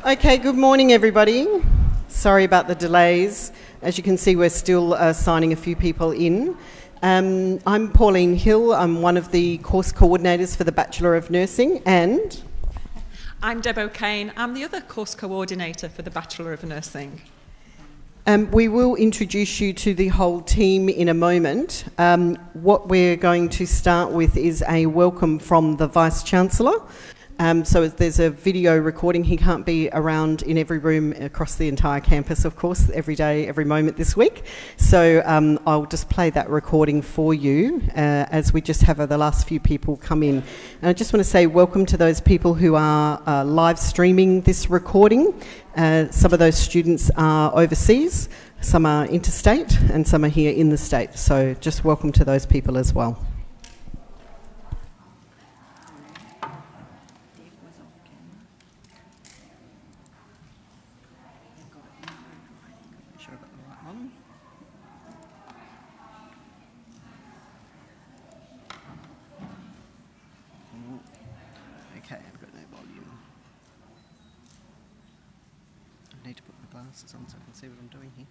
Okay, good morning everybody. Sorry about the delays. As you can see, we're still signing a few people in. I'm Pauline Hill. I'm one of the course coordinators for the Bachelor of Nursing, and I'm Deb O'Kane. I'm the other course coordinator for the Bachelor of Nursing. We will introduce you to the whole team in a moment. What we're going to start with is a welcome from the Vice-Chancellor. So there's a video recording. He can't be around in every room across the entire campus, of course, every day, every moment this week. So I'll just play that recording for you as we just have the last few people come in. And I just want to say welcome to those people who are live streaming this recording. Some of those students are overseas, some are interstate, and some are here in the state. So just welcome to those people as well. On so I can see what I'm doing here.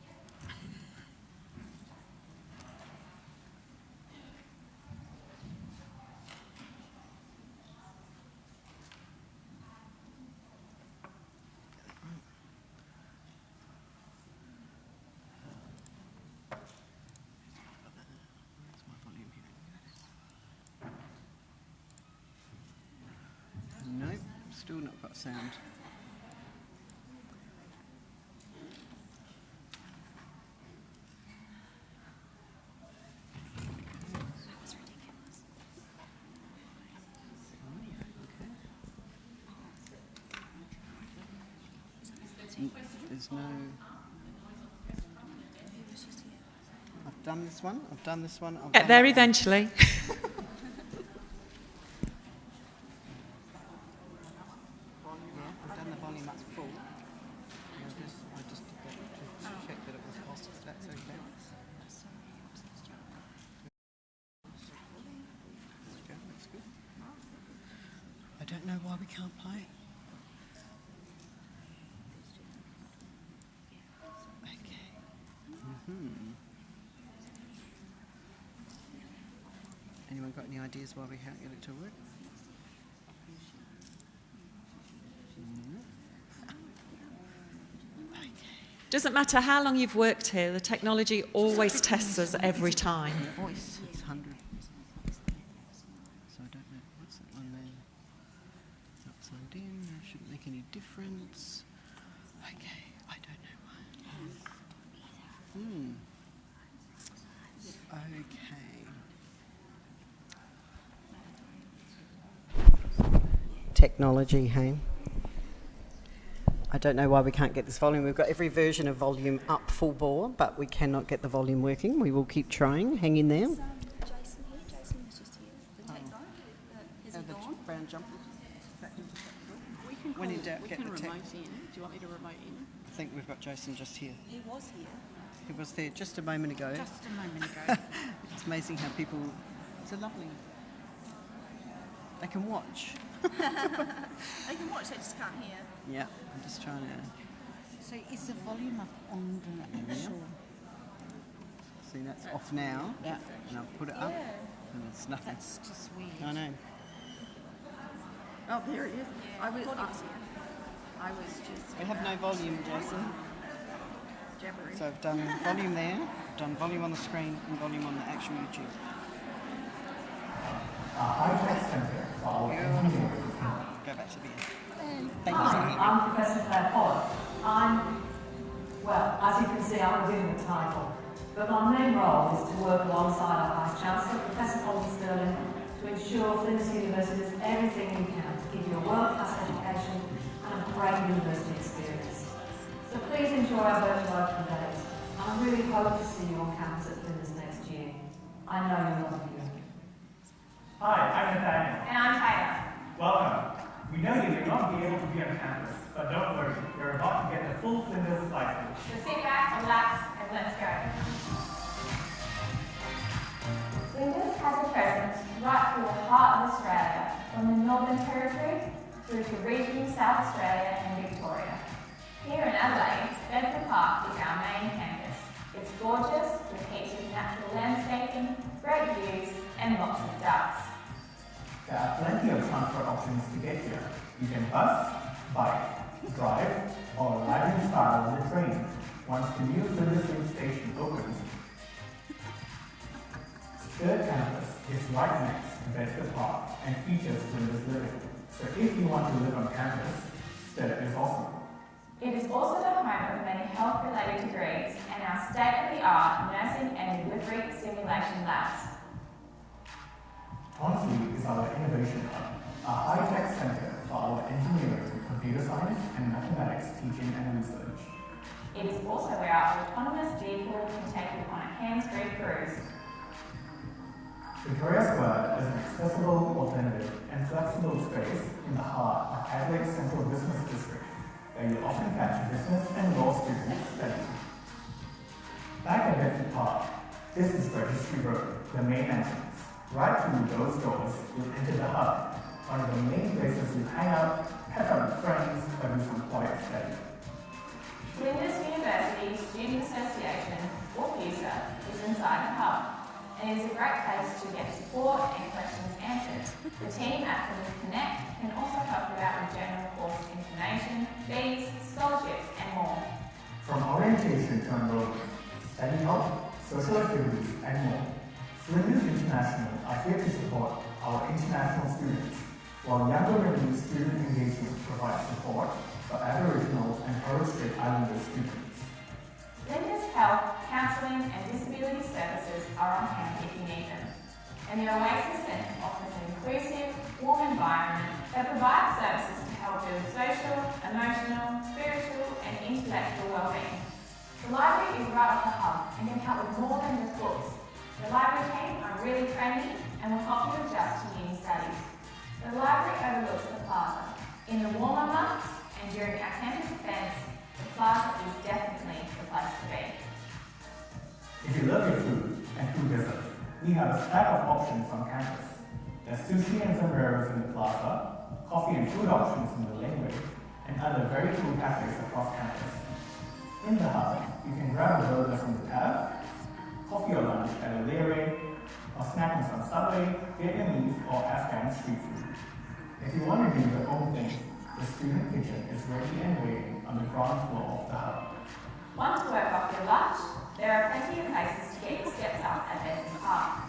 Where's my volume here? Nope, still not got sound. There's no... I've done this one, I've done this one. Get there eventually. Yeah, I've done the volume up full. I just did that to check that it was off, so that's okay. That's good. I don't know why we can't play it. Anyone got any ideas why we can't get it to work? Okay. Doesn't matter how long you've worked here, the technology always tests us every time. Voice, it's 100. So I don't know, what's that one there? Not signed in, that shouldn't make any difference. Okay, I don't know why. Okay. Technology, hey? I don't know why we can't get this volume. We've got every version of volume up full bore, but we cannot get the volume working. We will keep trying. Hang in there. Jason here. Jason was just here. The tech guy. Is he gone? Brown jumper. We can, When in doubt, we get can the tech. remote in. Do you want me to remote in? I think we've got Jason just here. He was here. He was there just a moment ago. Just a moment ago. It's amazing how people... It's a lovely... They can watch. They can watch, they just can't hear. Yeah, I'm just trying to... So is the volume up on the actual... See, that's off now. Yeah. And I'll put it up. And it's nothing. That's just weird. I know. Oh, there it is. Yeah, I was just... We have no volume, Jason. Jabbering. So I've done volume there, I've done volume on the screen and volume on the actual YouTube. Beautiful. Go back to the end. Thank you. I'm Professor Claire Pollard. Well, as you can see, I'm within the title. But my main role is to work alongside our Vice-Chancellor, Professor Holly Sterling, to ensure Flinders University does everything we can to give you a world-class education and a great university experience. So please enjoy our virtual open days. And I really hope to see you on campus at Flinders next year. I know you'll love you. Hi, I'm Nathaniel. And I'm Tyler. Welcome. We know you may not be able to be on campus, but don't worry, you're about to get the full Flinders license. So sit back, relax, and let's go. Flinders has a presence right through the heart of Australia, from the Northern Territory through to regional South Australia and Victoria. Here in Adelaide, Bedford Park is our main campus. It's gorgeous, with heaps of natural landscaping, great views, and lots of ducks. There are plenty of transport options to get here. You can bus, bike, drive, or ride in style on the train once the new Flinders station opens. Third campus is right next to Bedford Park and features Flinders living. So if you want to live on campus, Sturt is awesome. It is also the home of many health-related degrees and our state-of-the-art nursing and midwifery simulation labs. Tonsley is our innovation hub, a high-tech center for our engineering, computer science, and mathematics teaching and research. It is also where our autonomous vehicle can take you on a hands-free cruise. Victoria Square is an accessible, alternative, and flexible space in the heart of Adelaide's Central Business District, where you often catch business and law students studying. Back at Bedford Park, this is Registry Road, the main entrance. Right through those doors, you'll enter the hub, one of the main places you hang out, catch up with friends, or do some quiet study. Flinders University Student Association, or FUSA, is inside the hub, and is a great place to get support and questions answered. The team at Flinders Connect can also help you out with general course information, fees, scholarships, and more. From orientation to enrollment, study help, social activities, and more, Flinders International are here to support our international students, while Younger Revenue Student Engagement provides support for Aboriginal and Torres Strait Islander students. Flinders Health, Counselling and Disability Services are on hand if you need them. And the Oasis Centre offers an inclusive, warm environment that provides services to help build social, emotional, spiritual and intellectual wellbeing. The library is right off the hub and can help with more than just books. The library team are really friendly and will help you adjust to uni studies. The library overlooks the plaza. In the warmer months and during our campus events, the plaza is definitely the place to be. If you love your food and food dessert, we have a stack of options on campus. There's sushi and sombreros in the plaza, coffee and food options in the laneway, and other very cool cafes across campus. In the hub, you can grab a burger from the tab, coffee or lunch at a layaway, or snack on some Subway, Vietnamese, or Afghan street food. If you want to do your own thing, the student kitchen is ready and waiting on the ground floor of the hub. Want to work off your lunch? There are plenty of places to get your steps up at Bedford Park.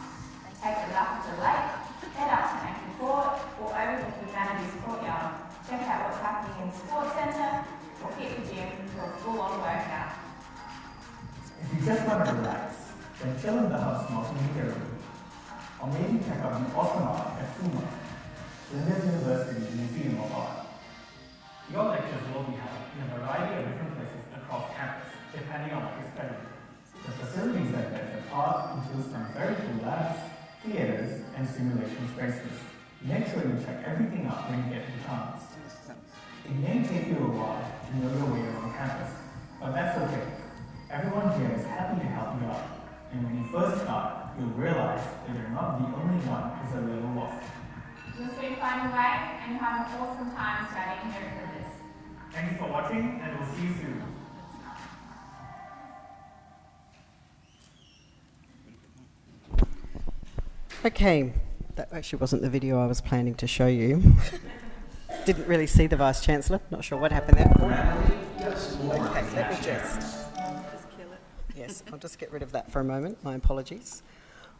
Take a lap of the lake, head up to Anchor Court, or over to Humanities Courtyard. Check out what's happening in the Sports Centre, or hit the gym for a full-on workout. If you just want to relax, then chill in the hub's multimedia room. Or maybe check out the awesome art at FUMA, Flinders University Museum of Art. Your lectures will be held in a variety of different places across campus, depending on what you're studying. The facilities at Bedford Park include some very cool labs, theaters, and simulation spaces. Make sure you check everything out when you get the chance. It may take you a while to know your way around campus, but that's okay. Everyone here is happy to help you out, and when you first start, you'll realize that you're not the only one who's a little lost. You'll soon find a way and have an awesome time studying here for this. Thank you for watching, and we'll see you soon. Okay, that actually wasn't the video I was planning to show you. Didn't really see the Vice-Chancellor, not sure what happened there. Okay, let me just kill it. Yes, I'll just get rid of that for a moment, my apologies.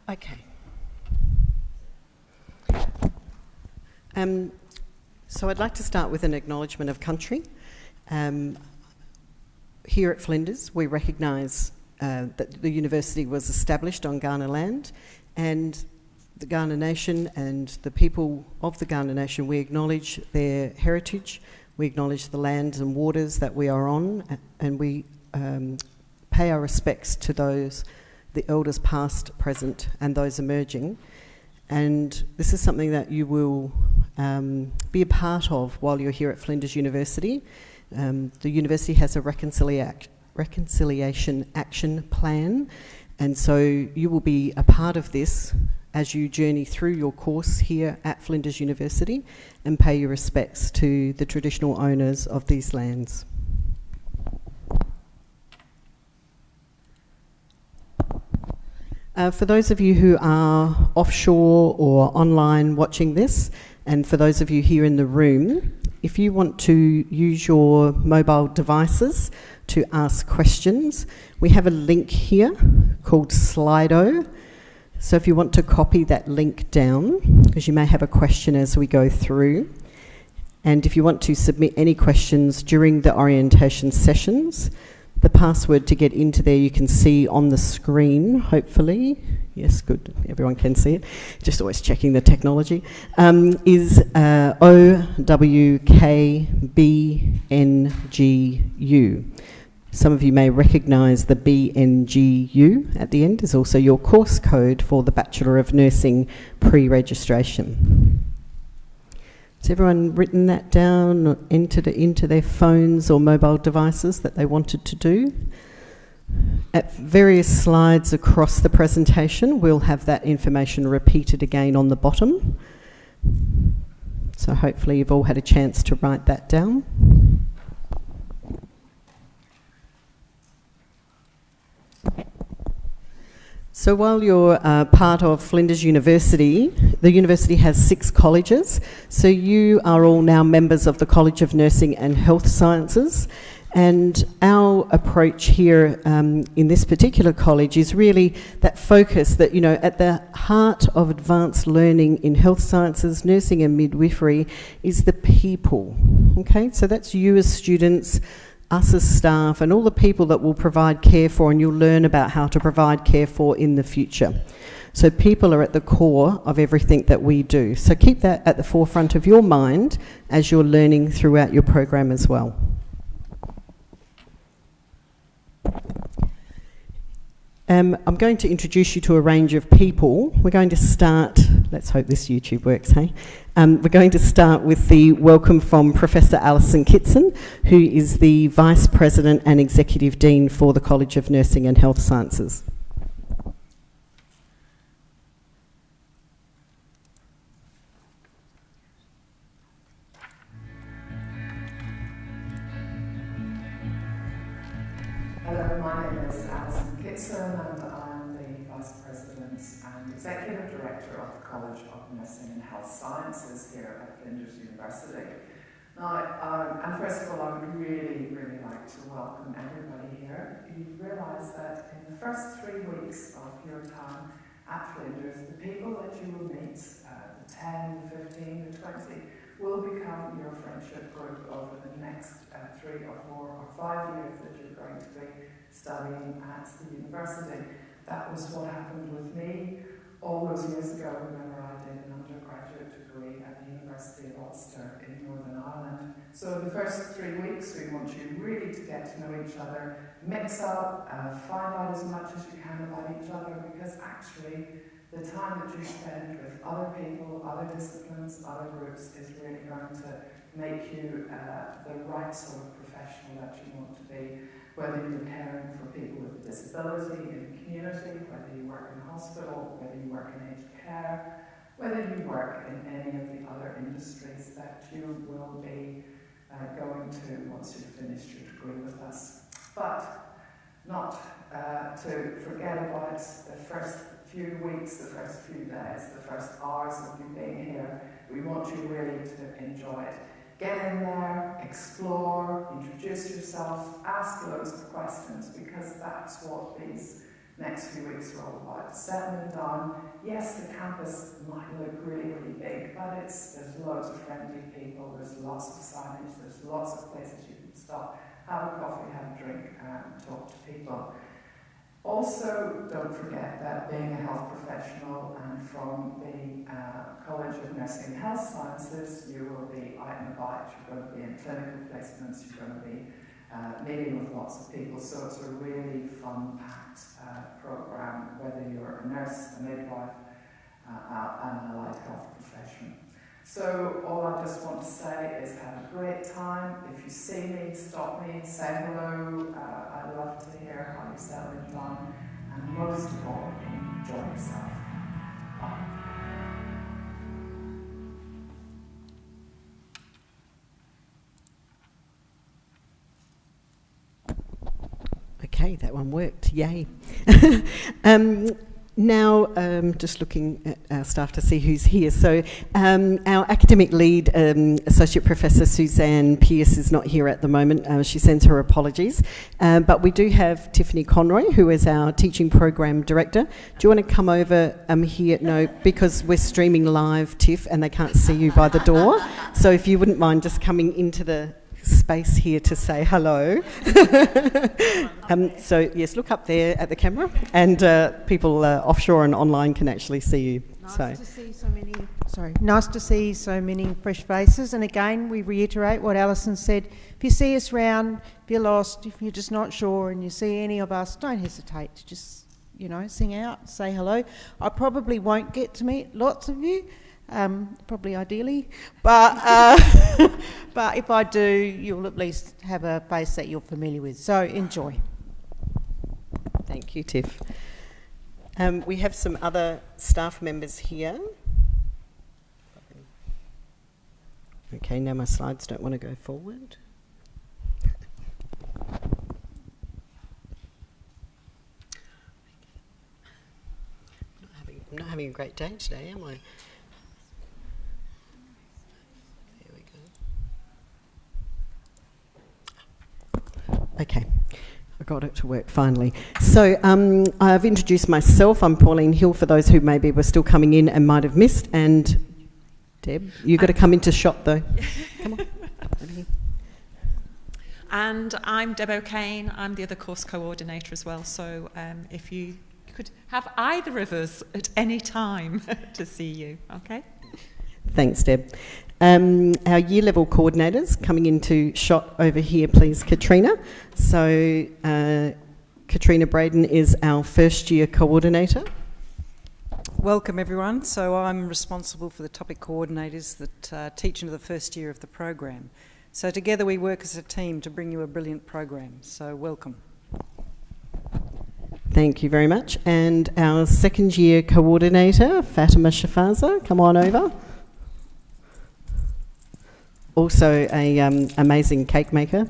Okay. So I'd like to start with an acknowledgement of country. Here at Flinders, we recognise that the university was established on Kaurna land, and the Kaurna Nation and the people of the Kaurna Nation, we acknowledge their heritage, we acknowledge the lands and waters that we are on, and we pay our respects to those, the elders past, present, and those emerging. And this is something that you will be a part of while you're here at Flinders University. The university has a reconciliation action plan, and so you will be a part of this as you journey through your course here at Flinders University and pay your respects to the traditional owners of these lands. For those of you who are offshore or online watching this, and for those of you here in the room, if you want to use your mobile devices to ask questions, we have a link here called Slido. So if you want to copy that link down, because you may have a question as we go through, and if you want to submit any questions during the orientation sessions, the password to get into there you can see on the screen, hopefully. Yes, good, everyone can see it. Just always checking the technology. Is OWKBNGU. Some of you may recognise the BNGU at the end is also your course code for the Bachelor of Nursing pre-registration. Has everyone written that down or entered it into their phones or mobile devices that they wanted to do? At various slides across the presentation, we'll have that information repeated again on the bottom. So hopefully you've all had a chance to write that down. So while you're part of Flinders University, the university has 6 colleges. So you are all now members of the College of Nursing and Health Sciences. And our approach here in this particular college is really that focus that, you know, at the heart of advanced learning in health sciences, nursing and midwifery is the people, okay? So that's you as students, us as staff, and all the people that will provide care for, and you'll learn about how to provide care for in the future. So people are at the core of everything that we do. So keep that at the forefront of your mind as you're learning throughout your program as well. I'm going to introduce you to a range of people. We're going to start, let's hope this YouTube works, hey? We're going to start with the welcome from Professor Alison Kitson, who is the Vice President and Executive Dean for the College of Nursing and Health Sciences. Hello, my name is Alison Kitson and I'm the Vice President and Executive Director of the College of Nursing and Health Sciences here at Flinders University. Now, and first of all, I would really like to welcome everybody here. You realise that in the first 3 weeks of your time at Flinders, the people that you will meet, the 10, the 15, the 20, will become your friendship group over the next 3 or 4 or 5 years that you're going to be studying at the university. That was what happened with me all those years ago whenever I did an undergraduate degree at the University of Ulster in Northern Ireland. So the first 3 weeks we want you really to get to know each other, mix up, find out as much as you can about each other, because actually the time that you spend with other people, other disciplines, other groups is really going to make you the right sort of professional that you want to be, whether you're caring for people with a disability in the community, whether you work in a hospital, whether you work in aged care, whether you work in any of the other industries that you will be going to once you've finished your degree with us. But not to forget about the first few weeks, the first few days, the first hours of you being here. We want you really to enjoy it. Get in there, explore, introduce yourself, ask loads of questions, because that's what these next few weeks are all about. Settling down. Yes, the campus might look really big, but there's loads of friendly people, there's lots of signage, there's lots of places you can stop, have a coffee, have a drink, and talk to people. Also, don't forget that being a health professional and from the College of Nursing and Health Sciences, you will be out and about, you're going to be in clinical placements, you're going to be meeting with lots of people, so it's a really fun-packed program, whether you're a nurse, a midwife, and an allied health profession. So all I just want to say is have a great time. If you see me, stop me, say hello. I'd love to hear how you're settling down, and most of all, enjoy yourself. Bye. Okay, that one worked, yay. Now, just looking at our staff to see who's here. So, our academic lead, Associate Professor Suzanne Pearce, is not here at the moment. She sends her apologies. But we do have Tiffany Conroy, who is our Teaching Program Director. Do you want to come over here? No, because we're streaming live, Tiff, and they can't see you by the door. So if you wouldn't mind just coming into the space here to say hello. So yes, look up there at the camera, and people offshore and online can actually see you. Nice to see so many fresh faces. And again, we reiterate what Alison said. If you see us round, if you're lost, if you're just not sure, and you see any of us, don't hesitate to just, sing out, say hello. I probably won't get to meet lots of you. Probably ideally, but but if I do, you'll at least have a face that you're familiar with. So enjoy. Thank you, Tiff. We have some other staff members here. Okay, now my slides don't want to go forward. I'm not having a great day today, am I? Okay, I got it to work finally. So I've introduced myself. I'm Pauline Hill, for those who maybe were still coming in and might have missed. And Deb, you've got to come into shot though. Come on, over here. And I'm Deb O'Kane. I'm the other course coordinator as well. So if you could have either of us at any time to see you, okay? Thanks, Deb. Our year level coordinators coming into shot over here, please, Katrina. So Katrina Braden is our first year coordinator. Welcome everyone. So I'm responsible for the topic coordinators that teach into the first year of the program. So together we work as a team to bring you a brilliant program. So welcome. Thank you very much. And our second year coordinator, Fatima Shafaza, come on over. Also a amazing cake maker.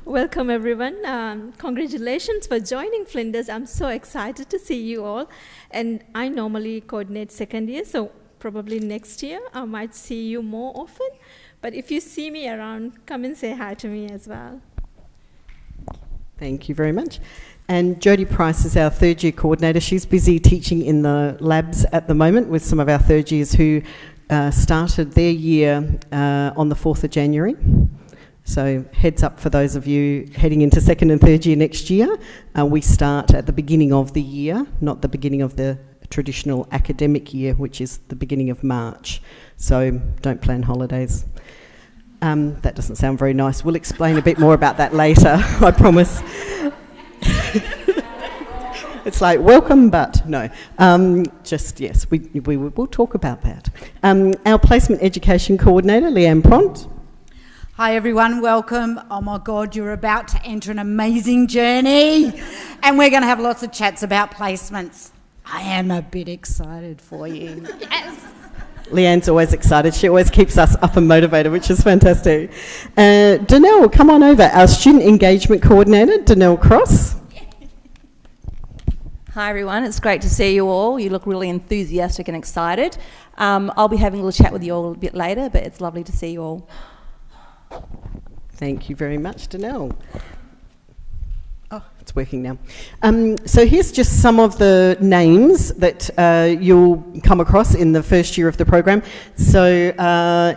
Welcome everyone. Congratulations for joining Flinders. I'm so excited to see you all. And I normally coordinate second year, so probably next year I might see you more often. But if you see me around, come and say hi to me as well. Thank you very much. And Jodie Price is our third year coordinator. She's busy teaching in the labs at the moment with some of our third years who started their year on the 4th of January. So heads up for those of you heading into second and third year next year. We start at the beginning of the year, not the beginning of the traditional academic year, which is the beginning of March. So don't plan holidays. That doesn't sound very nice. We'll explain a bit more about that later, I promise. It's like, welcome, but no. Just, yes, we'll talk about that. Our Placement Education Coordinator, Leanne Pront. Hi everyone, welcome. Oh my God, you're about to enter an amazing journey. And we're going to have lots of chats about placements. I am a bit excited for you. Yes. Leanne's always excited. She always keeps us up and motivated, which is fantastic. Danelle, come on over. Our Student Engagement Coordinator, Danelle Cross. Hi everyone, it's great to see you all. You look really enthusiastic and excited. I'll be having a little chat with you all a bit later, but it's lovely to see you all. Thank you very much, Danelle. Oh, it's working now. So here's just some of the names that you'll come across in the first year of the program. So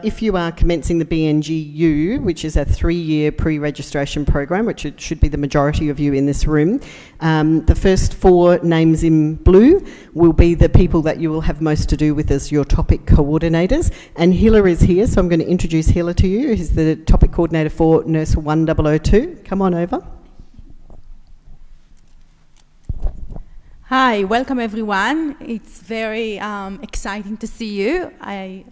if you are commencing the BNGU, which is a 3-year pre-registration program, which it should be the majority of you in this room, the first 4 names in blue will be the people that you will have most to do with as your topic coordinators. And Hila is here, so I'm going to introduce Hila to you. He's the topic coordinator for Nurse 1002. Come on over. Hi, welcome everyone. It's very exciting to see you. I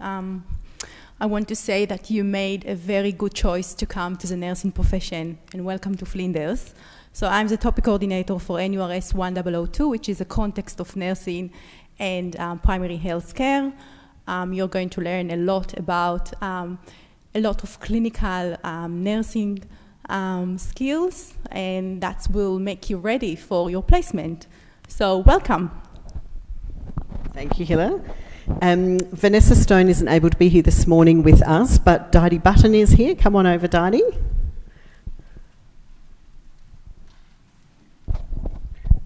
want to say that you made a very good choice to come to the nursing profession, and welcome to Flinders. So I'm the topic coordinator for NURS 1002, which is a context of nursing and primary health care. You're going to learn a lot about a lot of clinical nursing skills, and that will make you ready for your placement. So welcome. Thank you, Hilla. Vanessa Stone isn't able to be here this morning with us, but Didi Button is here. Come on over, Didi.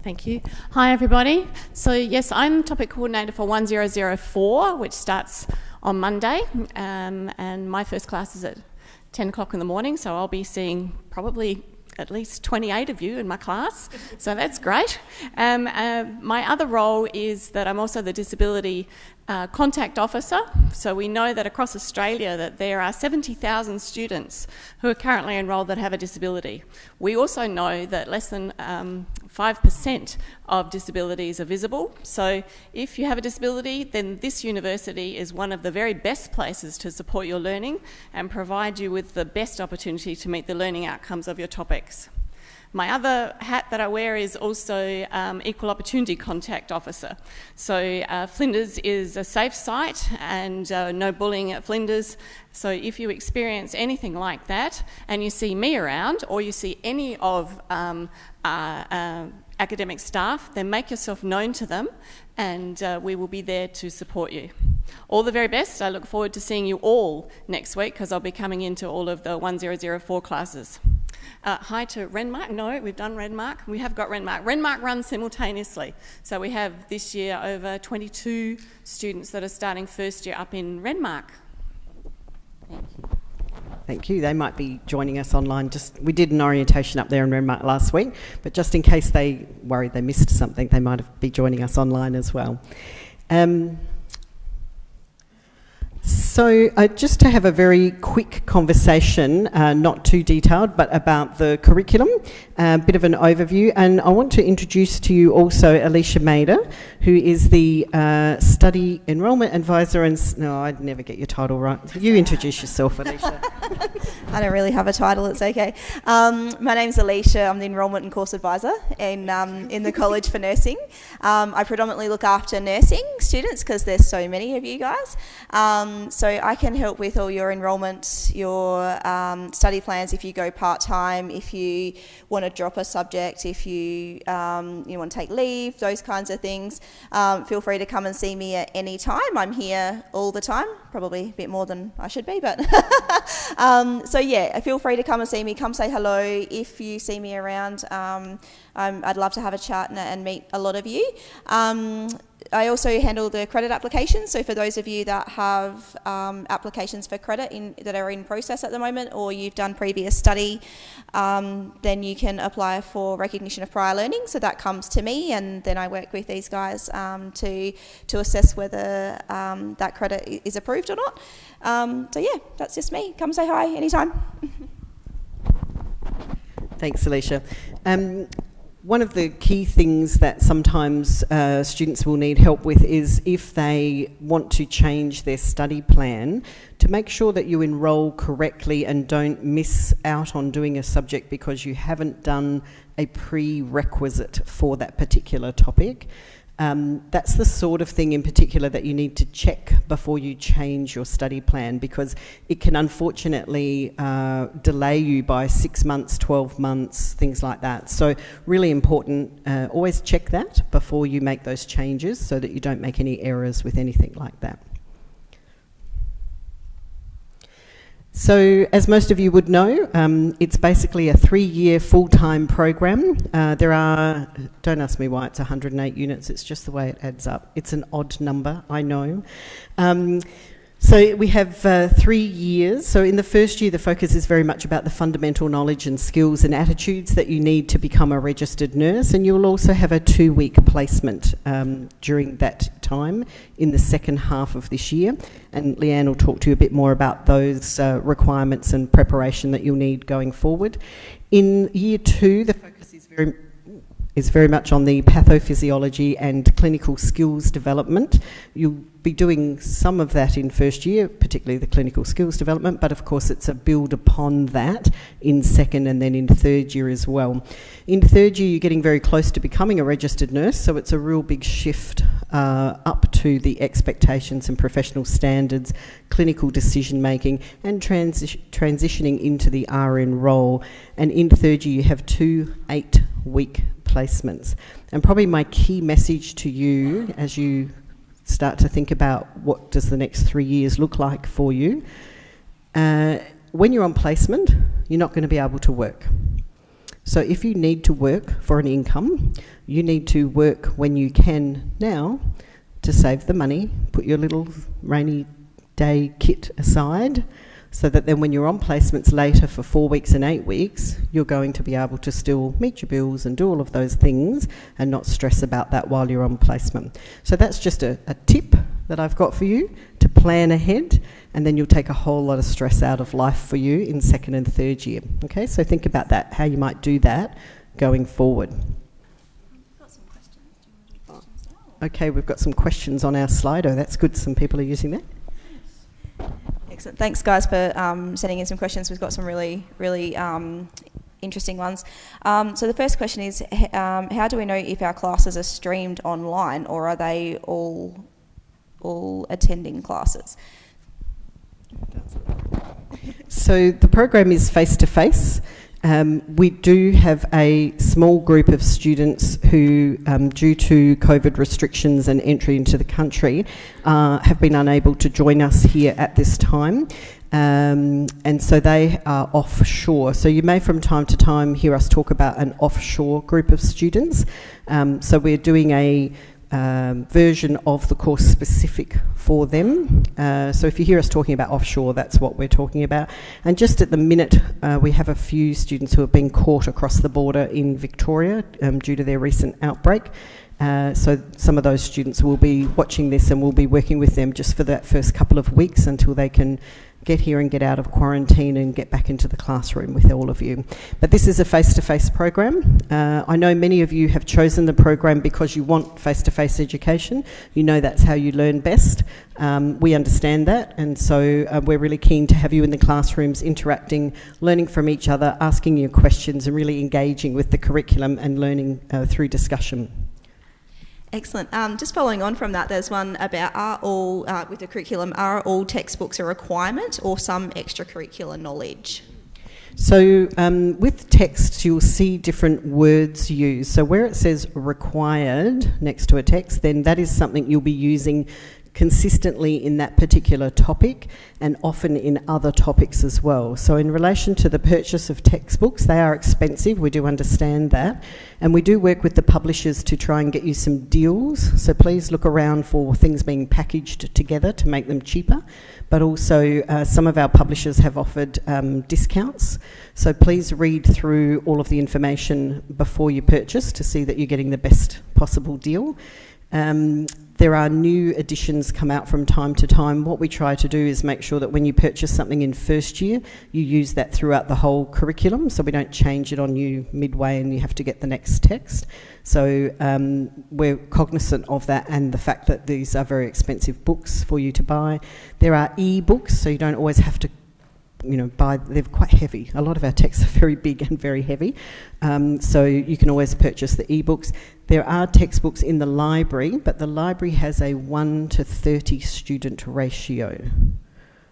Thank you. Hi, everybody. So, yes, I'm topic coordinator for 1004, which starts on Monday, and my first class is at 10 o'clock in the morning, so I'll be seeing probably at least 28 of you in my class, so that's great. My other role is that I'm also the disability contact officer. So we know that across Australia that there are 70,000 students who are currently enrolled that have a disability. We also know that less than 5% of disabilities are visible. So if you have a disability, then this university is one of the very best places to support your learning and provide you with the best opportunity to meet the learning outcomes of your topics. My other hat that I wear is also Equal Opportunity Contact Officer. So Flinders is a safe site and no bullying at Flinders. So if you experience anything like that and you see me around or you see any of academic staff, then make yourself known to them and we will be there to support you. All the very best. I look forward to seeing you all next week because I'll be coming into all of the 1004 classes. Hi to Renmark. No, we've done Renmark. We have got Renmark. Renmark runs simultaneously. So we have this year over 22 students that are starting first year up in Renmark. Thank you. Thank you. They might be joining us online. We did an orientation up there in Renmark last week, but just in case they worried they missed something, they might be joining us online as well. So just to have a very quick conversation, not too detailed, but about the curriculum, a bit of an overview. And I want to introduce to you also Alicia Mader, who is the Study Enrollment Advisor. No, I'd never get your title right. You introduce yourself, Alicia. I don't really have a title, it's okay. My name's Alicia. I'm the Enrollment and Course Advisor in the College for Nursing. I predominantly look after nursing students because there's so many of you guys. So I can help with all your enrolment, your study plans if you go part-time, if you want to drop a subject, if you want to take leave, those kinds of things. Feel free to come and see me at any time. I'm here all the time, probably a bit more than I should be, but so yeah, feel free to come and see me, come say hello if you see me around. I'd love to have a chat and meet a lot of you. I also handle the credit applications, so for those of you that have applications for credit that are in process at the moment, or you've done previous study, then you can apply for recognition of prior learning, so that comes to me and then I work with these guys to assess whether that credit is approved or not. So yeah, that's just me. Come say hi anytime. Thanks, Alicia. One of the key things that sometimes students will need help with is if they want to change their study plan, to make sure that you enrol correctly and don't miss out on doing a subject because you haven't done a prerequisite for that particular topic. That's the sort of thing in particular that you need to check before you change your study plan, because it can unfortunately delay you by 6 months, 12 months, things like that. So really important, always check that before you make those changes so that you don't make any errors with anything like that. So, as most of you would know, it's basically a 3-year full-time program. There are, don't ask me why it's 108 units, it's just the way it adds up. It's an odd number, I know. So we have 3 years. So in the first year, the focus is very much about the fundamental knowledge and skills and attitudes that you need to become a registered nurse. And you'll also have a 2-week placement during that time in the second half of this year. And Leanne will talk to you a bit more about those requirements and preparation that you'll need going forward. In year 2, the focus is very much on the pathophysiology and clinical skills development. You'll be doing some of that in first year, particularly the clinical skills development, but of course it's a build upon that in second and then in third year as well. In third year, you're getting very close to becoming a registered nurse, so it's a real big shift up to the expectations and professional standards, clinical decision making, and transitioning into the RN role. And in third year, you have 2 8-week placements. And probably my key message to you as you start to think about what does the next 3 years look like for you. When you're on placement, you're not going to be able to work. So if you need to work for an income, you need to work when you can now to save the money, put your little rainy day kit aside, so that then when you're on placements later for 4 weeks and 8 weeks, you're going to be able to still meet your bills and do all of those things and not stress about that while you're on placement. So that's just a tip that I've got for you to plan ahead, and then you'll take a whole lot of stress out of life for you in second and third year. Okay, so think about that, how you might do that going forward. Okay, we've got some questions on our Slido. That's good, some people are using that. Excellent. Thanks, guys, for sending in some questions. We've got some really interesting ones. So the first question is, how do we know if our classes are streamed online, or are they all attending classes? So the program is face-to-face. We do have a small group of students who, due to COVID restrictions and entry into the country, have been unable to join us here at this time. And so they are offshore. So you may from time to time hear us talk about an offshore group of students. So we're doing a version of the course specific for them. So if you hear us talking about offshore, that's what we're talking about. And just at the minute, we have a few students who have been caught across the border in Victoria due to their recent outbreak. So some of those students will be watching this, and we'll be working with them just for that first couple of weeks until they can get here and get out of quarantine and get back into the classroom with all of you. But this is a face-to-face program. I know many of you have chosen the program because you want face-to-face education. You know that's how you learn best. We understand that, and so we're really keen to have you in the classrooms interacting, learning from each other, asking you questions, and really engaging with the curriculum and learning through discussion. Excellent. Just following on from that, there's one about with the curriculum, are all textbooks a requirement or some extracurricular knowledge? So with text, you'll see different words used. So where it says required next to a text, then that is something you'll be using consistently in that particular topic, and often in other topics as well. So in relation to the purchase of textbooks, they are expensive, we do understand that, and we do work with the publishers to try and get you some deals, so please look around for things being packaged together to make them cheaper, but also some of our publishers have offered discounts, so please read through all of the information before you purchase to see that you're getting the best possible deal. There are new editions come out from time to time. What we try to do is make sure that when you purchase something in first year, you use that throughout the whole curriculum, so we don't change it on you midway and you have to get the next text. So we're cognizant of that and the fact that these are very expensive books for you to buy. There are e-books, so you don't always have to buy, they're quite heavy. A lot of our texts are very big and very heavy, so you can always purchase the e-books. There are textbooks in the library, but the library has a 1 to 30 student ratio.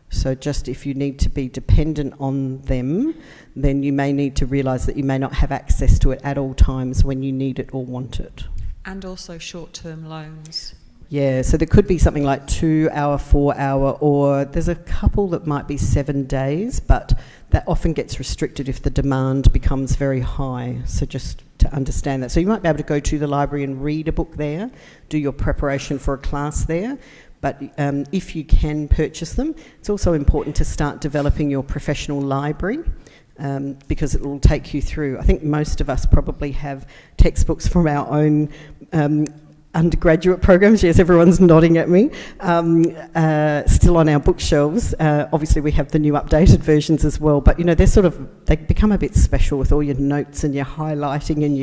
So just if you need to be dependent on them, then you may need to realise that you may not have access to it at all times when you need it or want it. And also short-term loans. Yeah, so there could be something like 2 hour, 4 hour, or there's a couple that might be 7 days, but that often gets restricted if the demand becomes very high. So just to understand that. So you might be able to go to the library and read a book there, do your preparation for a class there, but if you can purchase them, it's also important to start developing your professional library. Because it will take you through. I think most of us probably have textbooks from our own undergraduate programs. Yes, everyone's nodding at me. Still on our bookshelves. Obviously, we have the new updated versions as well. But they become a bit special with all your notes and your highlighting and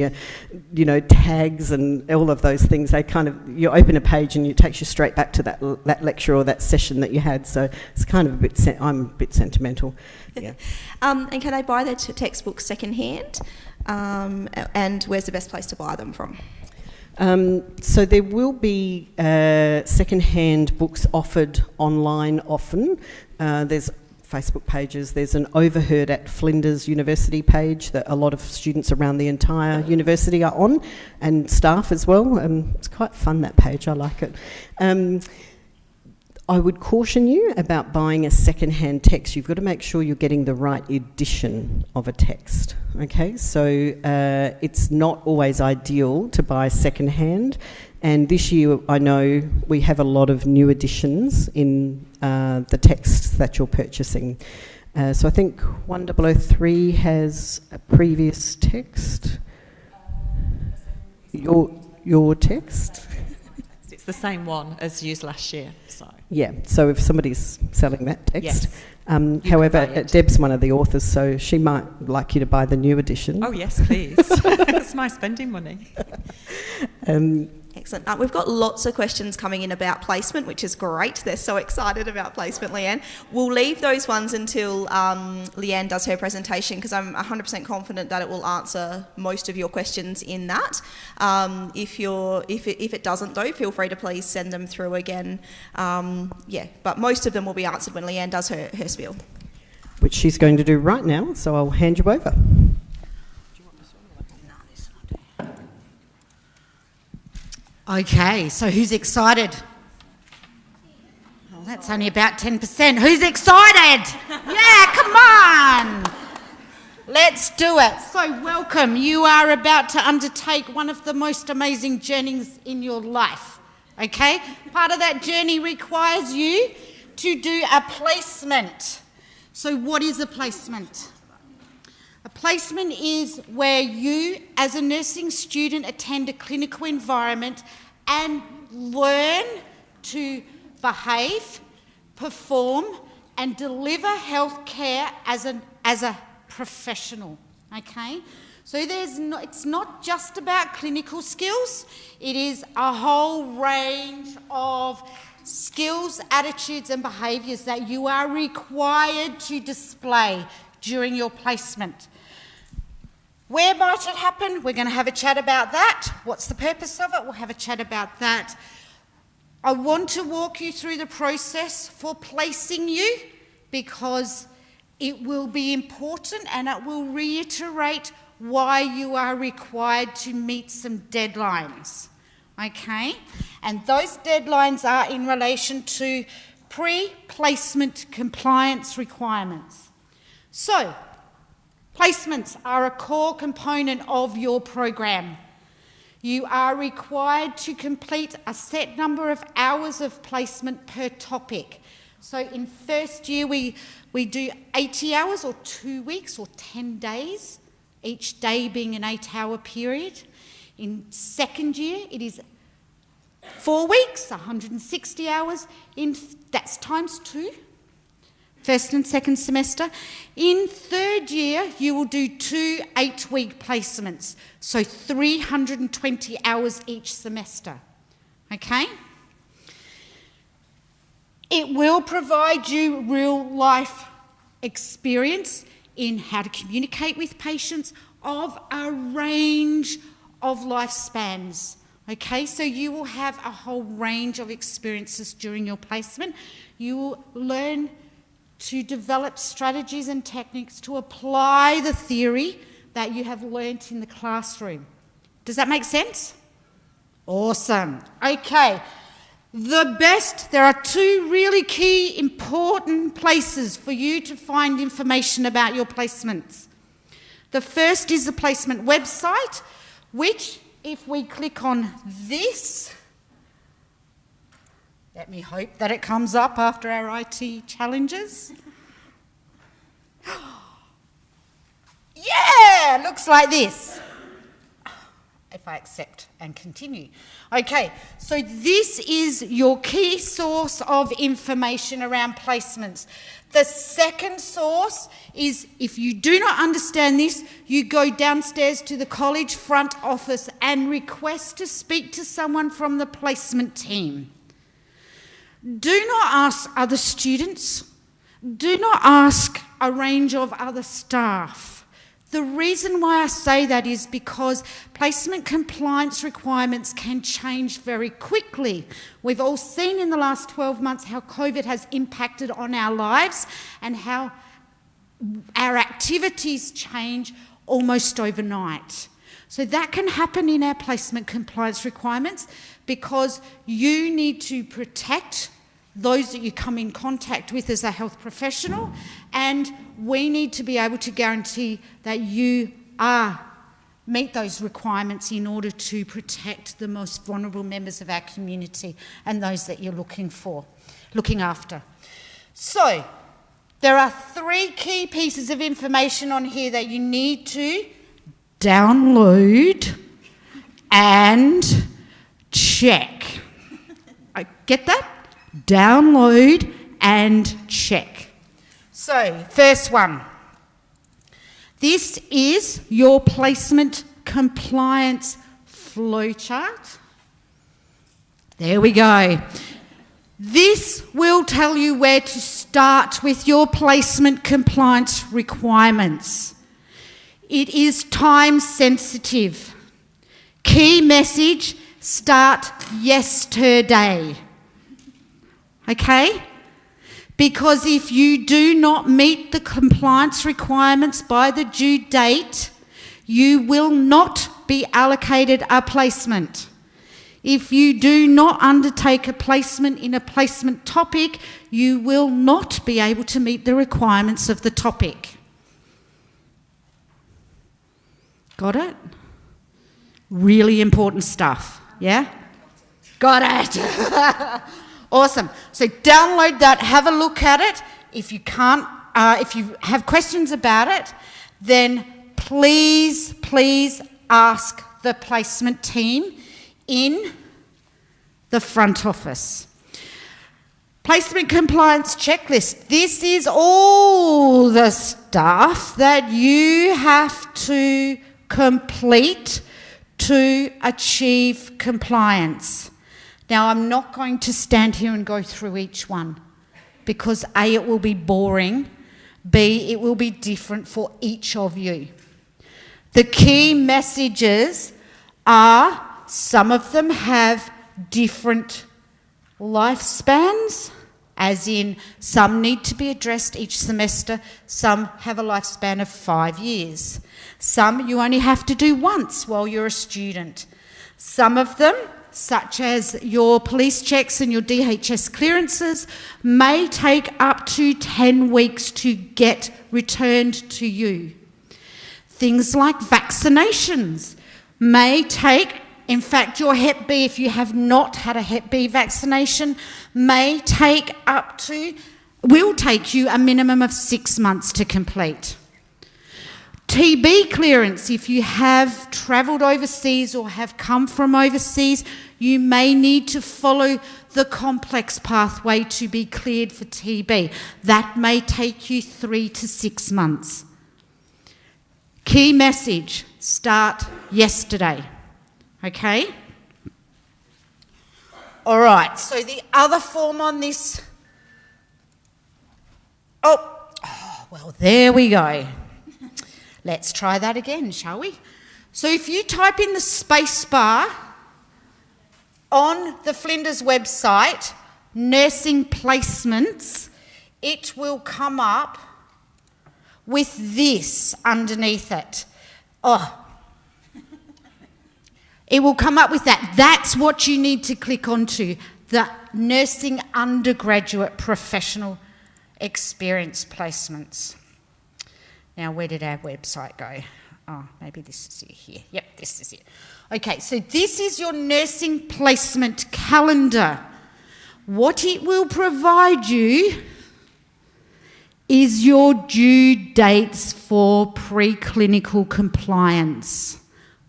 your tags and all of those things. They you open a page and it takes you straight back to that lecture or that session that you had. So it's kind of I'm a bit sentimental. Yeah. And can they buy their textbooks secondhand? And where's the best place to buy them from? So there will be second-hand books offered online often. There's Facebook pages. There's an Overheard at Flinders University page that a lot of students around the entire university are on, and staff as well. It's quite fun, that page, I like it. I would caution you about buying a second-hand text. You've got to make sure you're getting the right edition of a text, okay? So it's not always ideal to buy second-hand, and this year I know we have a lot of new editions in the texts that you're purchasing. So I think 1003 has a previous text. Your text? It's the same one as used last year, so. Yeah, so if somebody's selling that text. Yes. However, Deb's one of the authors, so she might like you to buy the new edition. Oh, yes, please. It's my spending money. Excellent. We've got lots of questions coming in about placement, which is great. They're so excited about placement, Leanne. We'll leave those ones until Leanne does her presentation, because I'm 100% confident that it will answer most of your questions in that. If it doesn't, though, feel free to please send them through again. But most of them will be answered when Leanne does her spiel. Which she's going to do right now, so I'll hand you over. Okay, so who's excited? Well, that's only about 10%. Who's excited? Yeah, come on! Let's do it. So welcome. You are about to undertake one of the most amazing journeys in your life, okay? Part of that journey requires you to do a placement. So what is a placement? A placement is where you, as a nursing student, attend a clinical environment and learn to behave, perform, and deliver health care as a professional, okay? So it's not just about clinical skills, it is a whole range of skills, attitudes, and behaviours that you are required to display during your placement. Where might it happen? We're going to have a chat about that. What's the purpose of it? We'll have a chat about that. I want to walk you through the process for placing you, because it will be important and it will reiterate why you are required to meet some deadlines, okay? And those deadlines are in relation to pre-placement compliance requirements. So, placements are a core component of your program. You are required to complete a set number of hours of placement per topic. So in first year we do 80 hours or 2 weeks or 10 days, each day being an 8-hour period. In second year it is 4 weeks, 160 hours, that's times 2. First and second semester. In third year, you will do 2 8-week placements, so 320 hours each semester, okay? It will provide you real-life experience in how to communicate with patients of a range of lifespans, okay? So you will have a whole range of experiences during your placement. You will learn to develop strategies and techniques to apply the theory that you have learnt in the classroom. Does that make sense? Awesome. Okay. There are 2 really key important places for you to find information about your placements. The first is the placement website, which, if we click on this, let me hope that it comes up after our IT challenges. Yeah, looks like this. If I accept and continue. Okay, so this is your key source of information around placements. The second source is, if you do not understand this, you go downstairs to the college front office and request to speak to someone from the placement team. Do not ask other students. Do not ask a range of other staff. The reason why I say that is because placement compliance requirements can change very quickly. We've all seen in the last 12 months how COVID has impacted on our lives and how our activities change almost overnight. So that can happen in our placement compliance requirements because you need to protect those that you come in contact with as a health professional, and we need to be able to guarantee that you meet those requirements in order to protect the most vulnerable members of our community and those that you're looking after. So, there are 3 key pieces of information on here that you need to download and check. I get that? Download and check. So, first one. This is your placement compliance flowchart. There we go. This will tell you where to start with your placement compliance requirements. It is time sensitive. Key message, start yesterday. Okay? Because if you do not meet the compliance requirements by the due date, you will not be allocated a placement. If you do not undertake a placement in a placement topic, you will not be able to meet the requirements of the topic. Got it? Really important stuff, yeah? Got it. Awesome. So download that, have a look at it. If you can't, if you have questions about it, then please ask the placement team in the front office. Placement compliance checklist. This is all the stuff that you have to complete to achieve compliance. Now, I'm not going to stand here and go through each one because A, it will be boring, B, it will be different for each of you. The key messages are, some of them have different lifespans, as in some need to be addressed each semester, some have a lifespan of 5 years. Some you only have to do once while you're a student. Some of them, such as your police checks and your DHS clearances, may take up to 10 weeks to get returned to you. Things like vaccinations may take, in fact, your Hep B, if you have not had a Hep B vaccination, will take you a minimum of 6 months to complete. TB clearance, if you have travelled overseas or have come from overseas, you may need to follow the complex pathway to be cleared for TB. That may take you 3 to 6 months. Key message, start yesterday. Okay? All right, so the other form on this... Oh, well, there we go. Let's try that again, shall we? So if you type in the space bar on the Flinders website, nursing placements, it will come up with this underneath it. It will come up with that. That's what you need to click onto, the nursing undergraduate professional experience placements. Now, where did our website go? Oh, maybe this is it here. Yep, this is it. Okay, so this is your nursing placement calendar. What it will provide you is your due dates for preclinical compliance.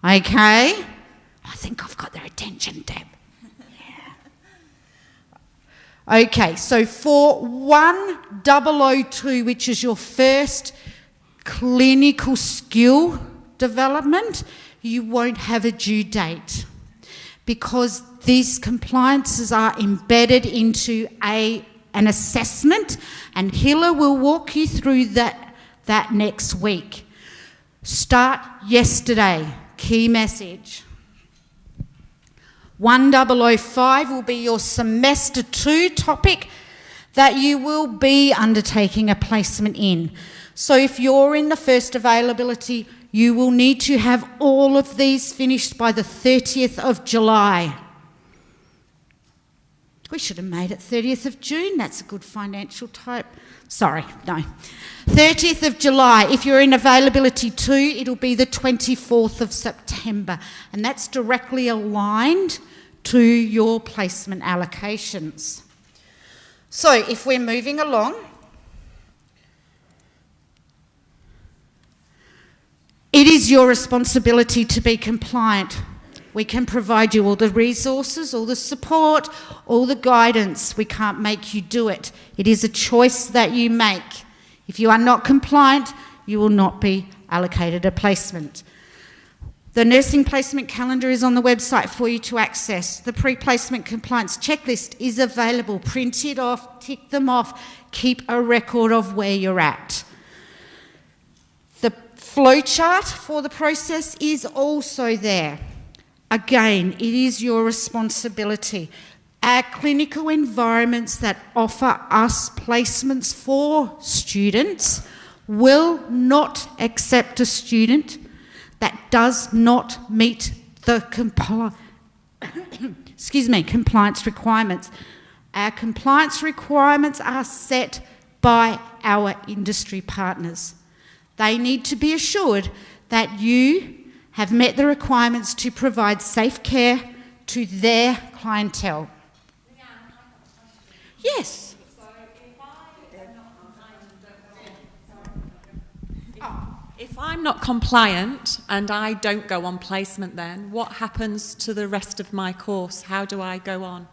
Okay? I think I've got their attention, Deb. Yeah. Okay, so for 1002, which is your first clinical skill development, you won't have a due date because these compliances are embedded into an assessment, and Hilla will walk you through that next week. Start yesterday. Key message. 1005 will be your semester 2 topic that you will be undertaking a placement in. So if you're in the first availability, you will need to have all of these finished by the 30th of July. We should have made it 30th of June. That's a good financial type. Sorry, no. 30th of July. If you're in availability 2, it'll be the 24th of September. And that's directly aligned to your placement allocations. So if we're moving along, it is your responsibility to be compliant. We can provide you all the resources, all the support, all the guidance. We can't make you do it. It is a choice that you make. If you are not compliant, you will not be allocated a placement. The nursing placement calendar is on the website for you to access. The pre-placement compliance checklist is available. Print it off, tick them off, keep a record of where you're at. The flowchart for the process is also there. Again, it is your responsibility. Our clinical environments that offer us placements for students will not accept a student that does not meet the compliance requirements. Our compliance requirements are set by our industry partners. They need to be assured that you have met the requirements to provide safe care to their clientele. Yes. If I'm not compliant and I don't go on placement, then what happens to the rest of my course? How do I go on?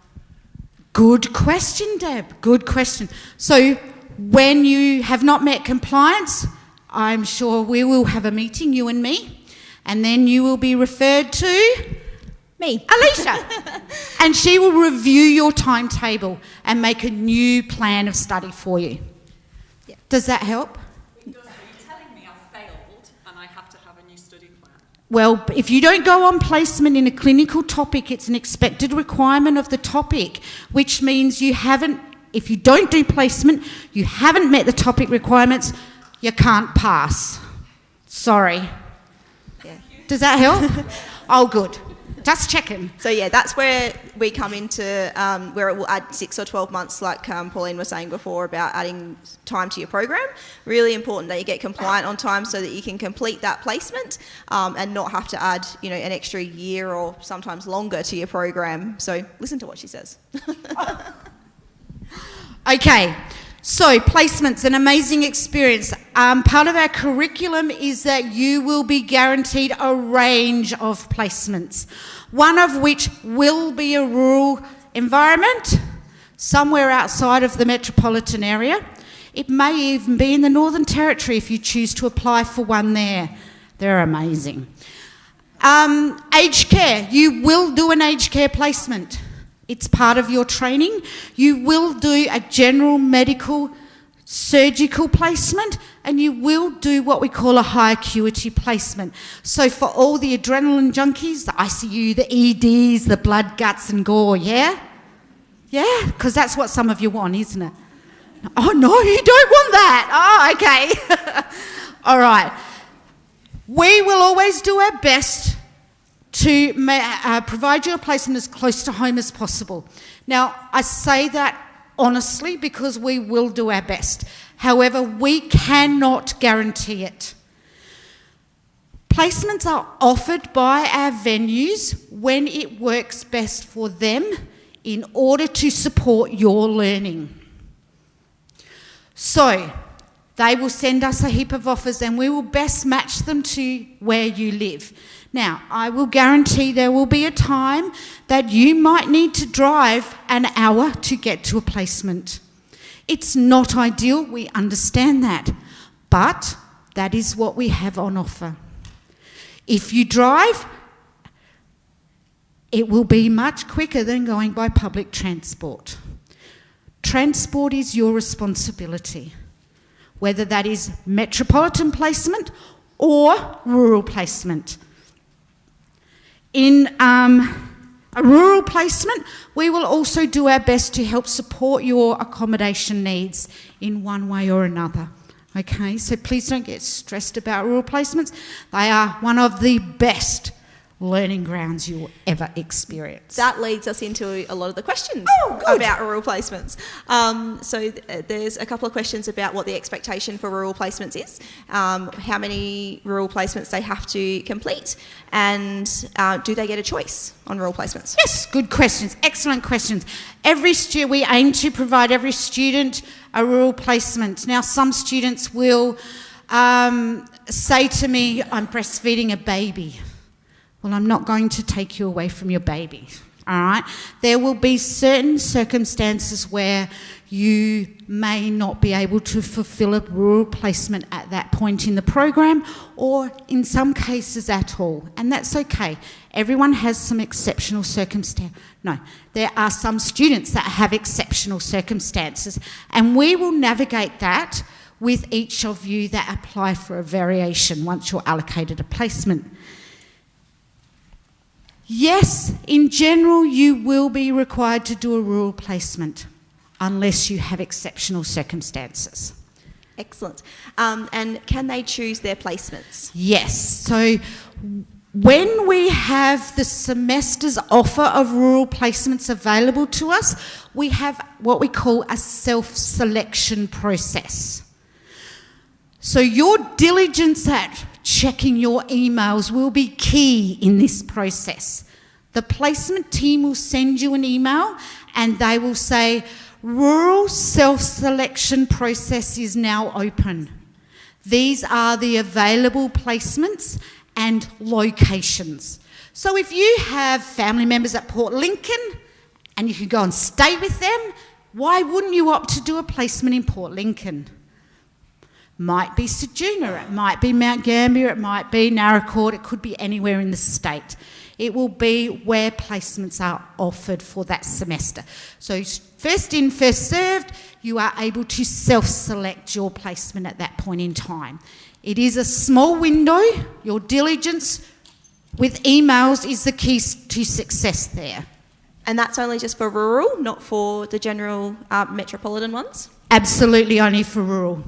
Good question, Deb. Good question. So when you have not met compliance, I'm sure we will have a meeting, you and me, and then you will be referred to me, Alicia, and she will review your timetable and make a new plan of study for you. Yeah. Does that help? You're telling me I've failed and I have to have a new study plan. Well, if you don't go on placement in a clinical topic, it's an expected requirement of the topic, which means you haven't, if you don't do placement, you haven't met the topic requirements, you can't pass. Sorry. Yeah. Does that help? Oh, good. Just checking. So yeah, that's where we come into where it will add 6 or 12 months, like Pauline was saying before about adding time to your program. Really important that you get compliant on time so that you can complete that placement and not have to add, an extra year or sometimes longer to your program. So listen to what she says. Okay. So, placement's an amazing experience. Part of our curriculum is that you will be guaranteed a range of placements, one of which will be a rural environment, somewhere outside of the metropolitan area. It may even be in the Northern Territory if you choose to apply for one there. They're amazing. Aged care. You will do an aged care placement. It's part of your training. You will do a general medical surgical placement and you will do what we call a high acuity placement. So for all the adrenaline junkies, the ICU, the EDs, the blood, guts and gore, yeah? Yeah, because that's what some of you want, isn't it? Oh no, you don't want that. Oh, okay. All right. We will always do our best to provide you a placement as close to home as possible. Now, I say that honestly because we will do our best. However, we cannot guarantee it. Placements are offered by our venues when it works best for them in order to support your learning. So, they will send us a heap of offers and we will best match them to where you live. Now, I will guarantee there will be a time that you might need to drive an hour to get to a placement. It's not ideal, we understand that, but that is what we have on offer. If you drive, it will be much quicker than going by public transport. Transport is your responsibility, whether that is metropolitan placement or rural placement. In a rural placement, we will also do our best to help support your accommodation needs in one way or another. Okay, so please don't get stressed about rural placements. They are one of the best learning grounds you'll ever experience. That leads us into a lot of the questions about rural placements. There's a couple of questions about what the expectation for rural placements is, how many rural placements they have to complete, and do they get a choice on rural placements? Yes, good questions, excellent questions. We aim to provide every student a rural placement. Now, some students will say to me, I'm breastfeeding a baby. Well, I'm not going to take you away from your baby, all right? There will be certain circumstances where you may not be able to fulfil a rural placement at that point in the program, or in some cases at all, and that's okay. Everyone has some exceptional circumstances. No, there are some students that have exceptional circumstances, and we will navigate that with each of you that apply for a variation once you're allocated a placement. Yes, in general, you will be required to do a rural placement unless you have exceptional circumstances. Excellent. And can they choose their placements? Yes. So when we have the semester's offer of rural placements available to us, we have what we call a self-selection process. So your diligence at checking your emails will be key in this process. The placement team will send you an email and they will say, rural self-selection process is now open. These are the available placements and locations. So if you have family members at Port Lincoln and you can go and stay with them, why wouldn't you opt to do a placement in Port Lincoln? Might be Sejuna, it might be Mount Gambier, it might be Narracourt, it could be anywhere in the state. It will be where placements are offered for that semester. So first in, first served, you are able to self-select your placement at that point in time. It is a small window. Your diligence with emails is the key to success there. And that's only just for rural, not for the general metropolitan ones? Absolutely only for rural.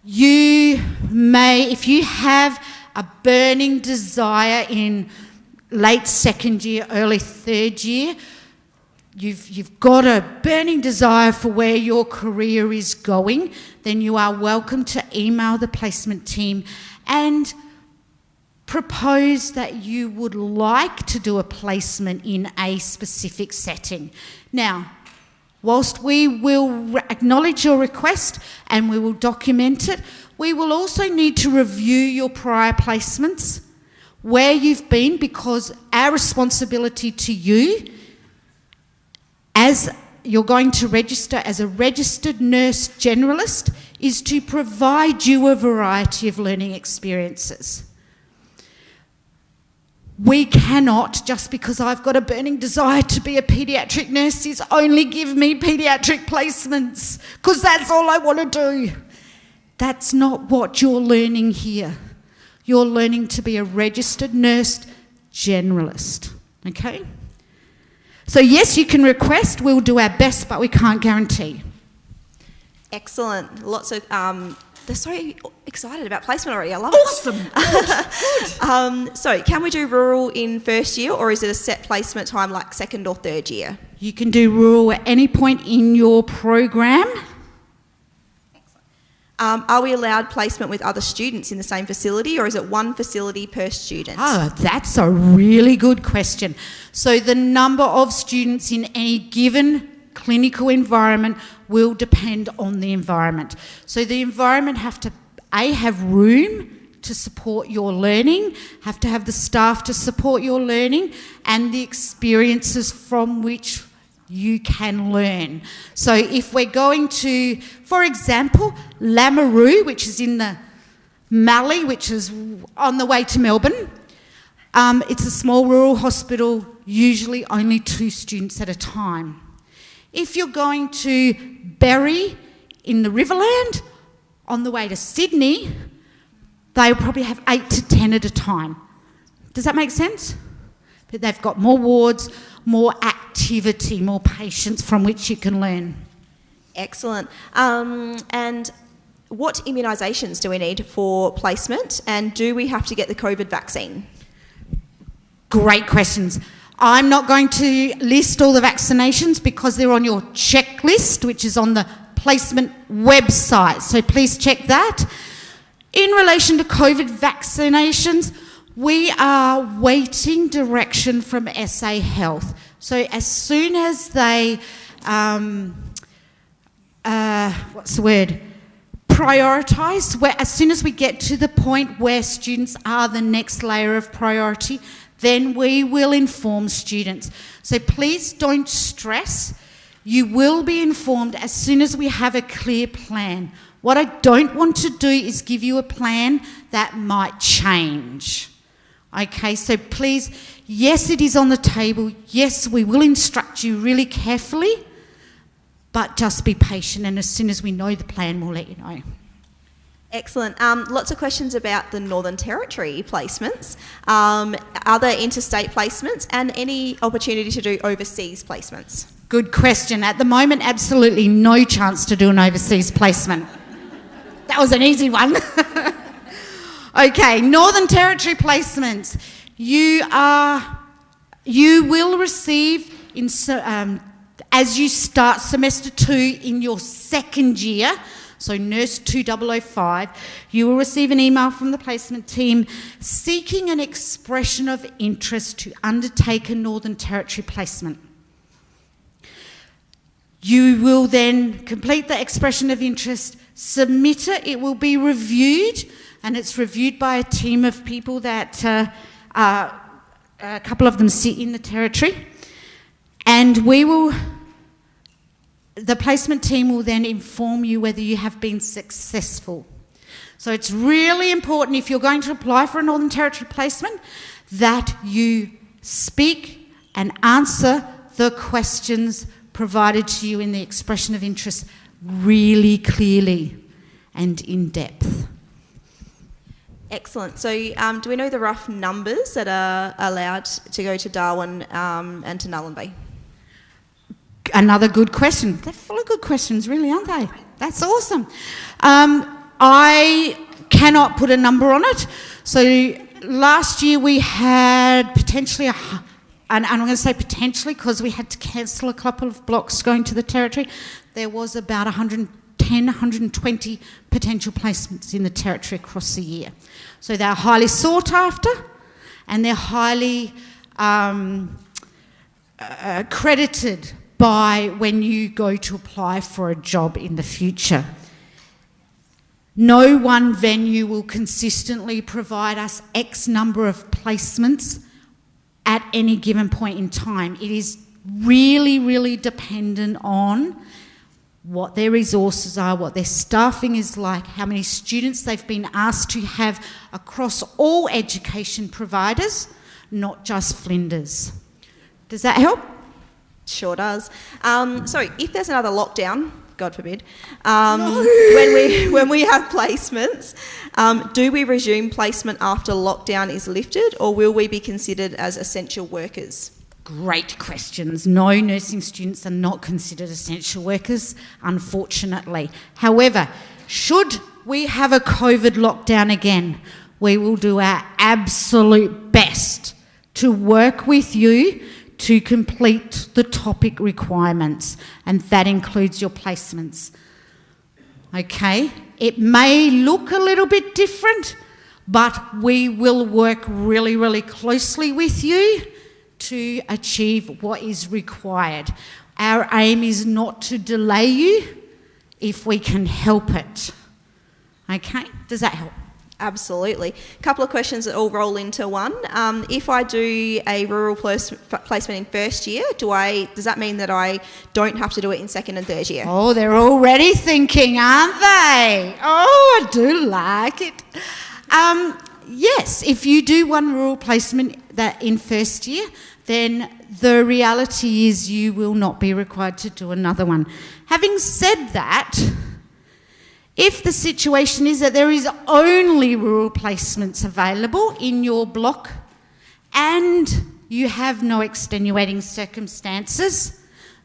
You may, if you have a burning desire in late second year, early third year, you've got a burning desire for where your career is going, then you are welcome to email the placement team and propose that you would like to do a placement in a specific setting. Now, whilst we will acknowledge your request and we will document it, we will also need to review your prior placements, where you've been, because our responsibility to you, as you're going to register as a registered nurse generalist, is to provide you a variety of learning experiences. We cannot, just because I've got a burning desire to be a paediatric nurse, is only give me paediatric placements, because that's all I want to do. That's not what you're learning here. You're learning to be a registered nurse generalist, okay? So yes, you can request, we'll do our best, but we can't guarantee. Excellent. Lots of, they're so excited about placement already, I love awesome. it. Awesome. Good. So can we do rural in first year, or is it a set placement time like second or third year? You can do rural at any point in your program. Are we allowed placement with other students in the same facility, or is it one facility per student? Oh, that's a really good question. So the number of students in any given clinical environment will depend on the environment. So the environment have to, A, have room to support your learning, have to have the staff to support your learning, and the experiences from which you can learn. So if we're going to, for example, Lameroo, which is in the Mallee, which is on the way to Melbourne, it's a small rural hospital, usually only 2 students at a time. If you're going to Berry in the Riverland, on the way to Sydney, they'll probably have 8 to 10 at a time. Does that make sense? But they've got more wards, more activity, more patients from which you can learn. Excellent. And what immunisations do we need for placement, and do we have to get the COVID vaccine? Great questions. I'm not going to list all the vaccinations because they're on your checklist, which is on the placement website. So please check that. In relation to COVID vaccinations, we are waiting direction from SA Health. So as soon as they, prioritise, as soon as we get to the point where students are the next layer of priority, then we will inform students. So please don't stress. You will be informed as soon as we have a clear plan. What I don't want to do is give you a plan that might change. Okay, so please, yes, it is on the table. Yes, we will instruct you really carefully, but just be patient, and as soon as we know the plan, we'll let you know. Excellent. Lots of questions about the Northern Territory placements, other interstate placements, and any opportunity to do overseas placements. Good question. At the moment, absolutely no chance to do an overseas placement. That was an easy one. Okay, Northern Territory placements. You will receive, as you start semester 2 in your second year, so Nurse 2005, you will receive an email from the placement team seeking an expression of interest to undertake a Northern Territory placement. You will then complete the expression of interest, submit it, it will be reviewed, and it's reviewed by a team of people that a couple of them sit in the Territory, and the placement team will then inform you whether you have been successful. So it's really important, if you're going to apply for a Northern Territory placement, that you speak and answer the questions provided to you in the expression of interest really clearly and in depth. Excellent. So do we know the rough numbers that are allowed to go to Darwin and to Nullin Bay? Another good question. They're full of good questions, really, aren't they? That's awesome. I cannot put a number on it. So last year we had potentially, and I'm going to say potentially because we had to cancel a couple of blocks going to the Territory, there was about 110, 120 potential placements in the Territory across the year. So they're highly sought after, and they're highly credited by when you go to apply for a job in the future. No one venue will consistently provide us X number of placements at any given point in time. It is really, really dependent on what their resources are, what their staffing is like, how many students they've been asked to have across all education providers, not just Flinders. Does that help? Sure does. So if there's another lockdown, God forbid, when we have placements, do we resume placement after lockdown is lifted, or will we be considered as essential workers? Great questions. No, nursing students are not considered essential workers, unfortunately. However, should we have a COVID lockdown again, we will do our absolute best to work with you to complete the topic requirements, and that includes your placements. Okay? It may look a little bit different, but we will work really, really closely with you to achieve what is required. Our aim is not to delay you if we can help it. Okay? Does that help? Absolutely. A couple of questions that all roll into one. If I do a rural placement in first year, does that mean that I don't have to do it in second and third year? Oh, they're already thinking, aren't they? Oh, I do like it. Yes, if you do one rural placement that in first year, then the reality is you will not be required to do another one. Having said that, If the situation is that there is only rural placements available in your block and you have no extenuating circumstances,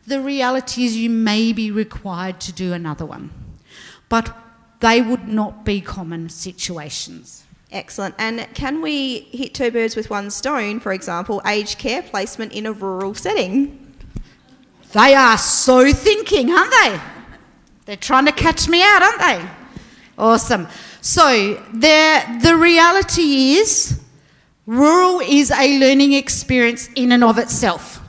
the reality is you may be required to do another one. But they would not be common situations. Excellent. And can we hit two birds with one stone, for example, aged care placement in a rural setting? They are so thinking, aren't they? They're trying to catch me out, aren't they? Awesome. So the reality is rural is a learning experience in and of itself.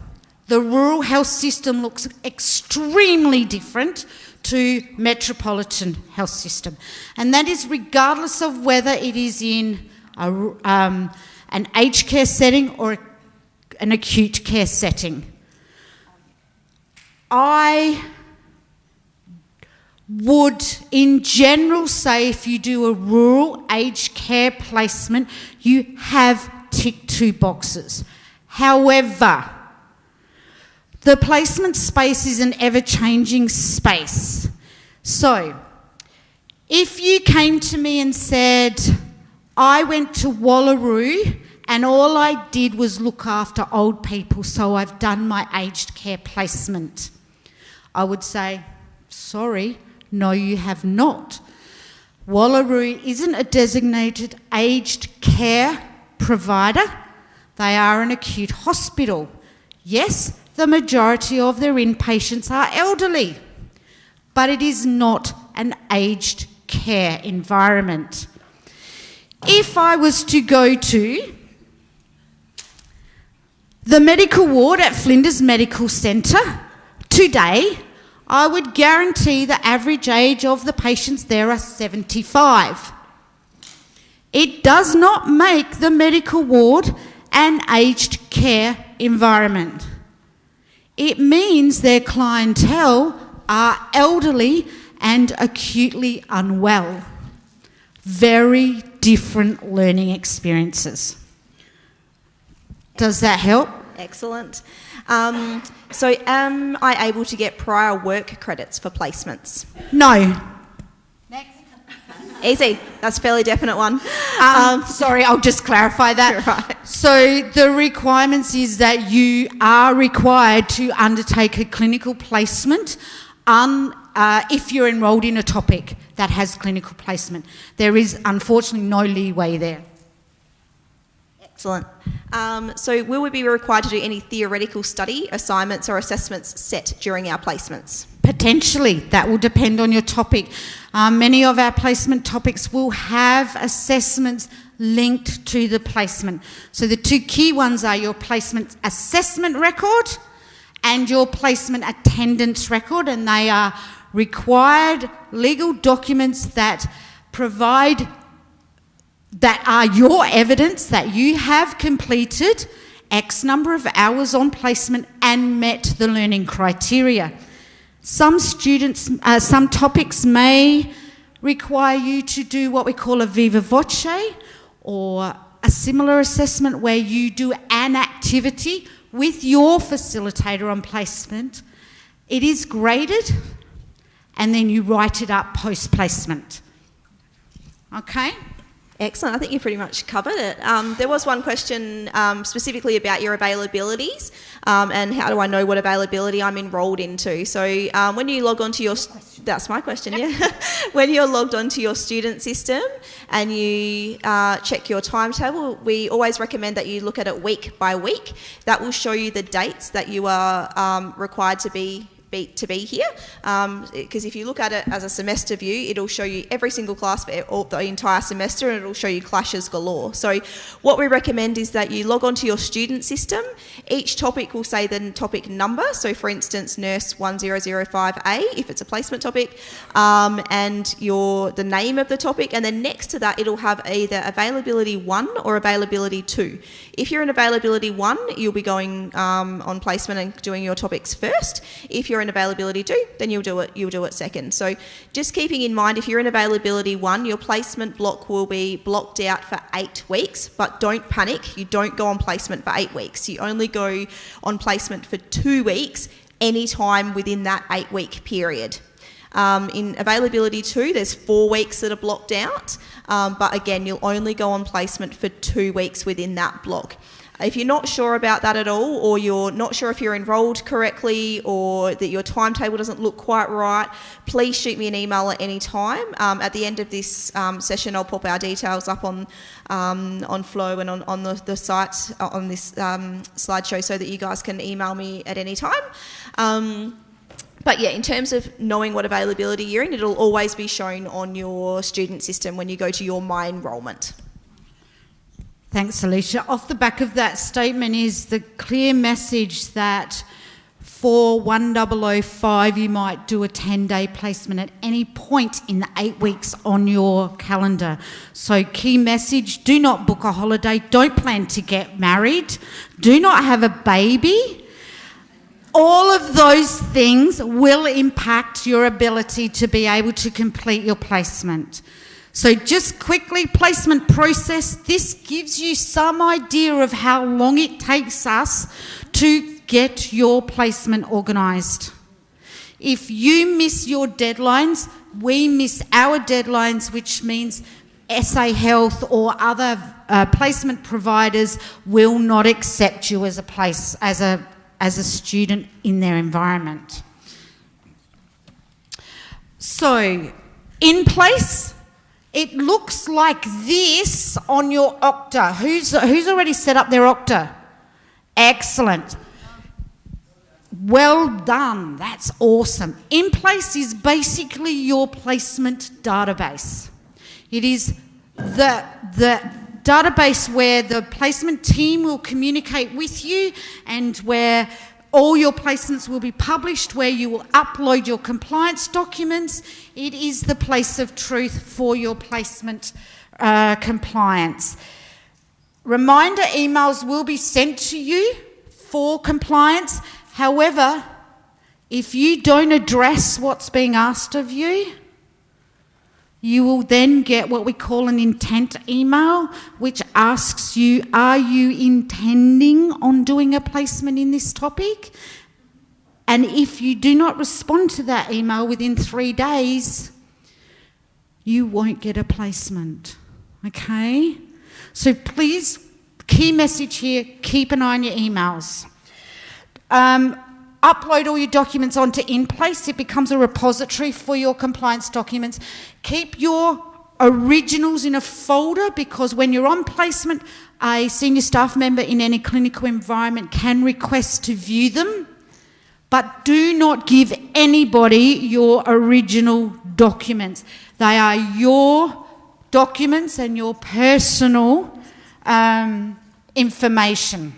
The rural health system looks extremely different to metropolitan health system. And that is regardless of whether it is in an aged care setting or an acute care setting. I would in general say if you do a rural aged care placement, you have ticked 2 boxes. However, the placement space is an ever-changing space. So, if you came to me and said, I went to Wallaroo and all I did was look after old people, so I've done my aged care placement, I would say, sorry, no you have not. Wallaroo isn't a designated aged care provider. They are an acute hospital. Yes, the majority of their inpatients are elderly, but it is not an aged care environment. If I was to go to the medical ward at Flinders Medical Centre today, I would guarantee the average age of the patients there are 75. It does not make the medical ward an aged care environment. It means their clientele are elderly and acutely unwell. Very different learning experiences. Does that help? Excellent. So am I able to get prior work credits for placements? No. Next. Easy. That's a fairly definite one. Sorry, I'll just clarify that. Right. So the requirements is that you are required to undertake a clinical placement if you're enrolled in a topic that has clinical placement. There is unfortunately no leeway there. Excellent. So will we be required to do any theoretical study, assignments or assessments set during our placements? Potentially. That will depend on your topic. Many of our placement topics will have assessments linked to the placement. So the 2 key ones are your placement assessment record and your placement attendance record, and they are required legal documents that provide that are your evidence that you have completed X number of hours on placement and met the learning criteria. Some topics may require you to do what we call a viva voce or a similar assessment where you do an activity with your facilitator on placement. It is graded and then you write it up post-placement. Okay? Excellent. I think you pretty much covered it. There was one question specifically about your availabilities and how do I know what availability I'm enrolled into. So when you log onto your... That's my question, yeah. When you're logged onto your student system and you check your timetable, we always recommend that you look at it week by week. That will show you the dates that you are required to be here, because if you look at it as a semester view, it'll show you every single class for the entire semester and it'll show you clashes galore. So what we recommend is that you log onto your student system. Each topic will say the topic number, so for instance nurse 1005A if it's a placement topic, and the name of the topic, and then next to that it'll have either availability 1 or availability 2. If you're in availability 1, you'll be going on placement and doing your topics first. If you're in availability 2, then you'll do it second. So just keeping in mind, if you're in availability 1, your placement block will be blocked out for 8 weeks, but don't panic, you don't go on placement for 8 weeks. You only go on placement for 2 weeks any time within that 8-week period. In availability 2, there's 4 weeks that are blocked out, but again, you'll only go on placement for 2 weeks within that block. If you're not sure about that at all, or you're not sure if you're enrolled correctly, or that your timetable doesn't look quite right, please shoot me an email at any time. At the end of this session, I'll pop our details up on Flow and on the site on this slideshow, so that you guys can email me at any time. But yeah, in terms of knowing what availability you're in, it'll always be shown on your student system when you go to your My Enrollment. Thanks, Alicia. Off the back of that statement is the clear message that for 1005 you might do a 10-day placement at any point in the 8 weeks on your calendar. So key message, do not book a holiday, don't plan to get married, do not have a baby. All of those things will impact your ability to be able to complete your placement. So just quickly, placement process. This gives you some idea of how long it takes us to get your placement organised. If you miss your deadlines, we miss our deadlines, which means SA Health or other placement providers will not accept you as a student in their environment. So, in place, it looks like this on your Okta. Who's already set up their Okta? Excellent. Well done. That's awesome. In place is basically your placement database. It is the database where the placement team will communicate with you, and where all your placements will be published, where you will upload your compliance documents. It is the place of truth for your placement compliance. Reminder emails will be sent to you for compliance. However, if you don't address what's being asked of you, you will then get what we call an intent email, which asks you, are you intending on doing a placement in this topic? And if you do not respond to that email within 3 days, you won't get a placement, okay? So please, key message here, keep an eye on your emails. Upload all your documents onto InPlace. It becomes a repository for your compliance documents. Keep your originals in a folder, because when you're on placement, a senior staff member in any clinical environment can request to view them, but do not give anybody your original documents. They are your documents and your personal information.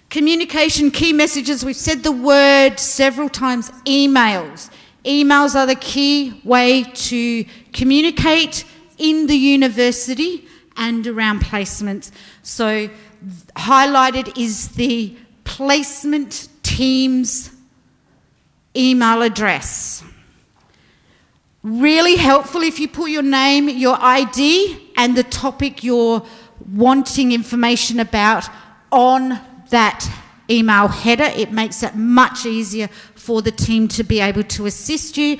Communication, key messages. We've said the word several times, emails. Emails are the key way to communicate in the university and around placements. So highlighted is the placement team's email address. Really helpful if you put your name, your ID, and the topic you're wanting information about on that email header. It makes it much easier for the team to be able to assist you.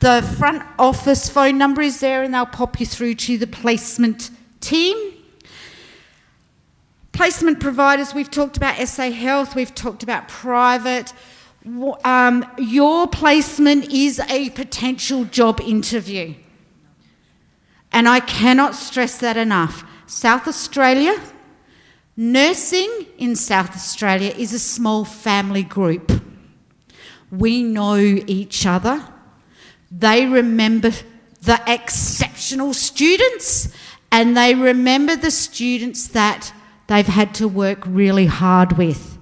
The front office phone number is there, and they'll pop you through to the placement team. Placement providers, we've talked about SA Health, we've talked about private. Your placement is a potential job interview. And I cannot stress that enough. South Australia, nursing in South Australia is a small family group. We know each other. They remember the exceptional students, and they remember the students that they've had to work really hard with.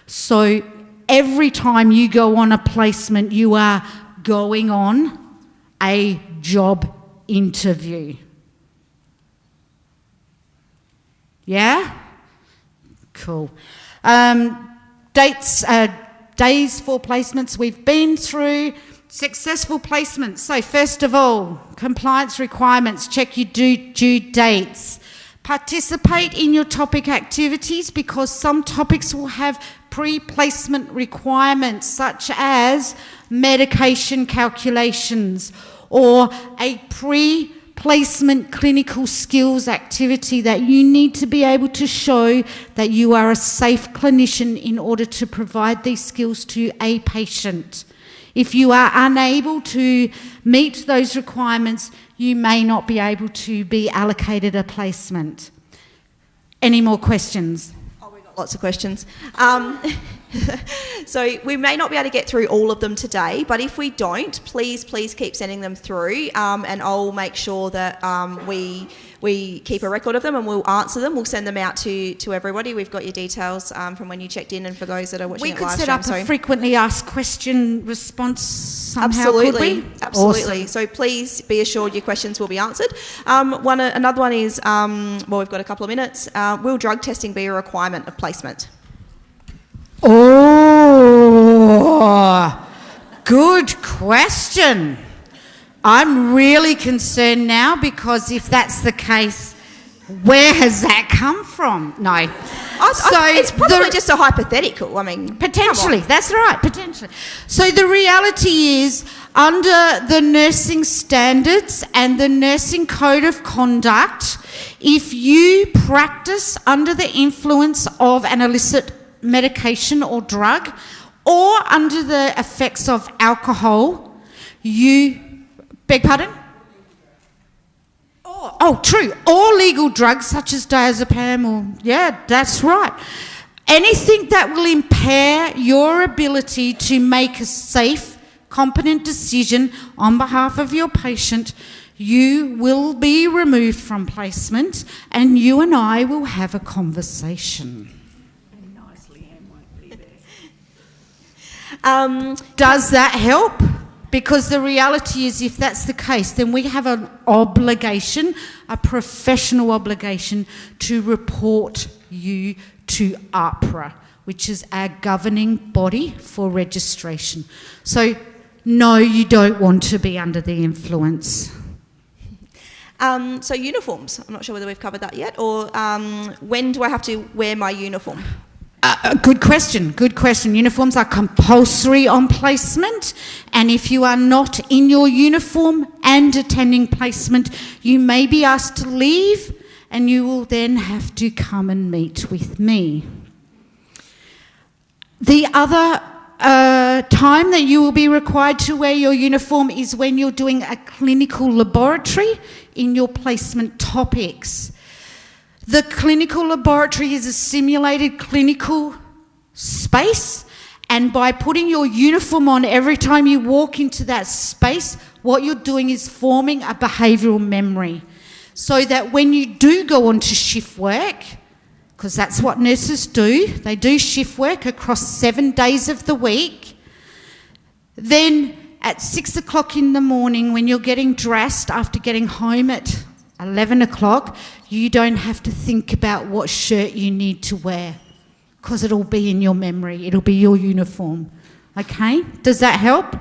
So every time you go on a placement, you are going on a job interview. Yeah? Cool. Days for placements we've been through. Successful placements. So first of all, compliance requirements. Check your due dates. Participate in your topic activities because some topics will have pre-placement requirements such as medication calculations or a pre-placement clinical skills activity that you need to be able to show that you are a safe clinician in order to provide these skills to a patient. If you are unable to meet those requirements, you may not be able to be allocated a placement. Any more questions? Oh, we've got lots of questions. So we may not be able to get through all of them today, but if we don't, please keep sending them through, and I'll make sure that we keep a record of them and we'll answer them. We'll send them out to everybody. We've got your details from when you checked in, and for those that are watching it live stream. We could set up a frequently asked question response somehow, absolutely, could we? Absolutely. Awesome. So please be assured your questions will be answered. Another one is, well, we've got a couple of minutes. Will drug testing be a requirement of placement? Oh, good question. I'm really concerned now because if that's the case, where has that come from? No. It's probably just a hypothetical. I mean, potentially. That's right, potentially. So the reality is, under the nursing standards and the nursing code of conduct, if you practice under the influence of an illicit medication or drug or under the effects of alcohol, you... Beg pardon? Oh, true. Or legal drugs such as diazepam or... Yeah, that's right. Anything that will impair your ability to make a safe, competent decision on behalf of your patient, you will be removed from placement and you and I will have a conversation. Does that help? Because the reality is, if that's the case, then we have an obligation, a professional obligation, to report you to APRA, which is our governing body for registration. So, no, you don't want to be under the influence. So uniforms, I'm not sure whether we've covered that yet, or when do I have to wear my uniform? Good question. Uniforms are compulsory on placement, and if you are not in your uniform and attending placement, you may be asked to leave and you will then have to come and meet with me. The other time that you will be required to wear your uniform is when you're doing a clinical laboratory in your placement topics. The clinical laboratory is a simulated clinical space, and by putting your uniform on every time you walk into that space, what you're doing is forming a behavioural memory, so that when you do go on to shift work, because that's what nurses do, they do shift work across 7 days of the week, then at 6 o'clock in the morning when you're getting dressed after getting home at 11 o'clock, you don't have to think about what shirt you need to wear because it'll be in your memory. It'll be your uniform. Okay? Does that help?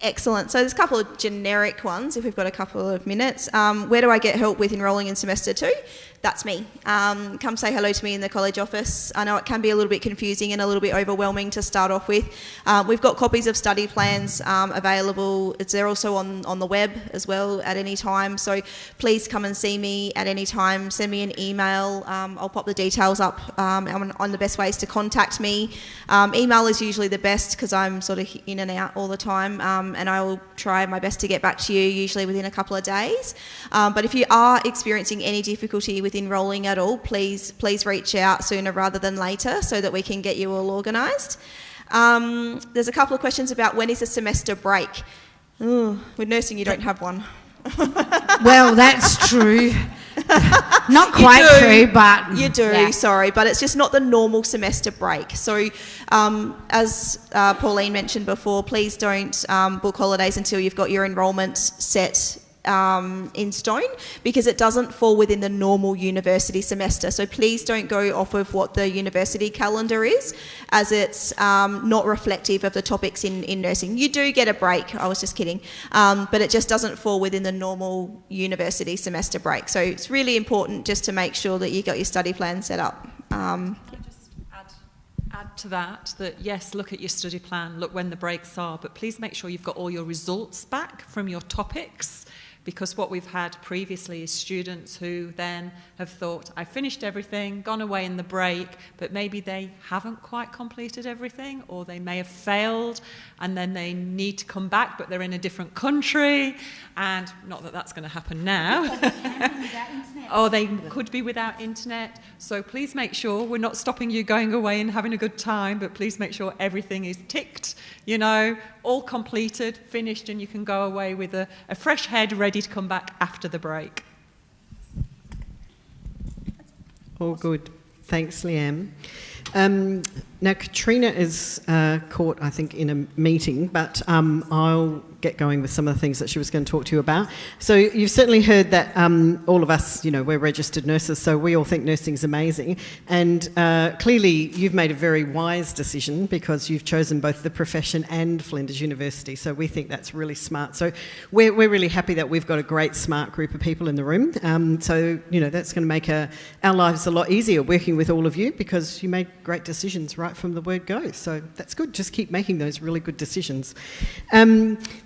Excellent. So there's a couple of generic ones if we've got a couple of minutes. Where do I get help with enrolling in semester 2? That's me. Come say hello to me in the college office. I know it can be a little bit confusing and a little bit overwhelming to start off with. We've got copies of study plans available. They're also on the web as well at any time. So please come and see me at any time. Send me an email. I'll pop the details up on the best ways to contact me. Email is usually the best because I'm sort of in and out all the time, and I will try my best to get back to you usually within a couple of days. But if you are experiencing any difficulty with enrolling at all, please reach out sooner rather than later so that we can get you all organised. There's a couple of questions about when is a semester break. Ooh, with nursing you don't have one. Well, that's true. Not quite true, but... You do, yeah. Sorry, but it's just not the normal semester break. So as Pauline mentioned before, please don't book holidays until you've got your enrolment set in stone, because it doesn't fall within the normal university semester. So please don't go off of what the university calendar is, as it's not reflective of the topics in nursing. You do get a break, I was just kidding, but it just doesn't fall within the normal university semester break. So it's really important just to make sure that you got your study plan set up. Add to that, yes, look at your study plan, look when the breaks are, but please make sure you've got all your results back from your topics, because what we've had previously is students who then have thought, I finished everything, gone away in the break, but maybe they haven't quite completed everything, or they may have failed, and then they need to come back, but they're in a different country, and not that that's going to happen now. Or they could be without internet. So please make sure we're not stopping you going away and having a good time, but please make sure everything is ticked, all completed, finished, and you can go away with a fresh head ready to come back after the break. All good. Thanks, Leanne. Now, Katrina is caught, I think, in a meeting, but I'll get going with some of the things that she was going to talk to you about. So you've certainly heard that all of us, we're registered nurses, so we all think nursing's amazing. And clearly you've made a very wise decision, because you've chosen both the profession and Flinders University, so we think that's really smart. So we're really happy that we've got a great, smart group of people in the room. So, that's going to make our lives a lot easier working with all of you, because you made great decisions right from the word go. So that's good. Just keep making those really good decisions.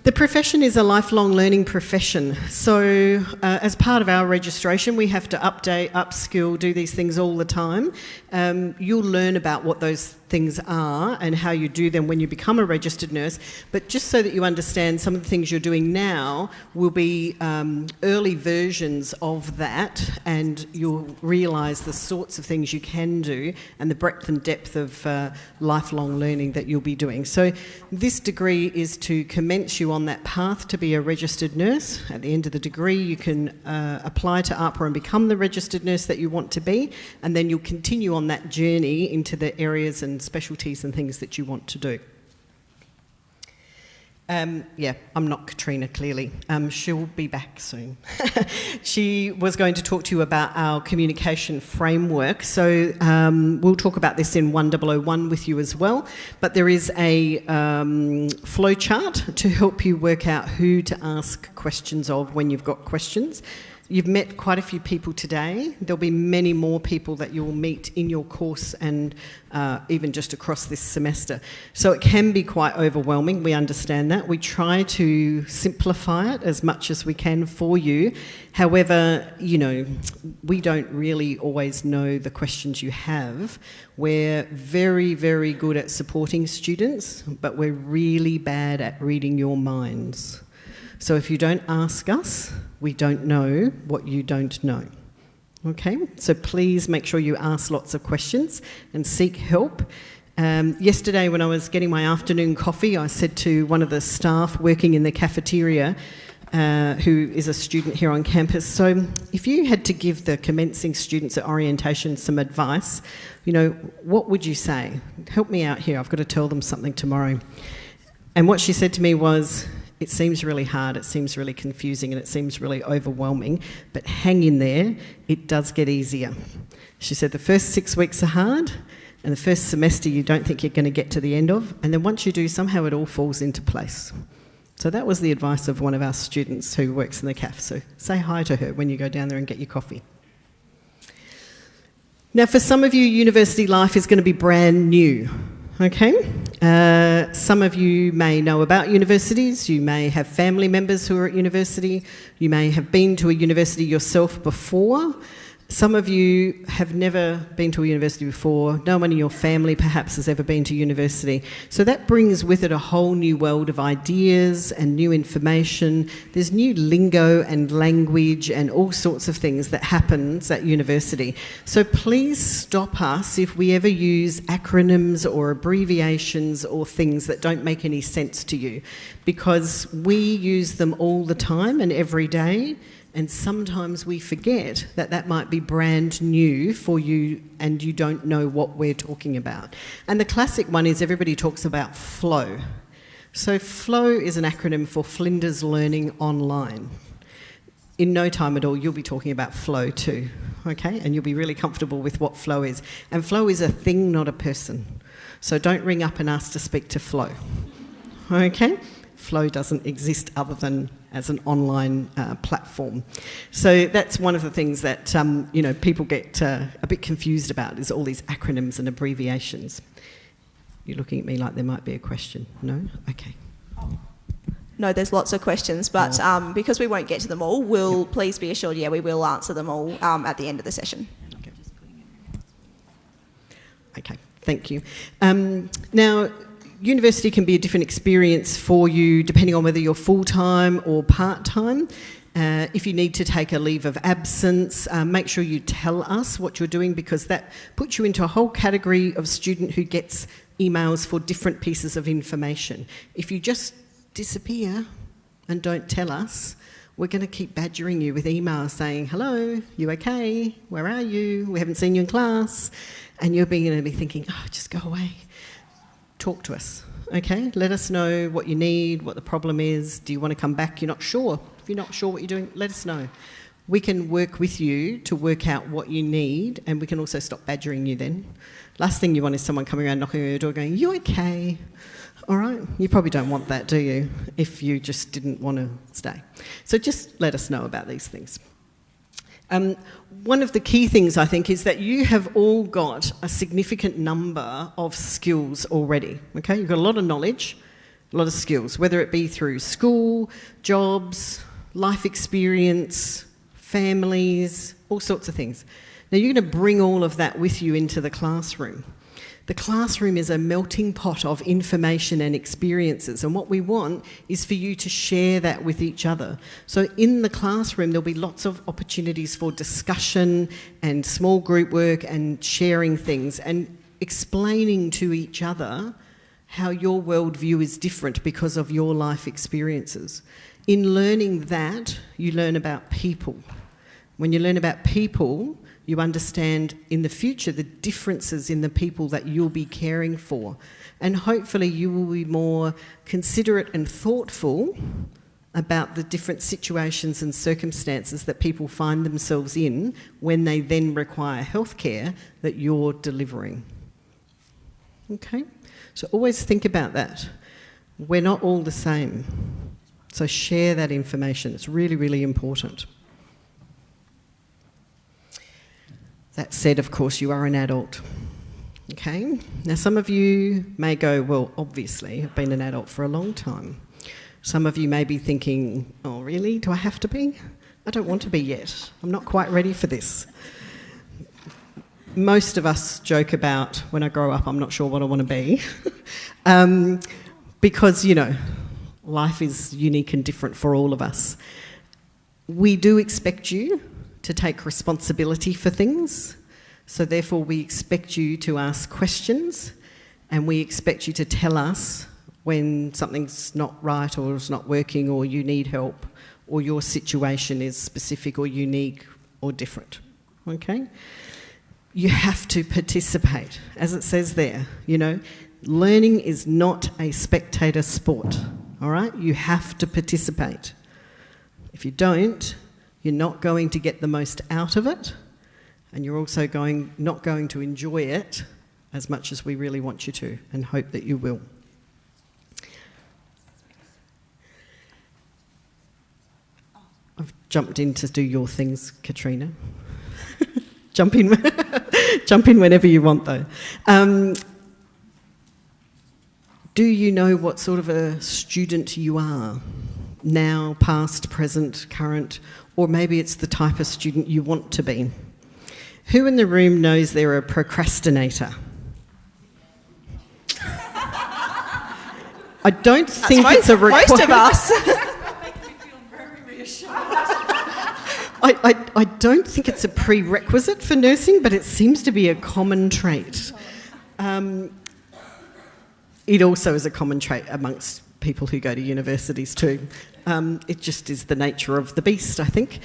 The profession is a lifelong learning profession. So as part of our registration, we have to update, upskill, do these things all the time. You'll learn about what those things are and how you do them when you become a registered nurse, but just so that you understand, some of the things you're doing now will be early versions of that, and you'll realise the sorts of things you can do and the breadth and depth of lifelong learning that you'll be doing. So this degree is to commence you on that path to be a registered nurse. At the end of the degree, you can apply to AHPRA and become the registered nurse that you want to be, and then you'll continue on that journey into the areas and specialties and things that you want to do. I'm not Katrina, clearly. She'll be back soon. She was going to talk to you about our communication framework. So we'll talk about this in 1001 with you as well. But there is a flow chart to help you work out who to ask questions of when you've got questions. You've met quite a few people today. There'll be many more people that you'll meet in your course and even just across this semester. So it can be quite overwhelming. We understand that. We try to simplify it as much as we can for you. However, we don't really always know the questions you have. We're very, very good at supporting students, but we're really bad at reading your minds. So if you don't ask us, we don't know what you don't know. Okay? So please make sure you ask lots of questions and seek help. Yesterday when I was getting my afternoon coffee, I said to one of the staff working in the cafeteria, who is a student here on campus, so if you had to give the commencing students at orientation some advice, what would you say? Help me out here, I've got to tell them something tomorrow. And what she said to me was, it seems really hard, it seems really confusing, and it seems really overwhelming, but hang in there, it does get easier. She said the first 6 weeks are hard, and the first semester you don't think you're going to get to the end of, and then once you do, somehow it all falls into place. So that was the advice of one of our students who works in the CAF, so say hi to her when you go down there and get your coffee. Now for some of you, university life is going to be brand new. Okay, some of you may know about universities, you may have family members who are at university, you may have been to a university yourself before. Some of you have never been to a university before, no one in your family perhaps has ever been to university. So that brings with it a whole new world of ideas and new information. There's new lingo and language and all sorts of things that happens at university. So please stop us if we ever use acronyms or abbreviations or things that don't make any sense to you, because we use them all the time and every day. And sometimes we forget that that might be brand new for you and you don't know what we're talking about. And the classic one is everybody talks about flow. So flow is an acronym for Flinders Learning Online. in no time at all, you'll be talking about flow too, okay? And you'll be really comfortable with what flow is. And flow is a thing, not a person. So don't ring up and ask to speak to flow, okay? Flow doesn't exist other than as an online platform. So that's one of the things that, people get a bit confused about, is all these acronyms and abbreviations. You're looking at me like there might be a question. No? Okay. No, there's lots of questions, but because we won't get to them all, please be assured, we will answer them all at the end of the session. Okay, thank you. Now, university can be a different experience for you depending on whether you're full-time or part-time. If you need to take a leave of absence, make sure you tell us what you're doing, because that puts you into a whole category of student who gets emails for different pieces of information. If you just disappear and don't tell us, we're going to keep badgering you with emails saying, hello, you okay? Where are you? We haven't seen you in class. And you're going to be thinking, just go away. Talk to us, okay? Let us know what you need, what the problem is. Do you want to come back? You're not sure. If you're not sure what you're doing, let us know. We can work with you to work out what you need, and we can also stop badgering you then. Last thing you want is someone coming around knocking on your door going, you okay? All right, you probably don't want that, do you, if you just didn't want to stay. So just let us know about these things. One of the key things, I think, is that you have all got a significant number of skills already, okay? You've got a lot of knowledge, a lot of skills, whether it be through school, jobs, life experience, families, all sorts of things. Now, you're going to bring all of that with you into the classroom. The classroom is a melting pot of information and experiences, and what we want is for you to share that with each other. So in the classroom, there'll be lots of opportunities for discussion and small group work and sharing things and explaining to each other how your worldview is different because of your life experiences. In learning that, you learn about people. When you learn about people, you understand in the future the differences in the people that you'll be caring for. And hopefully you will be more considerate and thoughtful about the different situations and circumstances that people find themselves in when they then require healthcare that you're delivering. Okay? So always think about that. We're not all the same. So share that information. It's really, really important. That said, of course, you are an adult, okay? Now, some of you may go, well, obviously, I've been an adult for a long time. Some of you may be thinking, oh, really? Do I have to be? I don't want to be yet. I'm not quite ready for this. Most of us joke about, when I grow up, I'm not sure what I want to be. Because, life is unique and different for all of us. We do expect you to take responsibility for things. So therefore we expect you to ask questions, and we expect you to tell us when something's not right or is not working, or you need help, or your situation is specific or unique or different, okay? You have to participate, as it says there, learning is not a spectator sport, all right? You have to participate. If you don't, you're not going to get the most out of it, and you're also not going to enjoy it as much as we really want you to, and hope that you will. I've jumped in to do your things, Katrina. Jump in whenever you want, though. Do you know what sort of a student you are? Now, past, present, current, or maybe it's the type of student you want to be. Who in the room knows they're a procrastinator? I don't think it's a requirement. Most of us. I don't think it's a prerequisite for nursing, but it seems to be a common trait. It also is a common trait amongst people who go to universities too. It just is the nature of the beast, I think.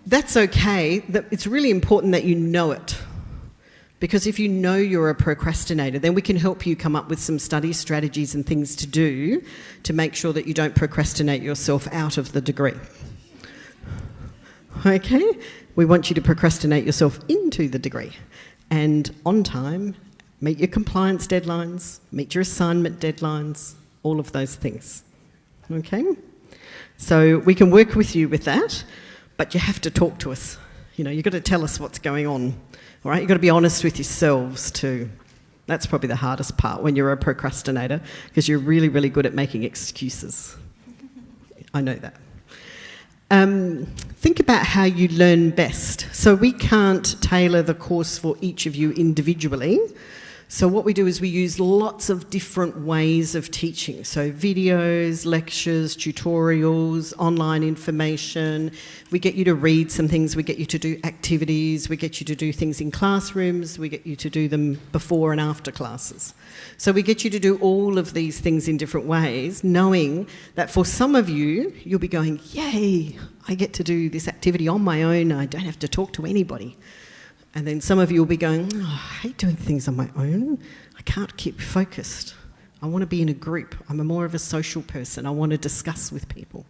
That's okay. It's really important that you know it. Because if you know you're a procrastinator, then we can help you come up with some study strategies and things to do to make sure that you don't procrastinate yourself out of the degree. okay? We want you to procrastinate yourself into the degree. And on time, meet your compliance deadlines, meet your assignment deadlines, all of those things, okay? So we can work with you with that, but you have to talk to us. You know, you've got to tell us what's going on, all right? You've got to be honest with yourselves too. That's probably the hardest part when you're a procrastinator, because you're really, really good at making excuses. I know that. Think about how you learn best. So we can't tailor the course for each of you individually. So what we do is we use lots of different ways of teaching. So videos, lectures, tutorials, online information. We get you to read some things, we get you to do activities, we get you to do things in classrooms, we get you to do them before and after classes. So we get you to do all of these things in different ways, knowing that for some of you, you'll be going, yay, I get to do this activity on my own, I don't have to talk to anybody. And then some of you will be going, oh, I hate doing things on my own. I can't keep focused. I want to be in a group. I'm more of a social person. I want to discuss with people.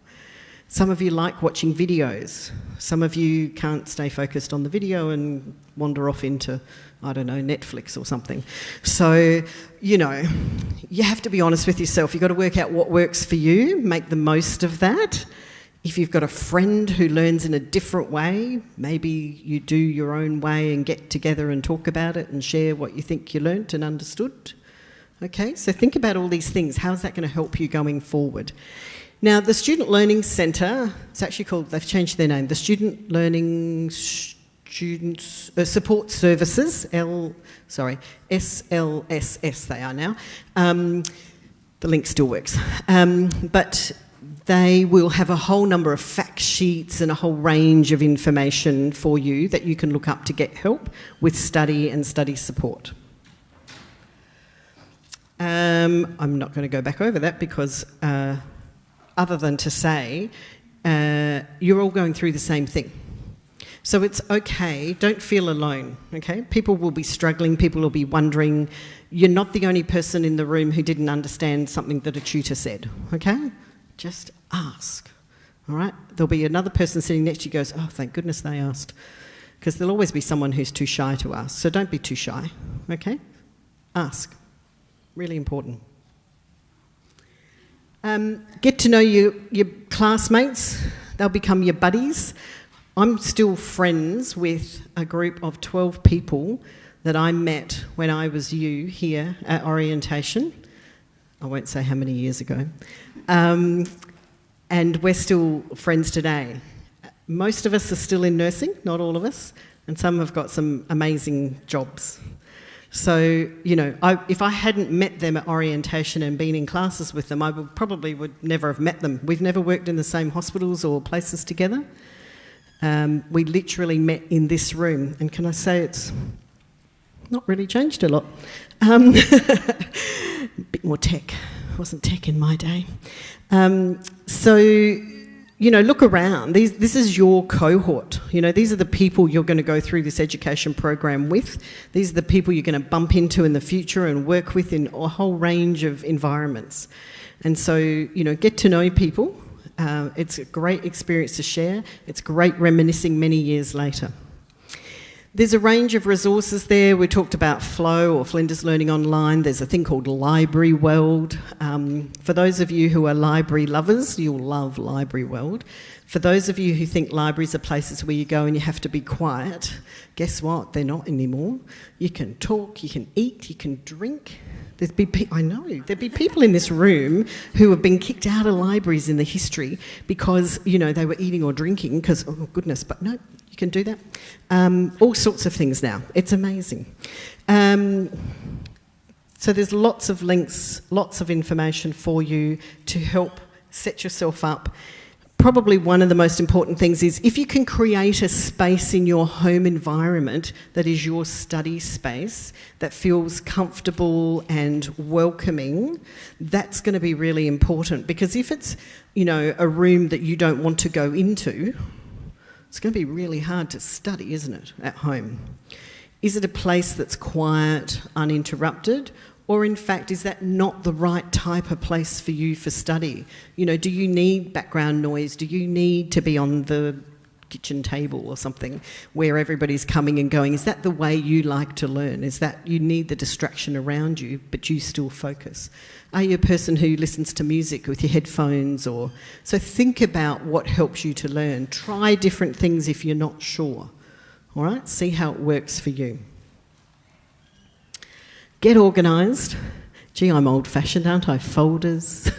Some of you like watching videos. Some of you can't stay focused on the video and wander off into, I don't know, Netflix or something. So, you know, you have to be honest with yourself. You've got to work out what works for you, make the most of that. If you've got a friend who learns in a different way, maybe you do your own way and get together and talk about it and share what you think you learnt and understood. Okay, so think about all these things. How's that going to help you going forward? Now, the Student Learning Centre, it's actually called, they've changed their name, the Student Learning Support Services, SLSS they are now. The link still works. But they will have a whole number of fact sheets and a whole range of information for you that you can look up to get help with study and study support. I'm not going to go back over that because other than to say you're all going through the same thing. So it's okay, don't feel alone, okay? People will be struggling, people will be wondering. You're not the only person in the room who didn't understand something that a tutor said, okay? Just ask, all right? There'll be another person sitting next to you who goes, oh, thank goodness they asked. Because there'll always be someone who's too shy to ask. So don't be too shy, okay? Ask. Really important. Get to know your classmates. They'll become your buddies. I'm still friends with a group of 12 people that I met when I was you here at orientation. I won't say how many years ago. And we're still friends today. Most of us are still in nursing, not all of us, and some have got some amazing jobs. So, you know, if I hadn't met them at orientation and been in classes with them, I would never have met them. We've never worked in the same hospitals or places together. We literally met in this room, and can I say it's not really changed a lot. A bit more tech. It wasn't tech in my day. So, you know, look around. This is your cohort. You know, these are the people you're going to go through this education program with. These are the people you're going to bump into in the future and work with in a whole range of environments. And so, you know, get to know people. It's a great experience to share. It's great reminiscing many years later. There's a range of resources there. We talked about Flow or Flinders Learning Online. There's a thing called Library World. For those of you who are library lovers, you'll love Library World. For those of you who think libraries are places where you go and you have to be quiet, guess what? They're not anymore. You can talk, you can eat, you can drink. There'd be people in this room who have been kicked out of libraries in the history because, you know, they were eating or drinking because, oh goodness, but no, you can do that. All sorts of things now. It's amazing. So there's lots of links, lots of information for you to help set yourself up. Probably one of the most important things is if you can create a space in your home environment that is your study space, that feels comfortable and welcoming, that's going to be really important. Because if it's, you know, a room that you don't want to go into, it's going to be really hard to study, isn't it, at home? Is it a place that's quiet, uninterrupted? Or in fact, is that not the right type of place for you for study? You know, do you need background noise? Do you need to be on the kitchen table or something where everybody's coming and going. Is that the way you like to learn? Is that you need the distraction around you, but you still focus? Are you a person who listens to music with your headphones? So think about what helps you to learn. Try different things if you're not sure. All right? See how it works for you. Get organised. Gee, I'm old-fashioned, aren't I? Folders.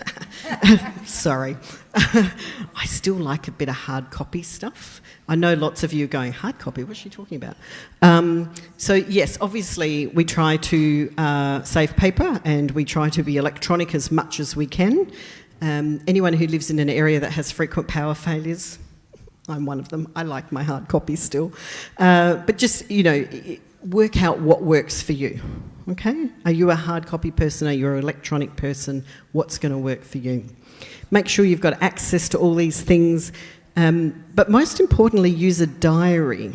Sorry. I still like a bit of hard copy stuff. I know lots of you are going, hard copy, what's she talking about? So yes, obviously we try to save paper and we try to be electronic as much as we can. Anyone who lives in an area that has frequent power failures, I'm one of them. I like my hard copy still. But just, work out what works for you, okay? Are you a hard copy person? Are you an electronic person? What's going to work for you? Make sure you've got access to all these things, but most importantly, use a diary.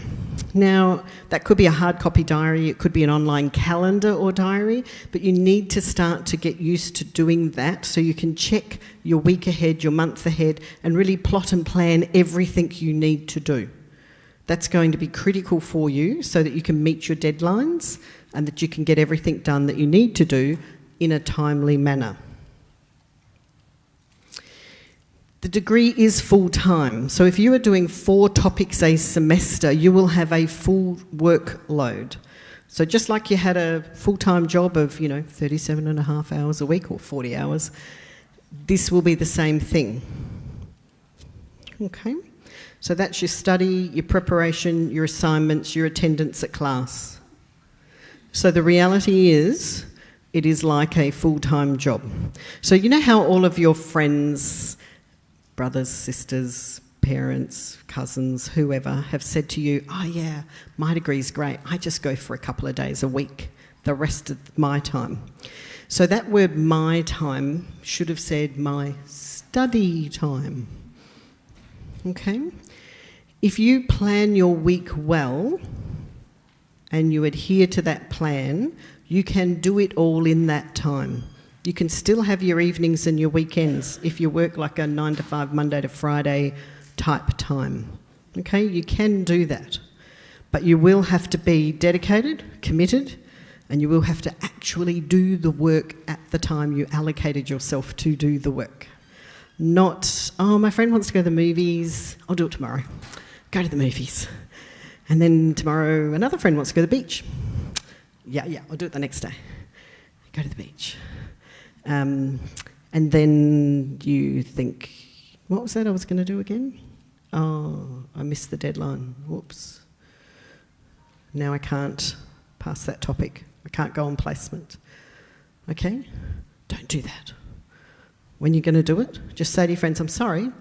Now, that could be a hard copy diary, it could be an online calendar or diary, but you need to start to get used to doing that so you can check your week ahead, your month ahead, and really plot and plan everything you need to do. That's going to be critical for you so that you can meet your deadlines and that you can get everything done that you need to do in a timely manner. The degree is full-time, so if you are doing 4 topics a semester, you will have a full workload. So just like you had a full-time job of, 37 and a half hours a week or 40 hours, this will be the same thing. Okay? So that's your study, your preparation, your assignments, your attendance at class. So the reality is, it is like a full-time job. So you know how all of your friends, brothers, sisters, parents, cousins, whoever, have said to you, oh yeah, my degree's great, I just go for a couple of days a week, the rest of my time. So that word my time should have said my study time. Okay? If you plan your week well and you adhere to that plan, you can do it all in that time. You can still have your evenings and your weekends if you work like a 9 to 5, Monday to Friday type time. Okay, you can do that. But you will have to be dedicated, committed, and you will have to actually do the work at the time you allocated yourself to do the work. Not, oh, my friend wants to go to the movies, I'll do it tomorrow. Go to the movies. And then tomorrow another friend wants to go to the beach. Yeah, I'll do it the next day. Go to the beach. And then you think, what was that I was going to do again? Oh, I missed the deadline. Whoops. Now I can't pass that topic. I can't go on placement. Okay? Don't do that. When you're going to do it, just say to your friends, I'm sorry,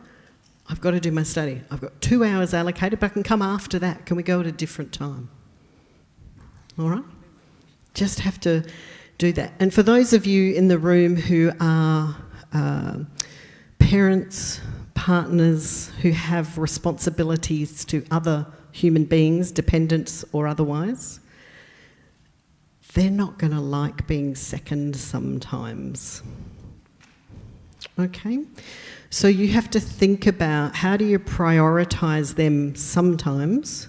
I've got to do my study. I've got 2 hours allocated, but I can come after that. Can we go at a different time? All right? Just have to do that. And for those of you in the room who are parents, partners, who have responsibilities to other human beings, dependents or otherwise, they're not going to like being second sometimes. Okay? So you have to think about how do you prioritise them sometimes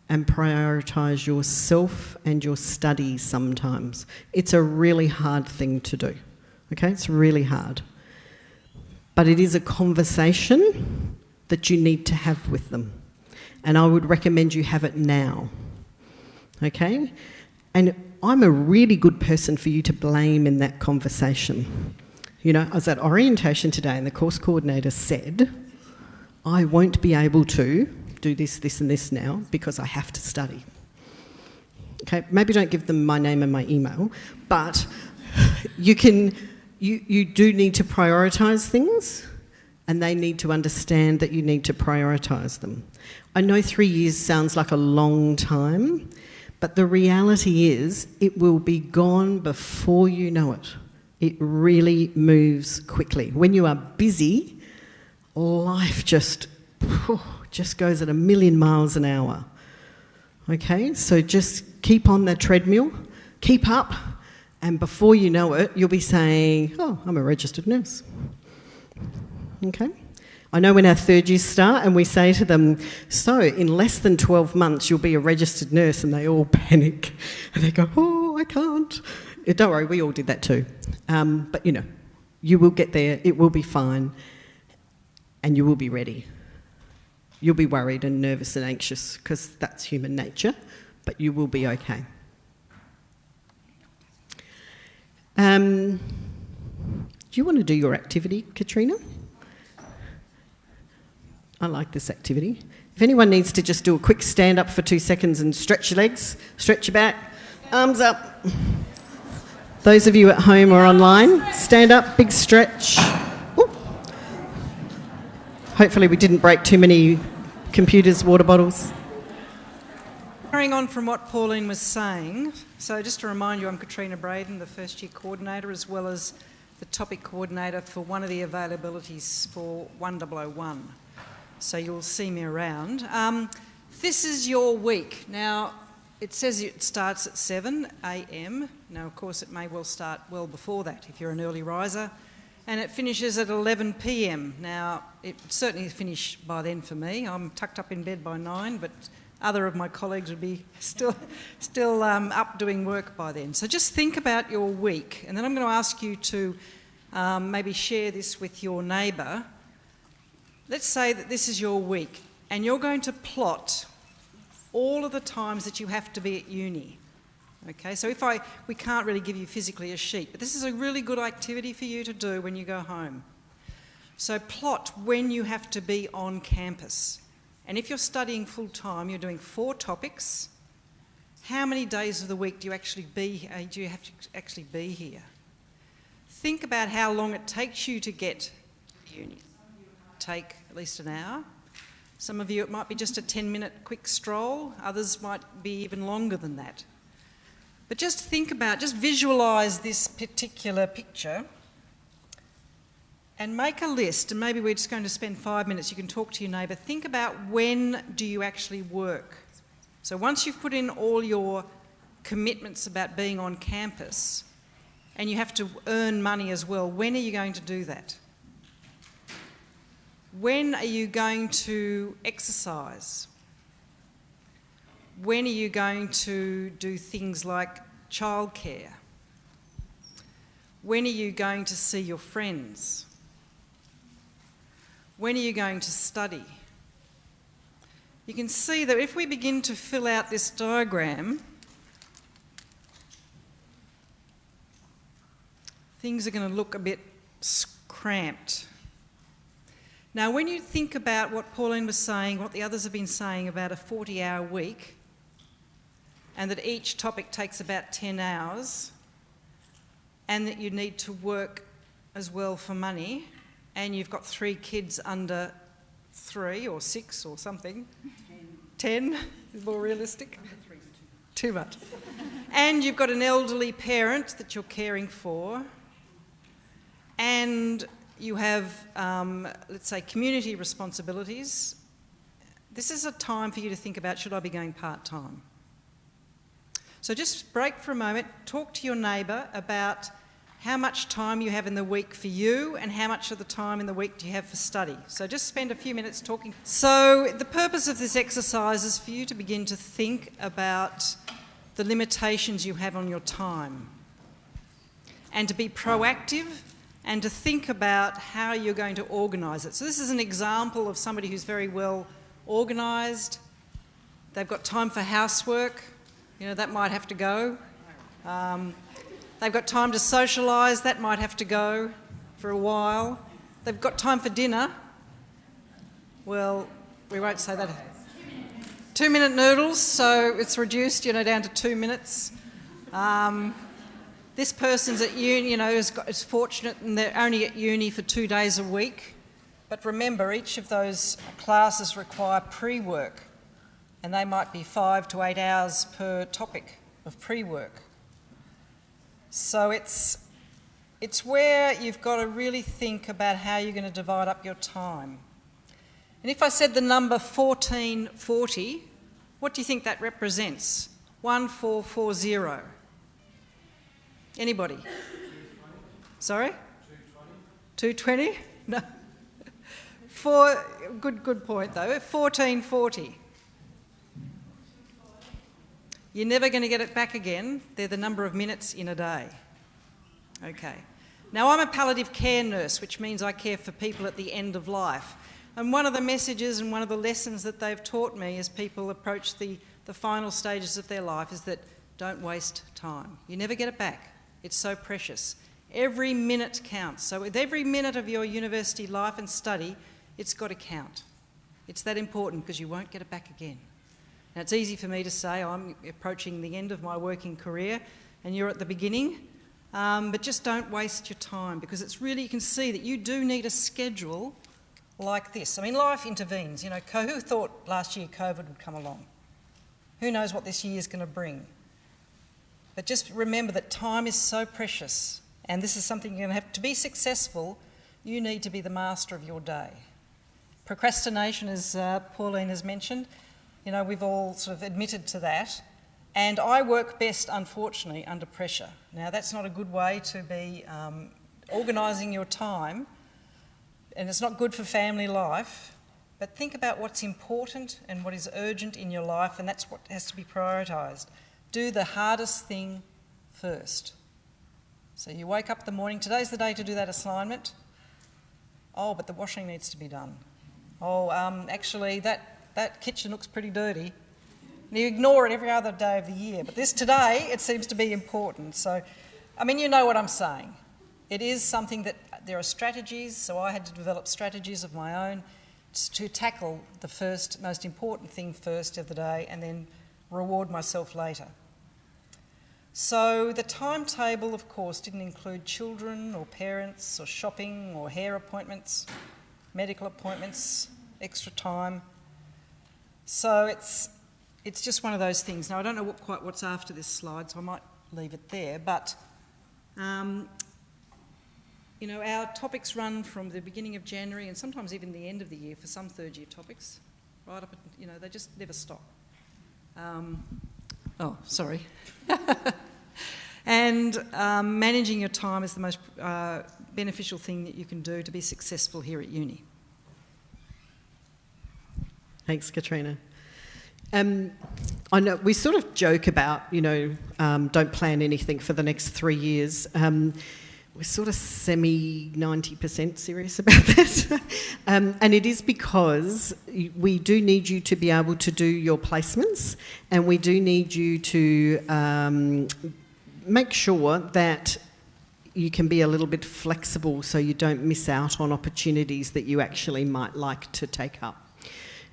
and prioritise yourself and your study sometimes. It's a really hard thing to do. Okay? It's really hard. But it is a conversation that you need to have with them. And I would recommend you have it now. Okay? And I'm a really good person for you to blame in that conversation. I was at orientation today and the course coordinator said, I won't be able to do this, this and this now because I have to study. Okay, maybe don't give them my name and my email, but you do need to prioritise things and they need to understand that you need to prioritise them. I know 3 years sounds like a long time, but the reality is it will be gone before you know it. It really moves quickly. When you are busy, life just goes at 1,000,000 miles an hour. Okay, so just keep on that treadmill, keep up, and before you know it, you'll be saying, oh, I'm a registered nurse. Okay? I know when our third years start and we say to them, so in less than 12 months you'll be a registered nurse, and they all panic and they go, oh, I can't. Don't worry, we all did that too. But you will get there, it will be fine, and you will be ready. You'll be worried and nervous and anxious because that's human nature, but you will be okay. Do you want to do your activity, Katrina? I like this activity. If anyone needs to just do a quick stand up for 2 seconds and stretch your legs, stretch your back, arms up. Those of you at home or online, stand up, big stretch. Ooh. Hopefully we didn't break too many computers, water bottles. Carrying on from what Pauline was saying, so just to remind you, I'm Katrina Braden, the first year coordinator, as well as the topic coordinator for one of the availabilities for 1001. So you'll see me around. This is your week. Now, it says it starts at 7 a.m. Now, of course, it may well start well before that if you're an early riser. And it finishes at 11 p.m. Now, it would certainly finish by then for me. I'm tucked up in bed by 9, but other of my colleagues would be still up doing work by then. So just think about your week. And then I'm going to ask you to maybe share this with your neighbour. Let's say that this is your week and you're going to plot all of the times that you have to be at uni. Okay, so we can't really give you physically a sheet, but this is a really good activity for you to do when you go home. So plot when you have to be on campus. And if you're studying full time, you're doing 4 topics. How many days of the week do you have to actually be here? Think about how long it takes you to get to uni. Take at least an hour. Some of you, it might be just a 10-minute quick stroll. Others might be even longer than that. But just visualise this particular picture and make a list. And maybe we're just going to spend 5 minutes. You can talk to your neighbour. Think about when do you actually work. So once you've put in all your commitments about being on campus and you have to earn money as well, when are you going to do that? When are you going to exercise? When are you going to do things like childcare? When are you going to see your friends? When are you going to study? You can see that if we begin to fill out this diagram, things are going to look a bit cramped. Now, when you think about what Pauline was saying, what the others have been saying about a 40-hour week, and that each topic takes about 10 hours, and that you need to work as well for money, and you've got 3 kids under 3 or 6 or something. 10 is more realistic. Too much. And you've got an elderly parent that you're caring for, and you have, let's say, community responsibilities. This is a time for you to think about, should I be going part-time? So just break for a moment, talk to your neighbour about how much time you have in the week for you and how much of the time in the week do you have for study. So just spend a few minutes talking. So the purpose of this exercise is for you to begin to think about the limitations you have on your time and to be proactive and to think about how you're going to organise it. So this is an example of somebody who's very well organised. They've got time for housework. That might have to go. They've got time to socialise. That might have to go for a while. They've got time for dinner. Well, we won't say that. 2-minute noodles, so it's reduced, down to 2 minutes. This person's at uni, is fortunate and they're only at uni for 2 days a week. But remember, each of those classes require pre-work, and they might be 5 to 8 hours per topic of pre-work. So it's where you've got to really think about how you're going to divide up your time. And if I said the number 1440, what do you think that represents? 1440. Anybody? Sorry? 220? No. Good point though. 1440. You're never going to get it back again. They're the number of minutes in a day. Okay. Now, I'm a palliative care nurse, which means I care for people at the end of life. And one of the messages and one of the lessons that they've taught me as people approach the final stages of their life is that don't waste time. You never get it back. It's so precious. Every minute counts. So with every minute of your university life and study, it's got to count. It's that important because you won't get it back again. Now, it's easy for me to say I'm approaching the end of my working career and you're at the beginning, but just don't waste your time because it's really, you can see that you do need a schedule like this. I mean, life intervenes. You know, who thought last year COVID would come along? Who knows what this year is going to bring? But just remember that time is so precious, and this is something you're going to have to be successful. You need to be the master of your day. Procrastination, as Pauline has mentioned, you know, we've all sort of admitted to that. And I work best, unfortunately, under pressure. Now, that's not a good way to be organising your time, and it's not good for family life. But think about what's important and what is urgent in your life, and that's what has to be prioritised. Do the hardest thing first. So you wake up in the morning, today's the day to do that assignment. Oh, but the washing needs to be done. Oh, actually, that kitchen looks pretty dirty. And you ignore it every other day of the year. But today, it seems to be important. So, I mean, you know what I'm saying. It is something that there are strategies, so I had to develop strategies of my own to tackle the first, most important thing first of the day and then reward myself later. So the timetable, of course, didn't include children or parents or shopping or hair appointments, medical appointments, extra time. So it's just one of those things. Now, I don't know quite what's after this slide, so I might leave it there. But, you know, our topics run from the beginning of January and sometimes even the end of the year for some third-year topics, right up, you know, they just never stop. And managing your time is the most beneficial thing that you can do to be successful here at uni. Thanks, Katrina. I know we sort of joke about, you know, don't plan anything for the next 3 years. We're sort of 90% serious about that. And it is because we do need you to be able to do your placements, and we do need you to make sure that you can be a little bit flexible so you don't miss out on opportunities that you actually might like to take up.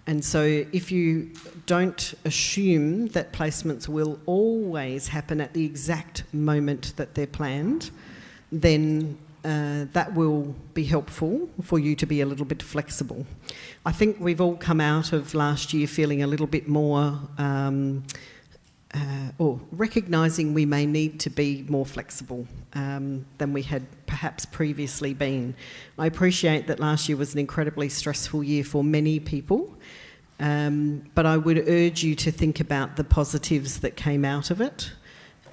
And so if you don't assume that placements will always happen at the exact moment that they're planned, then that will be helpful for you to be a little bit flexible. I think we've all come out of last year feeling a little bit more, or recognising we may need to be more flexible than we had perhaps previously been. I appreciate that last year was an incredibly stressful year for many people, but I would urge you to think about the positives that came out of it.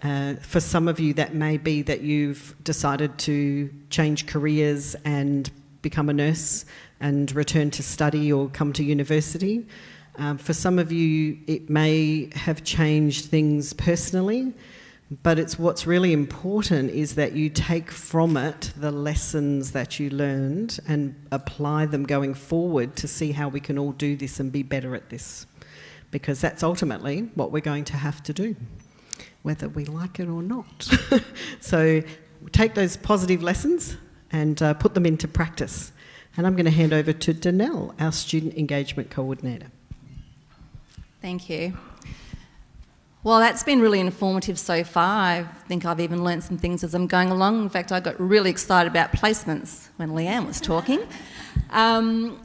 For some of you, that may be that you've decided to change careers and become a nurse and return to study or come to university. For some of you, it may have changed things personally, but what's really important is that you take from it the lessons that you learned and apply them going forward to see how we can all do this and be better at this, because that's ultimately what we're going to have to do, whether we like it or not. So take those positive lessons and put them into practice. And I'm going to hand over to Danelle, our Student Engagement Coordinator. Thank you. Well, that's been really informative so far. I think I've even learnt some things as I'm going along. In fact, I got really excited about placements when Leanne was talking. In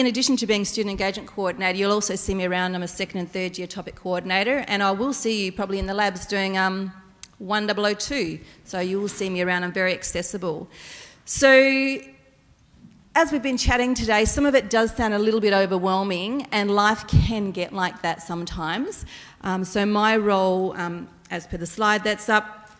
addition to being Student Engagement Coordinator, you'll also see me around. I'm a second and third year topic coordinator, and I will see you probably in the labs doing 1002. So you will see me around. I'm very accessible. So as we've been chatting today, some of it does sound a little bit overwhelming, and life can get like that sometimes. So my role, as per the slide that's up,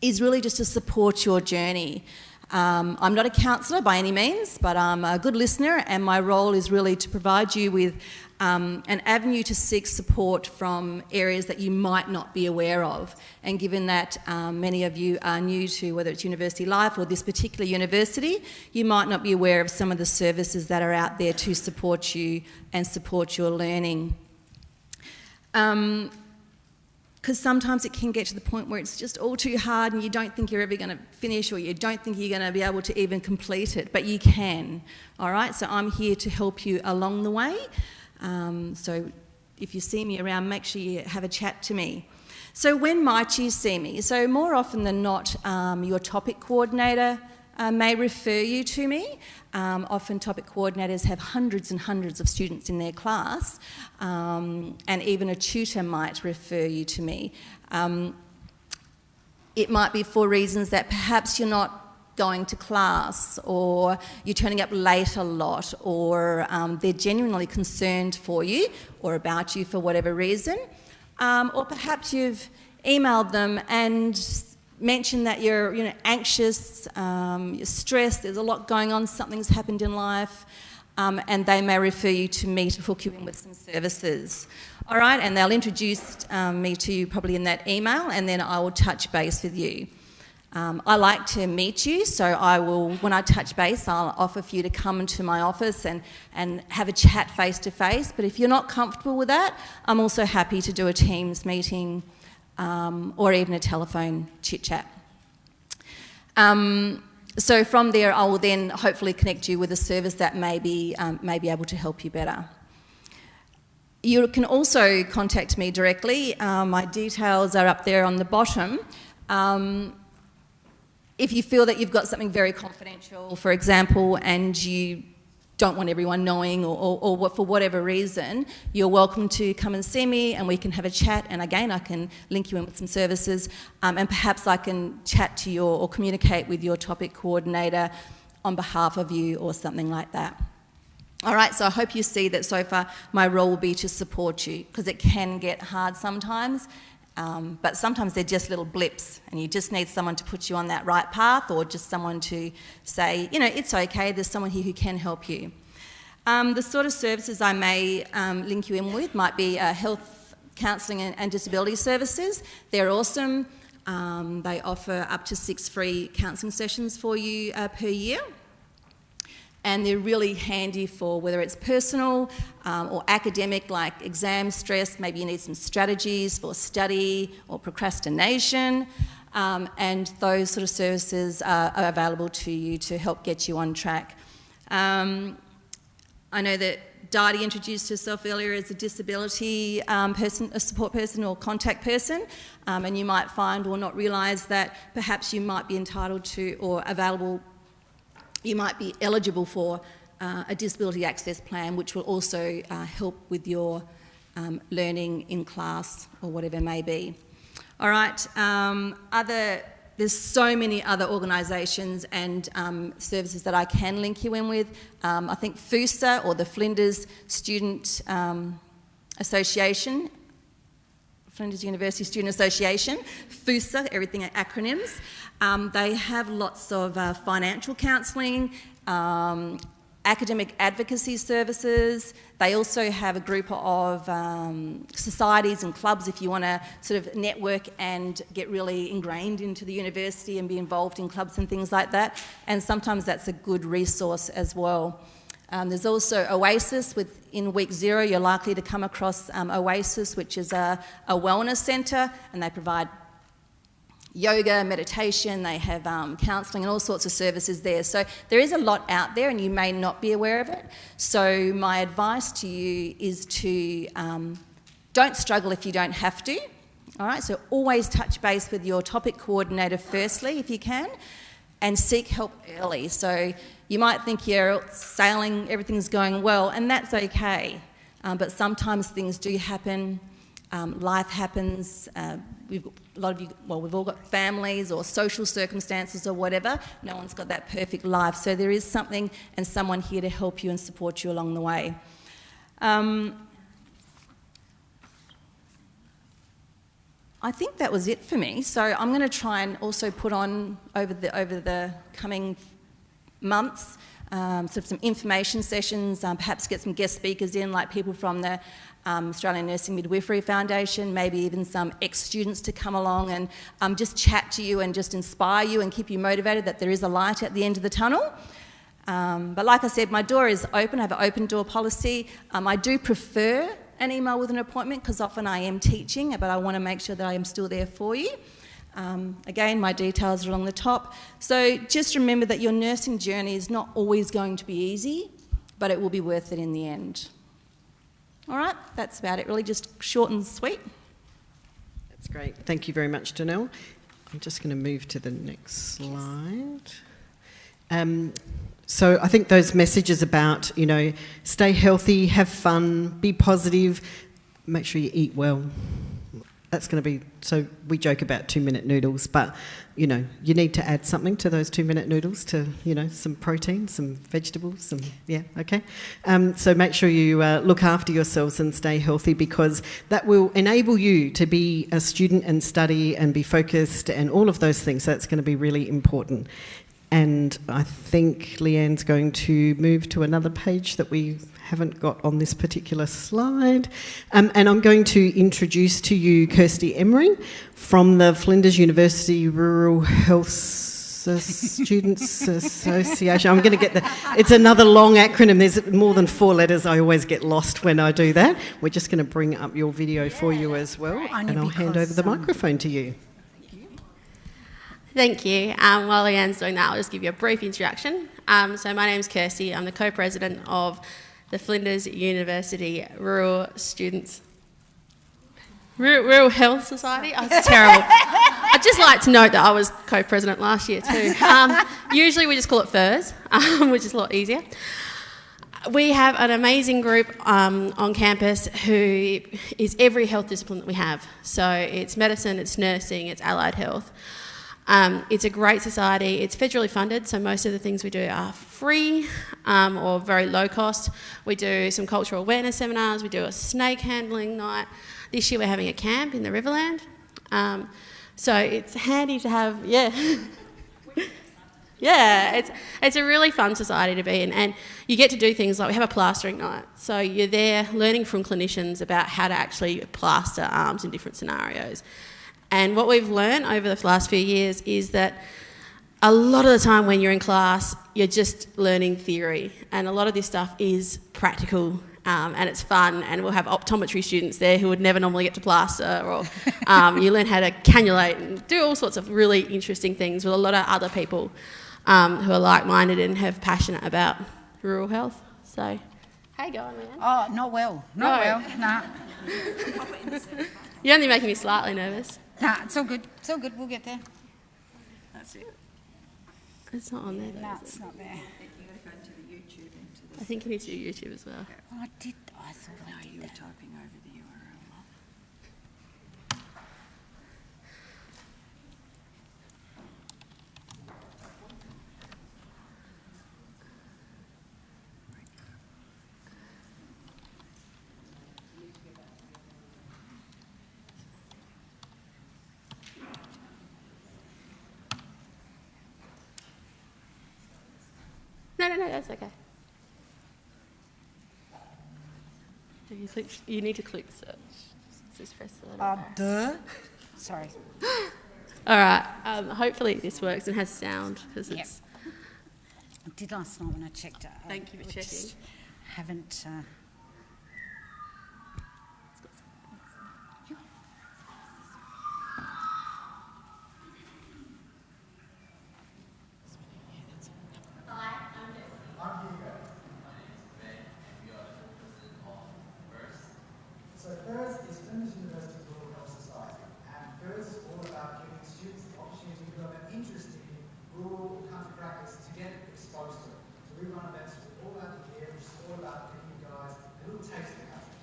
is really just to support your journey. I'm not a counsellor by any means, but I'm a good listener, and my role is really to provide you with an avenue to seek support from areas that you might not be aware of. And given that many of you are new to whether it's university life or this particular university, you might not be aware of some of the services that are out there to support you and support your learning. Because sometimes it can get to the point where it's just all too hard and you don't think you're ever going to finish, or you don't think you're going to be able to even complete it, but you can, all right? So I'm here to help you along the way. So if you see me around, make sure you have a chat to me. So when might you see me? So more often than not, your topic coordinator may refer you to me. Often topic coordinators have hundreds and hundreds of students in their class, and even a tutor might refer you to me. It might be for reasons that perhaps you're not going to class, or you're turning up late a lot, or they're genuinely concerned for you or about you for whatever reason. Or perhaps you've emailed them and mentioned that you're anxious, you're stressed, there's a lot going on, something's happened in life, and they may refer you to me to hook you in with some services. All right, and they'll introduce me to you probably in that email, and then I will touch base with you. I like to meet you, so I will, when I touch base, I'll offer for you to come into my office and have a chat face to face. But if you're not comfortable with that, I'm also happy to do a Teams meeting or even a telephone chit chat. So from there, I will then hopefully connect you with a service that may be able to help you better. You can also contact me directly. My details are up there on the bottom. If you feel that you've got something very confidential, for example, and you don't want everyone knowing, or for whatever reason, you're welcome to come and see me and we can have a chat, and again I can link you in with some services, and perhaps I can chat to you or communicate with your topic coordinator on behalf of you or something like that. All right, so I hope you see that so far my role will be to support you, because it can get hard sometimes. But sometimes they're just little blips and you just need someone to put you on that right path, or just someone to say, it's okay, there's someone here who can help you. The sort of services I may link you in with might be health, counselling and disability services. They're awesome. They offer up to 6 free counselling sessions for you per year. And they're really handy for whether it's personal or academic, like exam stress, maybe you need some strategies for study or procrastination, and those sort of services are available to you to help get you on track. I know that Dadi introduced herself earlier as a disability person, a support person or contact person, and you might find or not realise that perhaps you might be entitled to or available. You might be eligible for a disability access plan, which will also help with your learning in class or whatever it may be. All right, there's so many other organisations and services that I can link you in with. I think FUSA, or the Flinders Student Association, Flinders University Student Association, FUSA, everything are acronyms. They have lots of financial counselling, academic advocacy services. They also have a group of societies and clubs if you want to sort of network and get really ingrained into the university and be involved in clubs and things like that. And sometimes that's a good resource as well. There's also Oasis. In week 0, you're likely to come across Oasis, which is a wellness centre, and they provide yoga, meditation, they have counselling and all sorts of services there. So there is a lot out there and you may not be aware of it. So my advice to you is to don't struggle if you don't have to. All right, so always touch base with your topic coordinator firstly if you can, and seek help early. So you might think you're sailing, everything's going well, and that's okay. But sometimes things do happen. Life happens. We've all got families or social circumstances or whatever. No one's got that perfect life. So there is something and someone here to help you and support you along the way. I think that was it for me. So I'm going to try and also put on over the coming months some information sessions, perhaps get some guest speakers in, like people from the Australian Nursing Midwifery Foundation, maybe even some ex-students to come along and just chat to you and just inspire you and keep you motivated that there is a light at the end of the tunnel. But like I said, my door is open. I have an open door policy. I do prefer an email with an appointment because often I am teaching, but I want to make sure that I am still there for you. Again, my details are along the top. So just remember that your nursing journey is not always going to be easy, but it will be worth it in the end. All right, that's about it, really, just short and sweet. That's great. Thank you very much, Danelle. I'm just going to move to the next slide. So I think those messages about, stay healthy, have fun, be positive, make sure you eat well. That's going to be, so we joke about 2-minute noodles, but, you need to add something to those 2-minute noodles to, some protein, some vegetables, okay. So make sure you look after yourselves and stay healthy, because that will enable you to be a student and study and be focused and all of those things. So that's going to be really important. And I think Leanne's going to move to another page that we haven't got on this particular slide. And I'm going to introduce to you Kirsty Emery from the Flinders University Rural Health Students Association. I'm going to get it's another long acronym. There's more than 4 letters. I always get lost when I do that. We're just going to bring up your video for you as well. And I'll hand over the microphone to you. Thank you. While Leanne's doing that, I'll just give you a brief introduction. So my name's Kirsty. I'm the co-president of the Flinders University Rural Health Society. Oh, it's terrible. I'd just like to note that I was co-president last year too. Usually we just call it FIRS, which is a lot easier. We have an amazing group on campus who is every health discipline that we have. So it's medicine, it's nursing, it's allied health. It's a great society. It's federally funded, so most of the things we do are free or very low cost. We do some cultural awareness seminars. We do a snake handling night. This year we're having a camp in the Riverland. So it's handy to have, it's a really fun society to be in, and you get to do things like we have a plastering night. So you're there learning from clinicians about how to actually plaster arms in different scenarios. And what we've learned over the last few years is that a lot of the time when you're in class, you're just learning theory. And a lot of this stuff is practical and it's fun. And we'll have optometry students there who would never normally get to plaster, or you learn how to cannulate and do all sorts of really interesting things with a lot of other people who are like-minded and have passionate about rural health. So, how you going, man? Oh, not well. Nah. You're only making me slightly nervous. Nah, it's all good. It's all good. We'll get there. That's it. It's not on there, though. No, it's not there. You got to go into the YouTube. I think you need to do YouTube as well. I thought I did you were that. typing over the URL. No, that's okay. You need to click search. Just press the letter. Duh. Sorry. All right. Hopefully this works and has sound, because it's. I did last night when I checked it. Thank you for checking. Haven't. So FIRS is Flinders University Rural Health Society, and FIRS is all about giving students the opportunity who have an interest in rural country practice to get exposed to it. So we run events all about the year, which is all about giving you guys a little taste of the country.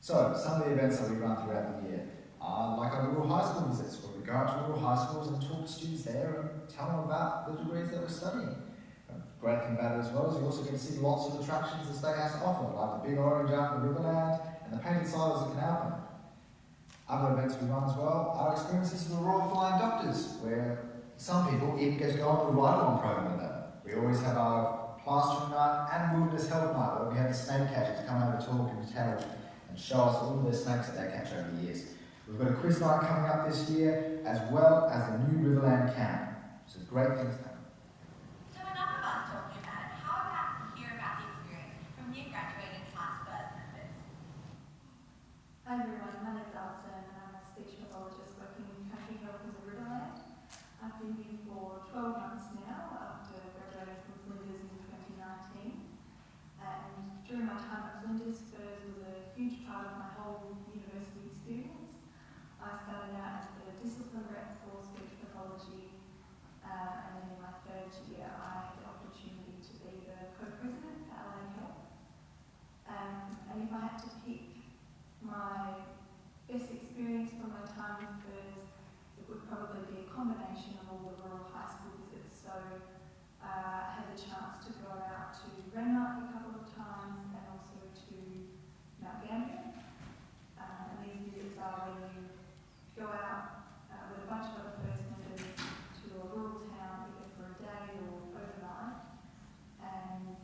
So some of the events that we run throughout the year are like our rural high school visits, where we go out to rural high schools and talk to students there and tell them about the degrees that we're studying. Great thing about it as well is you also get to see lots of attractions the state has to offer, like the big orange out in the Riverland and the painted silos of Canal. Other events we run as well are experiences for the Royal Flying Doctors, where some people even get to go on the ride-along program with them. We always have our plastering night and wilderness health night, where we have the snake catchers come over, talk and tell and show us all the snakes that they catch over the years. We've got a quiz night coming up this year, as well as the new Riverland camp. So great things happening. So enough of us talking about it. How about hear about the experience from new graduating class first members? Hi everyone, my name is Alison and I'm a speech pathologist working with Country Health in the Riverland. I've been here for 12 months now after graduating from Flinders in 2019. And during my time at Flinders, FIRS was a huge part of my whole university experience. I started out as the discipline rep for speech pathology, and then in my third year I had the opportunity to be the co-president for Allied Health. And if I had to pick my best experience from my time with FIRS, it would probably be a combination of all the rural high school visits. So I had the chance to go out to Renmark a couple of times and also to Mount Gambier. And these visits are when you go out with a bunch of other first members to a rural town, either for a day or overnight, and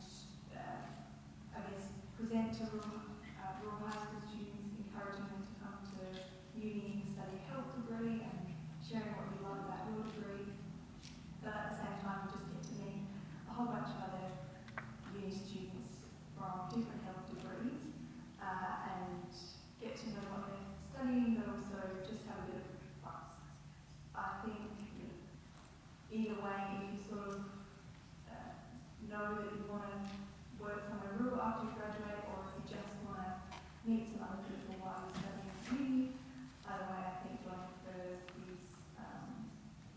I guess present to rural high school students, encouraging them to come to uni and study a health degree and sharing what you love about your degree. But at the same time, you just get to meet a whole bunch of other uni students from different health degrees and get to know what they're studying, but also just have a bit of fun. I think either way, if you sort of know that you want to work somewhere rural after you graduate, or if you just want to meet some other people while you're studying at uni, either way, I think going FIRS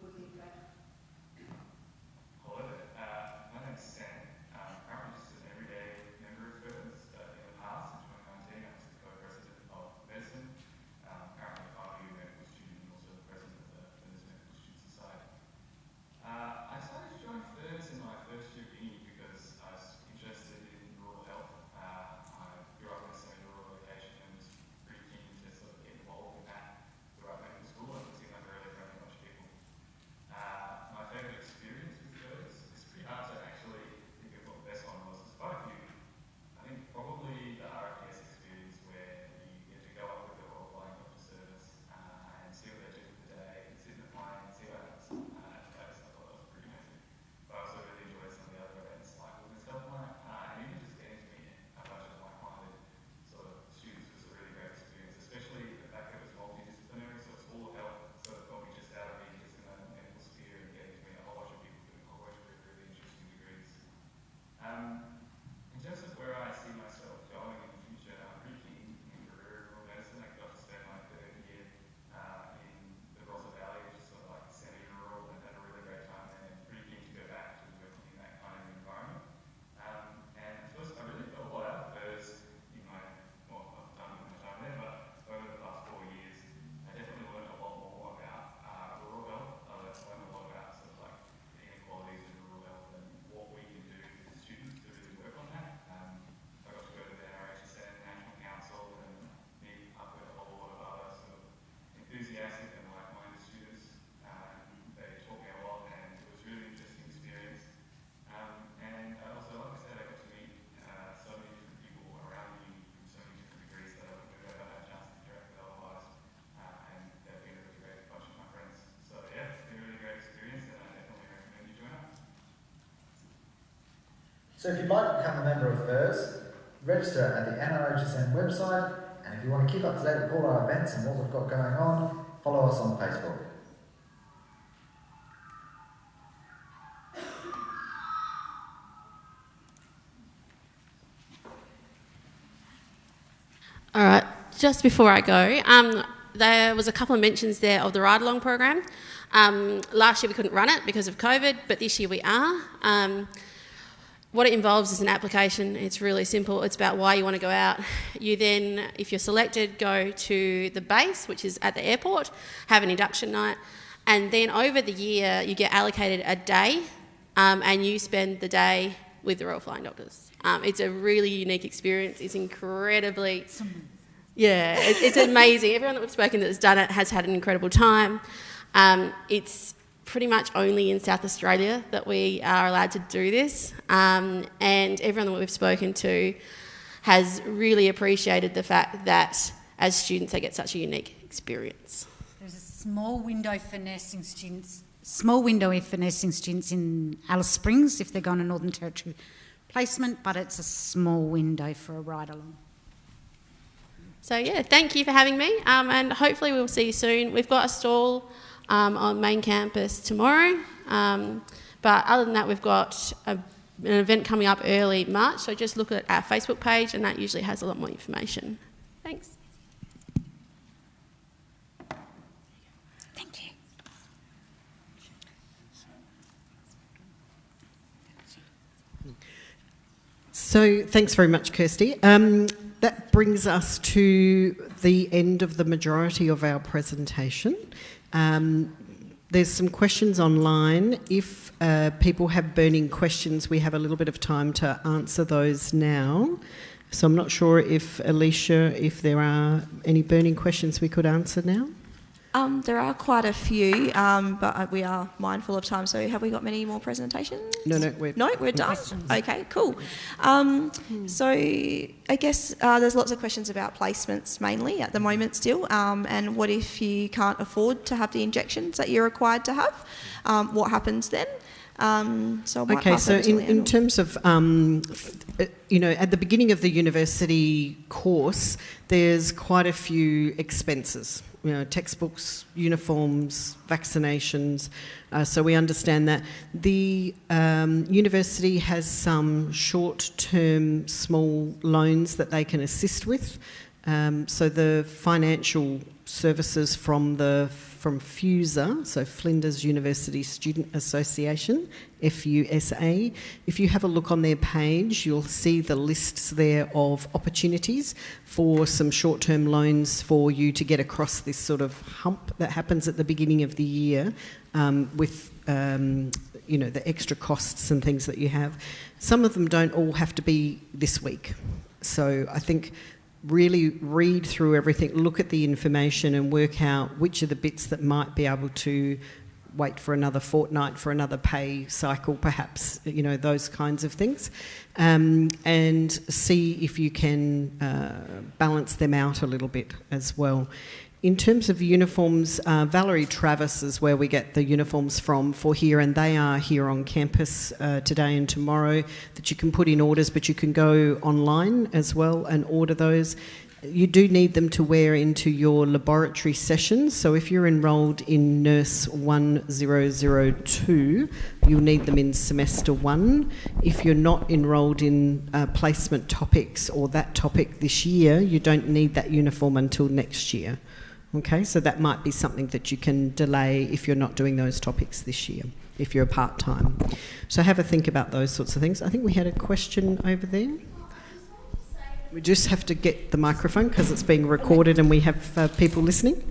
would be great. Hello, my name's Sam. Currently just an everyday member of FIRS. In the past, in 2019, I was the co-president of medicine. Currently a final-year medical student and also the president of the Flinders Medical Student Society. I decided to join FIRS in my first year of uni because I was interested in rural health. I grew up in a semi-rural location and was pretty keen to sort of get involved in that throughout medical school. It seemed like a really friendly bunch of people. My favourite experience with FIRS, it's pretty hard to actually think of what the best one was. There's quite a few. I think probably the RFS experience where you get to go up with the Royal Flying Doctor Service and see what they do for the day, and sit in the plane and see what happens. I thought that was pretty amazing. But I also really enjoyed some of the other events like Wilderness Health Night, and even just getting to meet a bunch of like-minded sort of students was a really great experience, especially the fact that it was multidisciplinary, so it's all of health, so it got me just out of being just in the medical sphere and getting to meet a whole bunch of people doing a whole bunch of really interesting degrees. In terms of where I see myself going in the future, I'm pretty keen in career in rural medicine. I got to spend my third year in the Rosa Valley, which is sort of like semi-rural, and had a really great time there, and pretty keen to go back to working in that kind of environment. And first, I really felt a lot out of FIRS in my, well, I've done my time there, but over the past 4 years, I definitely learned a lot more about rural health. I learned a lot about sort of like the inequalities in rural health and what we can do as students to really work on that. I got to go to the NRHSN National Council and meet up with a whole lot of other sort of enthusiastic and like-minded students. They taught me a lot and it was a really interesting experience. And also, like I said, I got to meet so many different people around me from so many different degrees that I've never had a chance to interact with otherwise. And they've been a really great bunch of my friends. So yeah, it's been a really great experience and I definitely recommend you join up. So if you'd like to become a member of FIRS, register at the NRHSN website, and if you want to keep up to date with all our events and what we've got going on, follow us on Facebook. All right, just before I go, there was a couple of mentions there of the ride-along program. Last year we couldn't run it because of COVID, but this year we are. What it involves is an application. It's really simple. It's about why you want to go out. You then, if you're selected, go to the base, which is at the airport, have an induction night, and then over the year you get allocated a day and you spend the day with the Royal Flying Doctors. It's a really unique experience. It's incredibly... Yeah, it's amazing. Everyone that we've spoken that's done it has had an incredible time. It's pretty much only in South Australia that we are allowed to do this, and everyone that we've spoken to has really appreciated the fact that as students they get such a unique experience. There's a small window for nursing students in Alice Springs if they're going to Northern Territory placement, but it's a small window for a ride along. So yeah, thank you for having me, and hopefully we'll see you soon. We've got a stall on main campus tomorrow, but other than that we've got an event coming up early March, so just look at our Facebook page and that usually has a lot more information. Thanks. Thank you. So thanks very much, Kirsty. That brings us to the end of the majority of our presentation. There's some questions online. If people have burning questions, we have a little bit of time to answer those now. So I'm not sure if, Alicia, if there are any burning questions we could answer now? There are quite a few, but we are mindful of time. So have we got many more presentations? No, we're done. questions. Okay, cool. So I guess there's lots of questions about placements mainly at the moment still. And what if you can't afford to have the injections that you're required to have? What happens then? So in terms of, at the beginning of the university course, there's quite a few expenses. Textbooks, uniforms, vaccinations. So we understand that. The university has some short-term small loans that they can assist with. So the financial services from FUSA, so Flinders University Student Association, FUSA. If you have a look on their page, you'll see the lists there of opportunities for some short-term loans for you to get across this sort of hump that happens at the beginning of the year with the extra costs and things that you have. Some of them don't all have to be this week. So I think really read through everything, look at the information and work out which are the bits that might be able to wait for another fortnight, for another pay cycle perhaps, those kinds of things, and see if you can balance them out a little bit as well. In terms of uniforms, Valerie Travis is where we get the uniforms from for here, and they are here on campus today and tomorrow that you can put in orders, but you can go online as well and order those. You do need them to wear into your laboratory sessions, so if you're enrolled in Nurse 1002, you'll need them in semester 1. If you're not enrolled in placement topics or that topic this year, you don't need that uniform until next year. Okay, so that might be something that you can delay if you're not doing those topics this year, if you're part-time. So have a think about those sorts of things. I think we had a question over there. We just have to get the microphone because it's being recorded and we have people listening.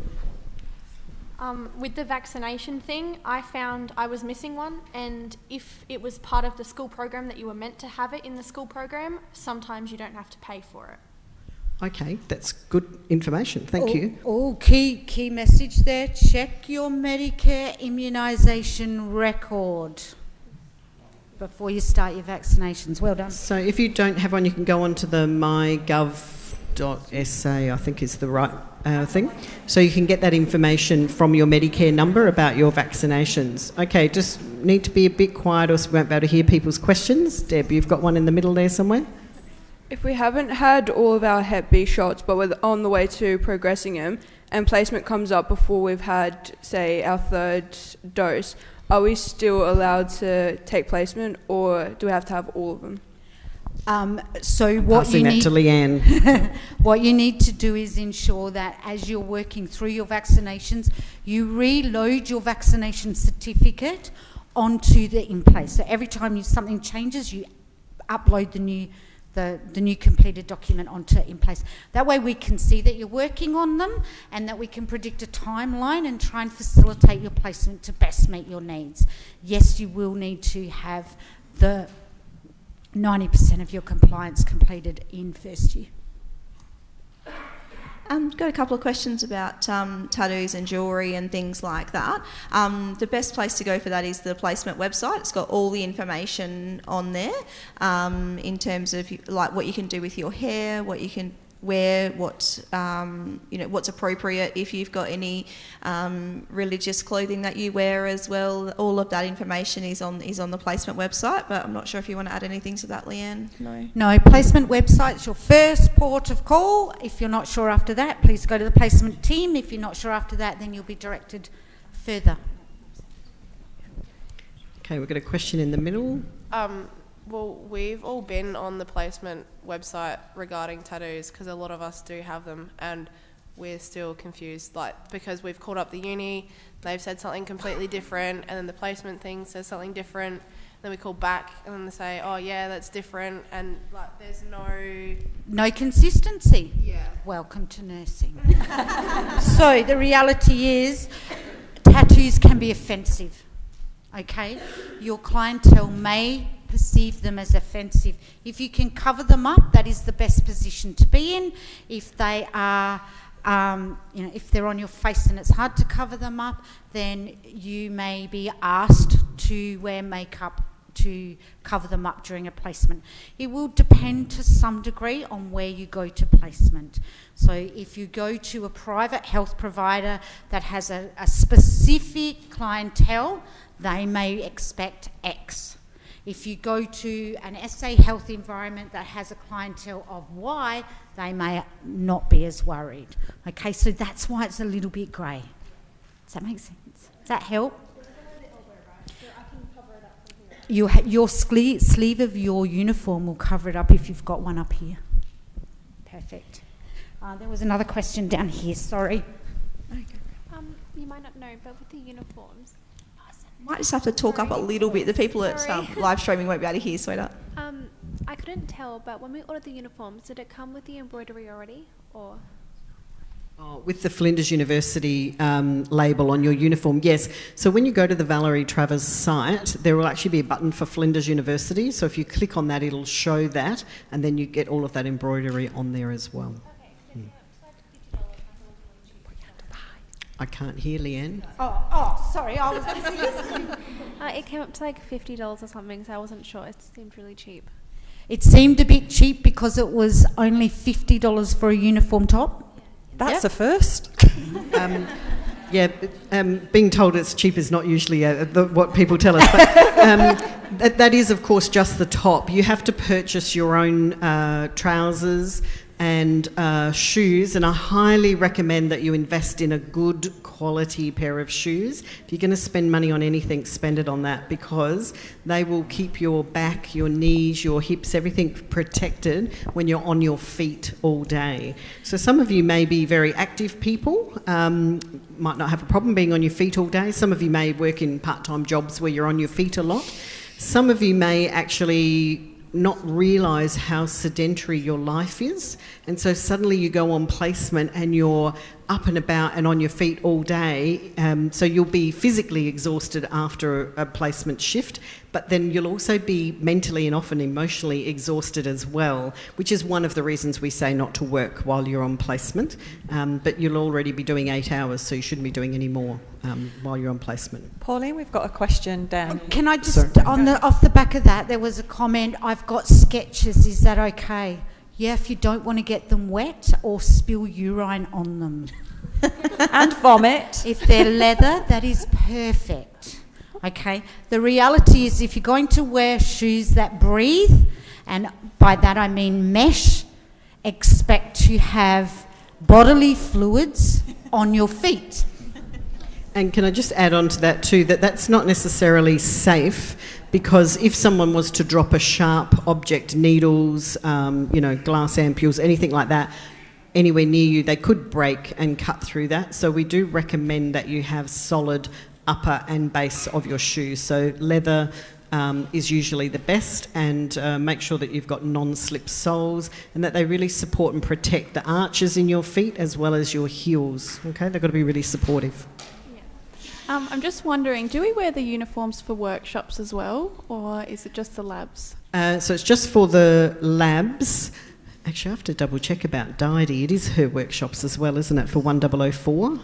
With the vaccination thing, I found I was missing one, and if it was part of the school program that you were meant to have it in the school program, sometimes you don't have to pay for it. Okay, that's good information. Thank you. Key message there. Check your Medicare immunisation record before you start your vaccinations. Well done. So if you don't have one, you can go on to the mygov.sa, I think is the right thing. So you can get that information from your Medicare number about your vaccinations. Okay, just need to be a bit quiet or we won't be able to hear people's questions. Deb, you've got one in the middle there somewhere? If we haven't had all of our Hep B shots, but we're on the way to progressing them, and placement comes up before we've had, say, our 3rd dose, are we still allowed to take placement, or do we have to have all of them? So what you need to Leanne. What you need to do is ensure that as you're working through your vaccinations, you reload your vaccination certificate onto the in-place. So every time something changes, you upload the new completed document onto in-place. That way we can see that you're working on them and that we can predict a timeline and try and facilitate your placement to best meet your needs. Yes, you will need to have the 90% of your compliance completed in first year. Got a couple of questions about tattoos and jewellery and things like that. The best place to go for that is the placement website. It's got all the information on there in terms of like what you can do with your hair, what you can wear, what's appropriate if you've got any religious clothing that you wear as well. All of that information is on the placement website, but I'm not sure if you want to add anything to that, Leanne. No, placement website's your first port of call. If you're not sure after that, please go to the placement team. If you're not sure after that, then you'll be directed further. Okay, we've got a question in the middle. Well, we've all been on the placement website regarding tattoos because a lot of us do have them, and we're still confused, like, because we've called up the uni, they've said something completely different, and then the placement thing says something different, then we call back and then they say, oh yeah, that's different, and like there's no consistency. Yeah. Welcome to nursing. So the reality is tattoos can be offensive. Okay, your clientele may perceive them as offensive. If you can cover them up, that is the best position to be in. If they are, if they're on your face and it's hard to cover them up, then you may be asked to wear makeup to cover them up during a placement. It will depend to some degree on where you go to placement. So if you go to a private health provider that has a specific clientele, they may expect X. If you go to an SA health environment that has a clientele of Y, they may not be as worried. Okay, so that's why it's a little bit grey. Does that make sense? Does that help? Your sleeve of your uniform will cover it up if you've got one up here. Perfect. There was another question down here, sorry. You might not know, but with the uniforms, Might just have to talk up a little bit. The people at live streaming won't be able to hear, sweetheart. I couldn't tell, but when we ordered the uniforms, did it come with the embroidery already, or? With the Flinders University label on your uniform, yes. So when you go to the Valerie Travers site, there will actually be a button for Flinders University. So if you click on that, it'll show that, and then you get all of that embroidery on there as well. I can't hear, Leanne. Oh, sorry, I was busy listening. It came up to like $50 or something, so I wasn't sure. It seemed really cheap. It seemed a bit cheap because it was only $50 for a uniform top. That's a first. Being told it's cheap is not usually what people tell us. But that is, of course, just the top. You have to purchase your own trousers and shoes, and I highly recommend that you invest in a good quality pair of shoes. If you're going to spend money on anything, spend it on that, because they will keep your back, your knees, your hips, everything protected when you're on your feet all day. So some of you may be very active people, might not have a problem being on your feet all day. Some of you may work in part-time jobs where you're on your feet a lot. Some of you may actually not realise how sedentary your life is, and so suddenly you go on placement and you're up and about and on your feet all day, so you'll be physically exhausted after a placement shift, but then you'll also be mentally and often emotionally exhausted as well, which is one of the reasons we say not to work while you're on placement, but you'll already be doing 8 hours, so you shouldn't be doing any more while you're on placement. Pauline, we've got a question down. Can I just, off the back of that, there was a comment, I've got sketches, is that okay? Yeah, if you don't want to get them wet or spill urine on them. And vomit. If they're leather, that is perfect. Okay? The reality is if you're going to wear shoes that breathe, and by that I mean mesh, expect to have bodily fluids on your feet. And can I just add on to that too, that that's not necessarily safe, because if someone was to drop a sharp object, needles, glass ampules, anything like that, anywhere near you, they could break and cut through that. So we do recommend that you have solid upper and base of your shoes. So leather is usually the best, and make sure that you've got non-slip soles and that they really support and protect the arches in your feet as well as your heels. Okay, they've got to be really supportive. I'm just wondering, do we wear the uniforms for workshops as well, or is it just the labs? So it's just for the labs. Actually, I have to double check about Diety. It is her workshops as well, isn't it, for 1004?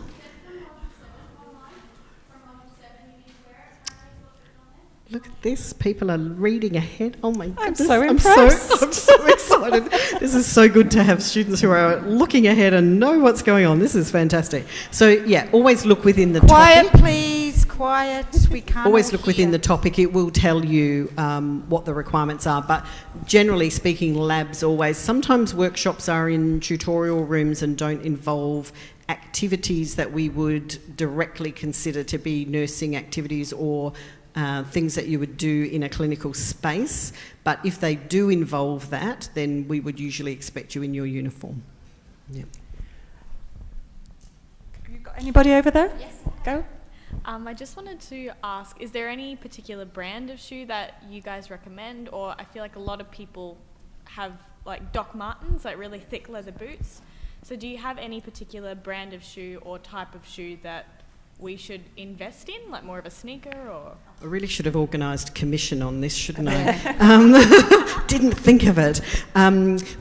Look at this. People are reading ahead. Oh my goodness. I'm so impressed. I'm so excited. This is so good to have students who are looking ahead and know what's going on. This is fantastic. So, yeah, always look within the Quiet, topic. please. Quiet. We can't Always all look hear. within the topic. It will tell you what the requirements are. But generally speaking, labs always. Sometimes workshops are in tutorial rooms and don't involve activities that we would directly consider to be nursing activities or things that you would do in a clinical space, but if they do involve that, then we would usually expect you in your uniform. Yep. Have you got anybody over there? Yes. Go. I just wanted to ask, is there any particular brand of shoe that you guys recommend? Or I feel like a lot of people have like Doc Martens, like really thick leather boots. So do you have any particular brand of shoe or type of shoe that we should invest in, like more of a sneaker or? I really should have organised a commission on this, shouldn't I? Didn't think of it.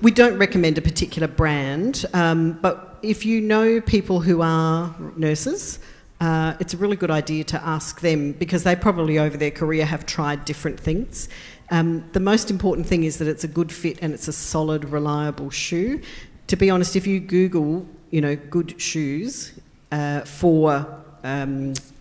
We don't recommend a particular brand, but if you know people who are nurses, it's a really good idea to ask them because they probably over their career have tried different things. The most important thing is that it's a good fit and it's a solid, reliable shoe. To be honest, if you Google, good shoes for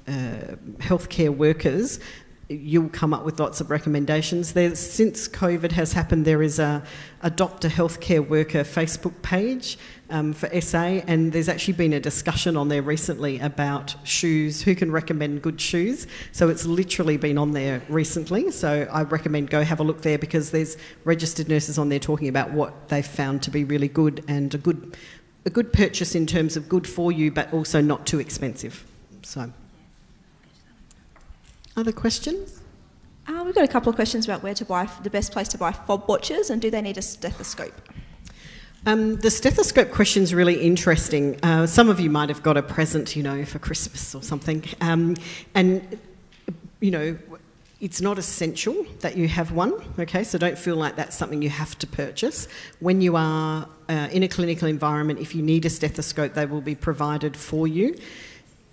healthcare workers, you'll come up with lots of recommendations. Since COVID has happened, there is a Adopt a Healthcare Worker Facebook page for SA, and there's actually been a discussion on there recently about shoes, who can recommend good shoes. So it's literally been on there recently. So I recommend go have a look there because there's registered nurses on there talking about what they've found to be really good and a good purchase in terms of good for you, but also not too expensive. So, other questions? We've got a couple of questions about where to buy, the best place to buy Fob Watches, and do they need a stethoscope? The stethoscope question is really interesting. Some of you might have got a present, for Christmas or something. It's not essential that you have one, okay? So don't feel like that's something you have to purchase. When you are in a clinical environment, if you need a stethoscope, they will be provided for you.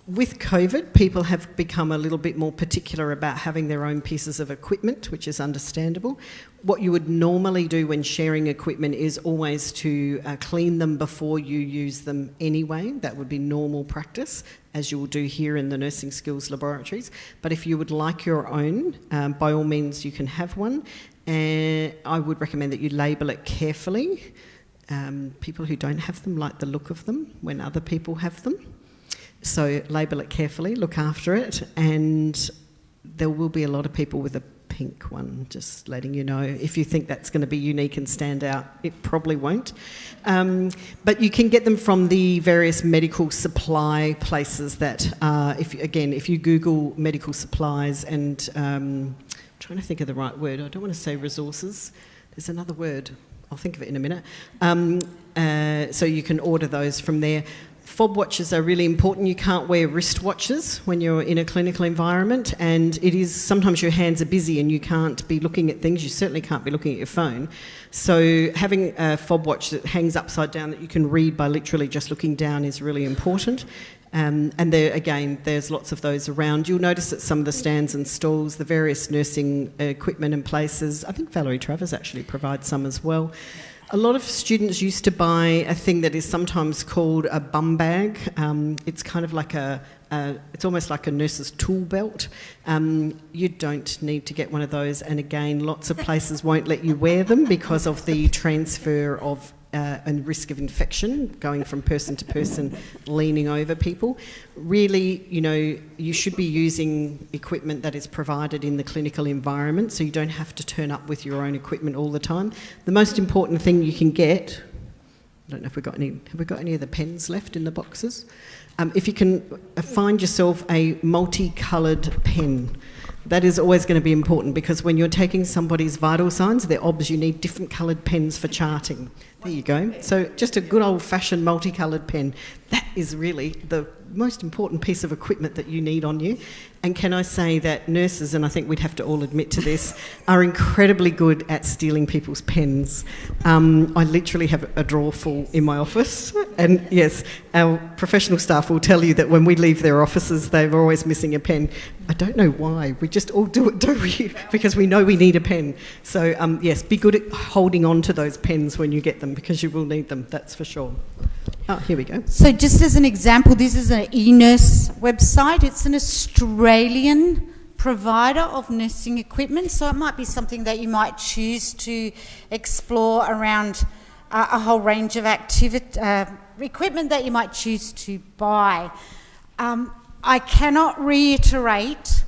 With COVID, people have become a little bit more particular about having their own pieces of equipment, which is understandable. What you would normally do when sharing equipment is always to clean them before you use them anyway. That would be normal practice, as you will do here in the Nursing Skills Laboratories. But if you would like your own, by all means you can have one. And I would recommend that you label it carefully. People who don't have them like the look of them when other people have them. So label it carefully, look after it, and there will be a lot of people with a pink one, just letting you know. If you think that's going to be unique and stand out, it probably won't. But you can get them from the various medical supply places that, if you Google medical supplies and, I'm trying to think of the right word, I don't want to say resources, there's another word, I'll think of it in a minute. So you can order those from there. Fob watches are really important. You can't wear wristwatches when you're in a clinical environment, and it is sometimes your hands are busy and you can't be looking at things. You certainly can't be looking at your phone. So having a fob watch that hangs upside down that you can read by literally just looking down is really important. And there's lots of those around. You'll notice at some of the stands and stalls, the various nursing equipment and places. I think Valerie Travers actually provides some as well. A lot of students used to buy a thing that is sometimes called a bum bag. It's kind of like it's almost like a nurse's tool belt. You don't need to get one of those, and again, lots of places won't let you wear them because of the transfer of and risk of infection going from person to person, leaning over people. Really, you should be using equipment that is provided in the clinical environment, so you don't have to turn up with your own equipment all the time. The most important thing you can get, I don't know if have we got any of the pens left in the boxes? If you can find yourself a multicoloured pen. That is always going to be important, because when you're taking somebody's vital signs, their OBS, you need different coloured pens for charting. There you go. So just a good old-fashioned multicoloured pen. That is really the most important piece of equipment that you need on you. And can I say that nurses, and I think we'd have to all admit to this, are incredibly good at stealing people's pens. I literally have a drawer full in my office, and yes, our professional staff will tell you that when we leave their offices, they're always missing a pen. I don't know why. We just all do it, don't we? Because we know we need a pen. So yes, be good at holding on to those pens when you get them, because you will need them, that's for sure. Oh, here we go. So just as an example, this is an e-nurse website. It's an Australian provider of nursing equipment, so it might be something that you might choose to explore around a whole range of equipment that you might choose to buy. I cannot reiterate,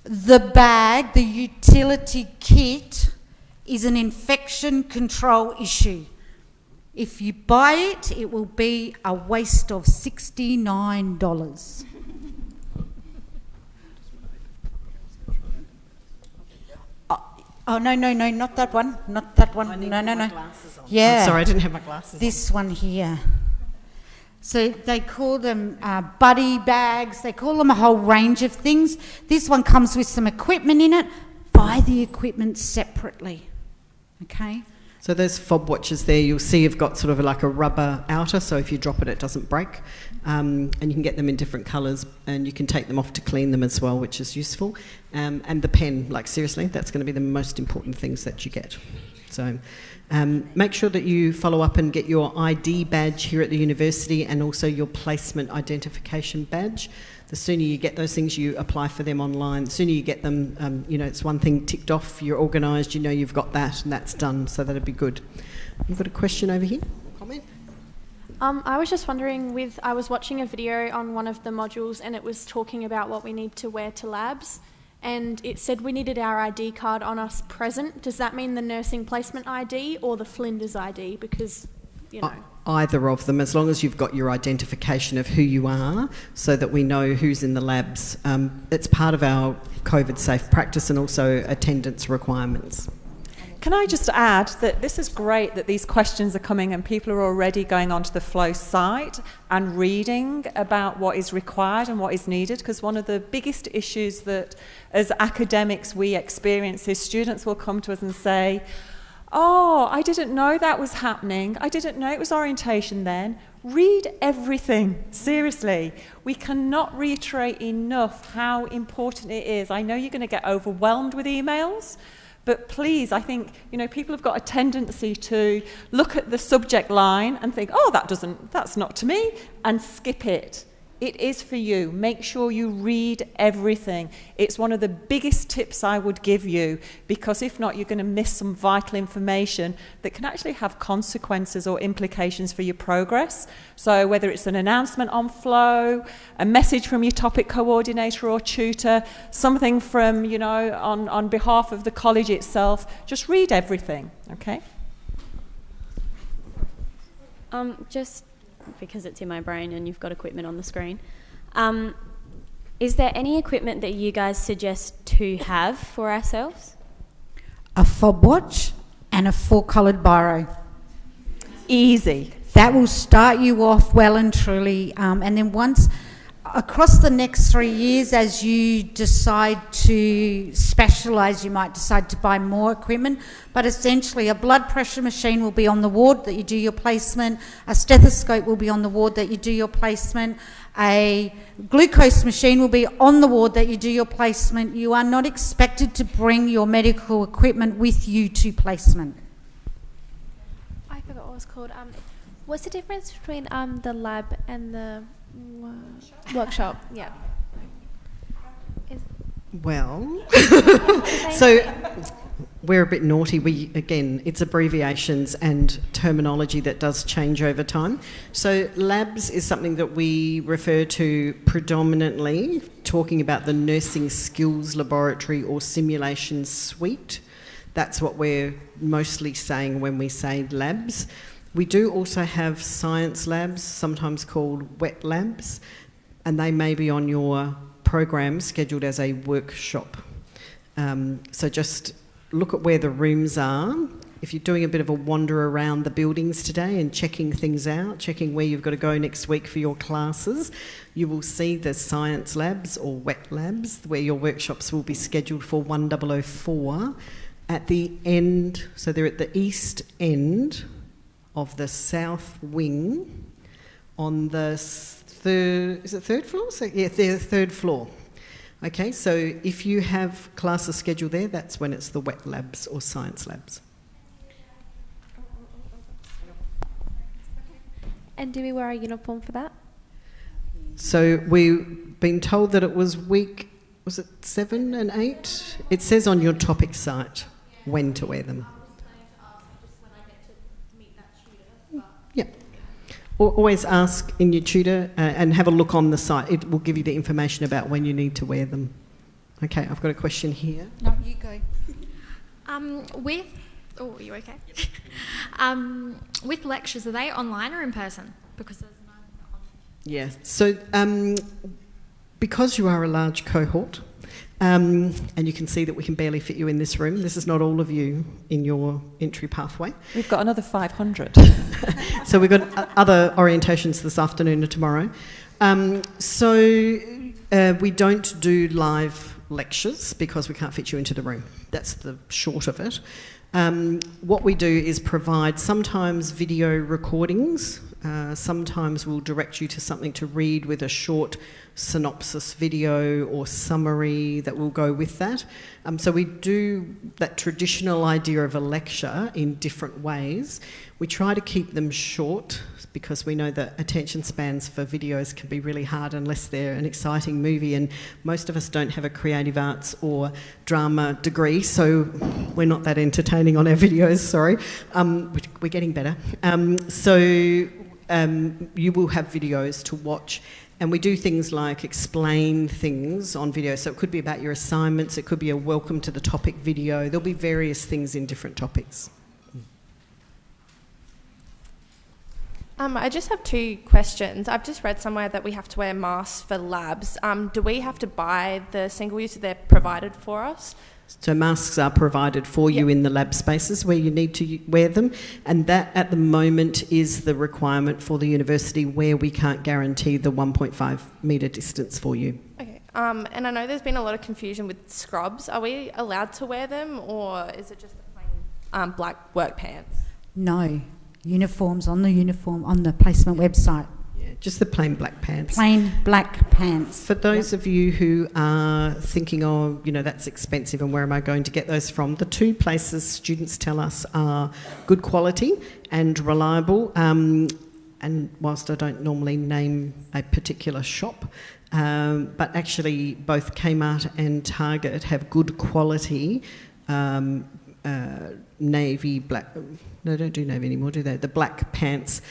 the bag, the utility kit, is an infection control issue. If you buy it, it will be a waste of $69. Oh, no, not that one. Not that one. No. Yeah. I'm sorry, I didn't have my glasses on. This one here. So they call them buddy bags. They call them a whole range of things. This one comes with some equipment in it. Buy the equipment separately. Okay? So those Fob Watches there, you'll see have got sort of like a rubber outer, so if you drop it, it doesn't break. And you can get them in different colours, and you can take them off to clean them as well, which is useful. And the pen, like seriously, that's going to be the most important things that you get. So make sure that you follow up and get your ID badge here at the university, and also your placement identification badge. The sooner you get those things, you apply for them online. The sooner you get them, it's one thing ticked off, you're organised, you know you've got that, and that's done, so that'd be good. You've got a question over here? Comment? I was just wondering, I was watching a video on one of the modules, and it was talking about what we need to wear to labs, and it said we needed our ID card on us present. Does that mean the nursing placement ID or the Flinders ID? Because, Either of them, as long as you've got your identification of who you are, so that we know who's in the labs. It's part of our COVID safe practice and also attendance requirements. Can I just add that this is great that these questions are coming and people are already going onto the Flow site and reading about what is required and what is needed, because one of the biggest issues that as academics we experience is students will come to us and say, oh, I didn't know that was happening. I didn't know it was orientation then. Read everything, seriously. We cannot reiterate enough how important it is. I know you're going to get overwhelmed with emails, but please, I think, people have got a tendency to look at the subject line and think, oh, that's not to me, and skip it. It is for you. Make sure you read everything. It's one of the biggest tips I would give you, because if not, you're going to miss some vital information that can actually have consequences or implications for your progress. So whether it's an announcement on Flow, a message from your topic coordinator or tutor, something from, on behalf of the college itself, just read everything, okay? Just because it's in my brain and you've got equipment on the screen. Is there any equipment that you guys suggest to have for ourselves? A fob watch and a 4-coloured biro. Easy. That will start you off well and truly. And then once, across the next 3 years, as you decide to specialise, you might decide to buy more equipment. But essentially, a blood pressure machine will be on the ward that you do your placement. A stethoscope will be on the ward that you do your placement. A glucose machine will be on the ward that you do your placement. You are not expected to bring your medical equipment with you to placement. I forgot what it was called. What's the difference between the lab and the workshop? Yeah. Well, so we're a bit naughty. Again, it's abbreviations and terminology that does change over time. So labs is something that we refer to predominantly talking about the nursing skills laboratory or simulation suite. That's what we're mostly saying when we say labs. We do also have science labs, sometimes called wet labs, and they may be on your program scheduled as a workshop. So just look at where the rooms are. If you're doing a bit of a wander around the buildings today and checking things out, checking where you've got to go next week for your classes, you will see the science labs or wet labs where your workshops will be scheduled for 1004 at the end. So they're at the east end of the south wing on the third floor? So, yeah, the third floor. Okay, so if you have classes scheduled there, that's when it's the wet labs or science labs. And do we wear a uniform for that? So we've been told that it was week, was it 7 and 8? It says on your topic site when to wear them. Yeah. Always ask in your tutor and have a look on the site. It will give you the information about when you need to wear them. Okay, I've got a question here. No, you go. Are you okay? With lectures, are they online or in person? Because there's none on. Yeah, so because you are a large cohort, and you can see that we can barely fit you in this room, this is not all of you in your entry pathway. We've got another 500. So we've got other orientations this afternoon and tomorrow. We don't do live lectures because we can't fit you into the room. That's the short of it. What we do is provide sometimes video recordings, sometimes we'll direct you to something to read with a short synopsis video or summary that will go with that. So we do that traditional idea of a lecture in different ways. We try to keep them short because we know that attention spans for videos can be really hard unless they're an exciting movie, and most of us don't have a creative arts or drama degree, so we're not that entertaining on our videos, sorry. We're getting better. You will have videos to watch, and we do things like explain things on video. So it could be about your assignments, it could be a welcome to the topic video. There'll be various things in different topics. I just have 2 questions. I've just read somewhere that we have to wear masks for labs. Do we have to buy the single use, or they're provided for us? So masks are provided for you in the lab spaces where you need to wear them, and that at the moment is the requirement for the university where we can't guarantee the 1.5 metre distance for you. Okay. And I know there's been a lot of confusion with scrubs. Are we allowed to wear them, or is it just the plain black work pants? No. Uniforms on the placement website. Yeah, just the plain black pants. Plain black pants. For those of you who are thinking, oh, that's expensive and where am I going to get those from? The 2 places students tell us are good quality and reliable. And whilst I don't normally name a particular shop, but actually both Kmart and Target have good quality navy black, no, don't do navy anymore, do they? The black pants,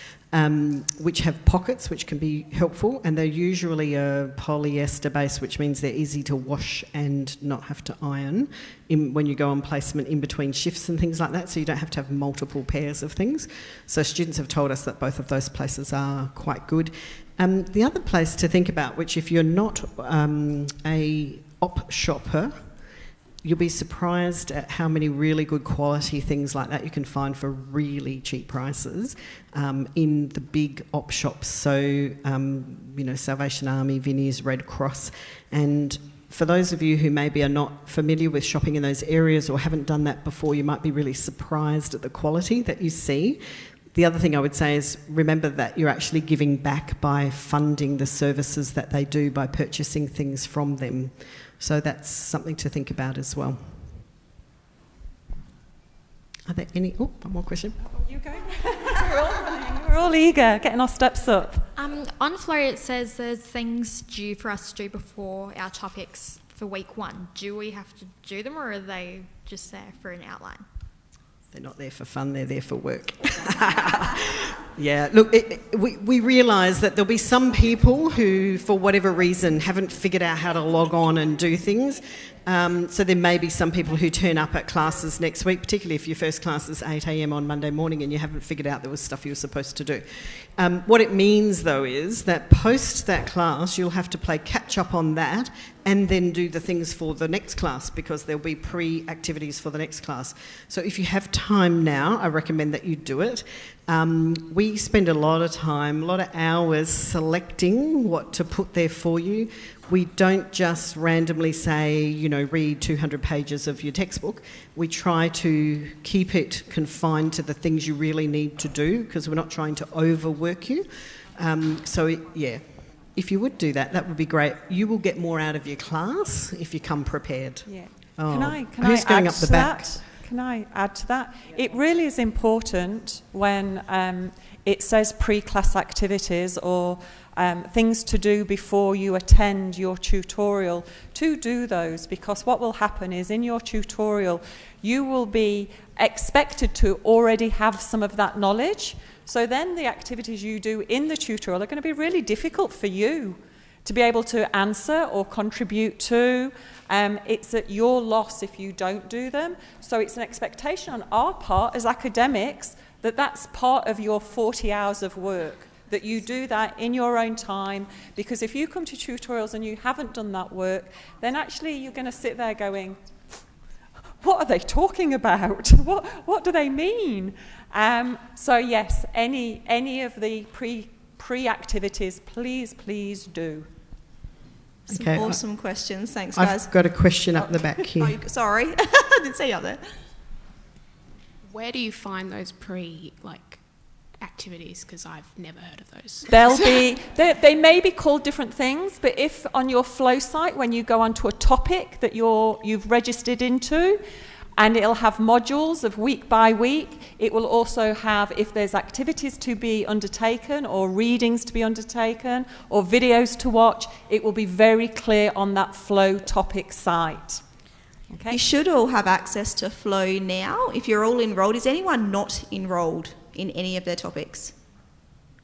which have pockets, which can be helpful, and they're usually a polyester base, which means they're easy to wash and not have to iron when you go on placement in between shifts and things like that, so you don't have to have multiple pairs of things. So students have told us that both of those places are quite good. The other place to think about, which if you're not a op shopper, you'll be surprised at how many really good quality things like that you can find for really cheap prices in the big op shops. So, Salvation Army, Vinnie's, Red Cross. And for those of you who maybe are not familiar with shopping in those areas or haven't done that before, you might be really surprised at the quality that you see. The other thing I would say is remember that you're actually giving back by funding the services that they do by purchasing things from them. So that's something to think about as well. Are there any... Oh, one more question. Oh, you go. We're all running. We're all eager, getting our steps up. On Flow it says there's things due for us to do before our topics for week 1. Do we have to do them, or are they just there for an outline? They're not there for fun, they're there for work. Yeah, look, we realise that there'll be some people who, for whatever reason, haven't figured out how to log on and do things, So there may be some people who turn up at classes next week, particularly if your first class is 8 a.m. on Monday morning and you haven't figured out there was stuff you were supposed to do. What it means, though, is that post that class, you'll have to play catch-up on that and then do the things for the next class, because there'll be pre-activities for the next class. So if you have time now, I recommend that you do it. We spend a lot of time, a lot of hours selecting what to put there for you. We don't just randomly say, read 200 pages of your textbook. We try to keep it confined to the things you really need to do, because we're not trying to overwork you. If you would do that would be great. You will get more out of your class if you come prepared. Yeah. Oh. Who's going up the back? Can I add to that? It really is important when it says pre-class activities or things to do before you attend your tutorial, to do those, because what will happen is in your tutorial you will be expected to already have some of that knowledge. So then the activities you do in the tutorial are going to be really difficult for you to be able to answer or contribute to. It's at your loss if you don't do them. So it's an expectation on our part as academics that that's part of your 40 hours of work, that you do that in your own time, because if you come to tutorials and you haven't done that work, then actually you're going to sit there going, what are they talking about? What do they mean? So yes, any of the pre-activities, please do. Some Okay. awesome questions. Thanks, guys. I've got a question up the back here. Sorry, I didn't see you up there. Where do you find those activities? Because I've never heard of those. They may be called different things, but if on your flow site, when you go onto a topic that you've registered into, and it'll have modules of week by week, it will also have, if there's activities to be undertaken or readings to be undertaken or videos to watch, it will be very clear on that flow topic site. Okay. You should all have access to Flow now. If you're all enrolled, is anyone not enrolled in any of their topics?